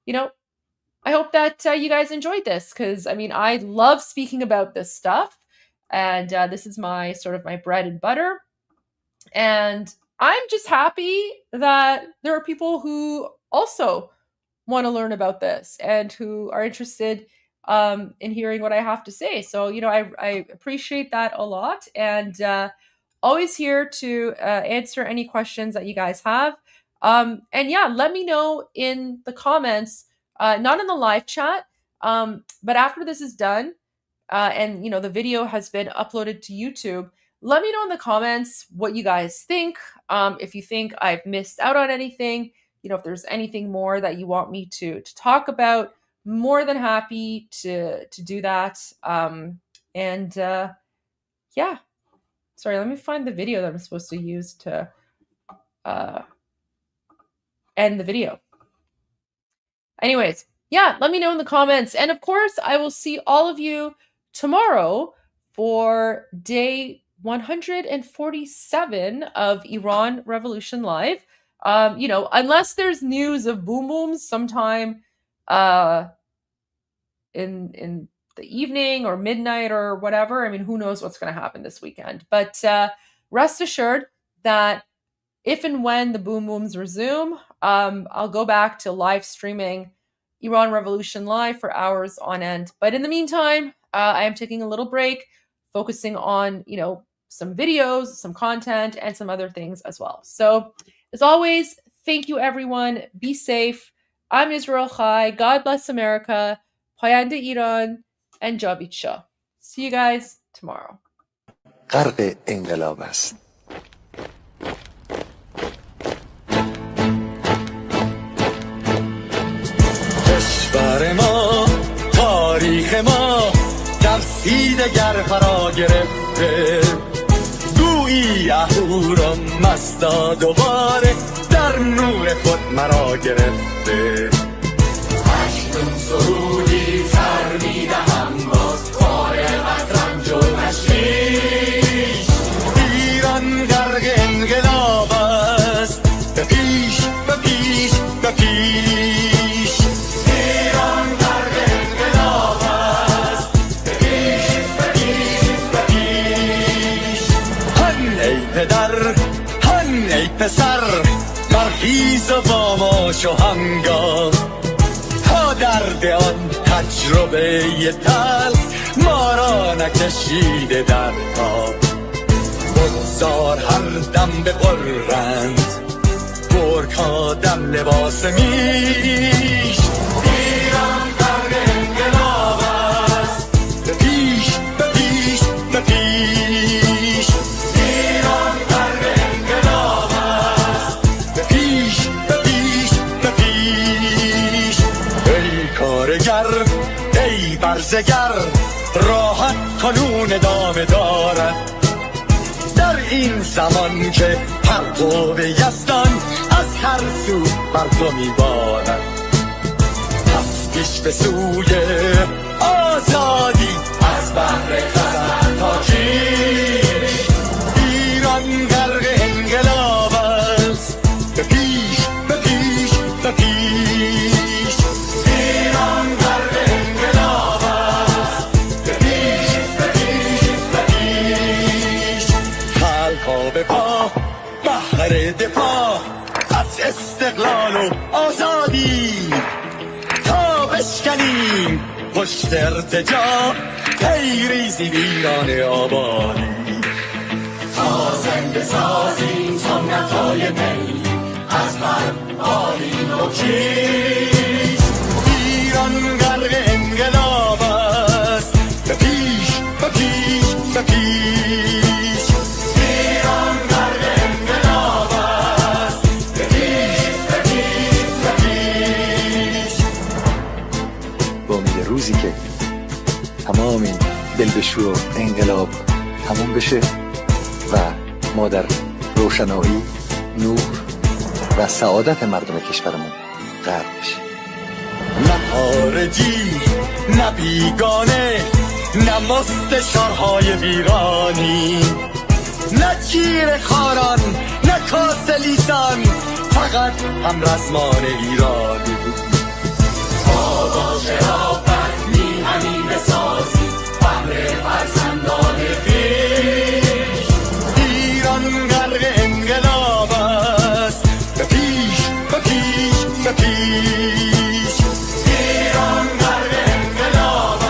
you guys enjoyed this, because I mean, I love speaking about this stuff, and this is my sort of my bread and butter. And I'm just happy that there are people who also want to learn about this and who are interested in hearing what I have to say. So, I appreciate that a lot, and always here to answer any questions that you guys have. And yeah, let me know in the comments, not in the live chat, but after this is done, and the video has been uploaded to YouTube, let me know in the comments what you guys think. If you think I've missed out on anything, if there's anything more that you want me to talk about, more than happy to do that. Yeah, sorry, let me find the video that I'm supposed to use to end the video. Anyways, yeah, let me know in the comments. And of course, I will see all of you tomorrow for day 147 of Iran Revolution Live. Unless there's news of boom booms sometime in the evening or midnight or whatever. I mean, who knows what's going to happen this weekend. But rest assured that if and when the boom booms resume, I'll go back to live streaming Iran Revolution Live for hours on end. But in the meantime, I am taking a little break, focusing on, some videos, some content, and some other things as well. So, as always, thank you, everyone. Be safe. I'm Israel Chai. God bless America. Payanda Iran, and Javid Shah. See you guys tomorrow. غرق انقلاب است. کشور ما، تاریخ ما ترسید گر فرا گرفته، گویی اهورا مستا دوباره در نور خود مرا گرفته. اکنون سرودی سر میدهم باز فارغ از رنج و تشویش، ایران غرق انقلاب است، به پیش به پیش به پیش. ایران غرق انقلاب است، به پیش به پیش به پیش. هن ای پدر، هن ای پسر، برخیز و باماش و هنگام، تا درد آن تجربه تلخ ما را نکشیده در خواب. بگذار هر دم بغرند گرگ‌ها دم لباس میش. ایران غرق انقلاب است، به پیش به پیش به پیش. ایران غرق انقلاب است، به پیش به پیش به پیش. ای کارگر، ای برزگر، راحت کنون ادامه دارد در این زمان که پرتو یزدان از هر سو بر تو میبارد. پس پیش به سوی آزادی از بحر خزر تا کیش. ایران غرق انقلاب است، به پیش به پیش به پیش. ایران غرق انقلاب است، به پیش به پیش به پیش. خلقا به پا بهر دفاع از استقلال و آزادی، تا بشکنیم پشت ارتجاع پیریزی ویران آبادی. تا زنده سازیم سنت‌های ملی از هر آیین و کیش. ایران غرق انقلاب است، به پیش به پیش به پیش. ایران غرق انقلاب است، به پیش به پیش روزی که تمام این دلبشو و انقلاب تموم بشه و ما در روشنایی، نور و سعادت مردم کشورمون غرق بشیم. نه خارجی، نه بیگانه، نه مستشارهای ویرانی، نه چیر خاران، نه کاسلیسان، فقط هم رزمان ایرانی. ما با شرافت میهنیم بسازیم فخر فرزندان خویش. ایران غرق انقلاب است، به پیش، به پیش، به پیش. ایران غرق انقلاب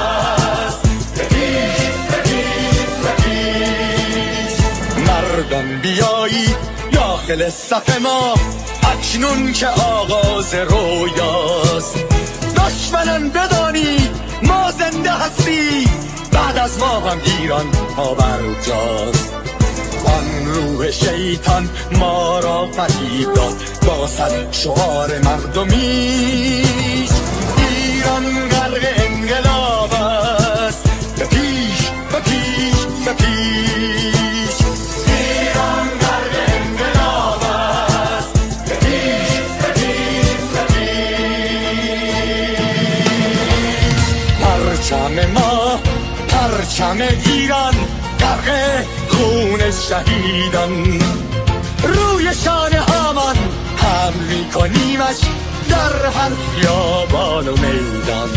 است، به پیش، به پیش، به پیش. مردان بیایید داخل صف ما، اکنون که آغاز رویاست. دشمنان بدانید ما زنده هستیم، بعد از ما هم ایران پابرجاست. آن روح شیطان ما را فریب داد با صد شعار مردمیش. ایران غرق انقلاب است، به پیش، به پیش، به پیش. ایران غرق انقلاب است، به پیش، به پیش، به پیش. پرچم ما، پرچم ایران غرق خون شهیدان. روی شانه هامان حمل میکنیمش در هر خیابان و میدان.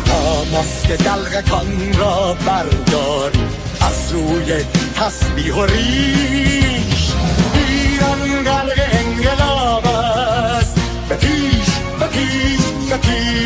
تا ماسک دلغکان را برداریم از روی تسبیح و ریش. ایران غرق انقلاب است، به پیش، به پیش، به پیش.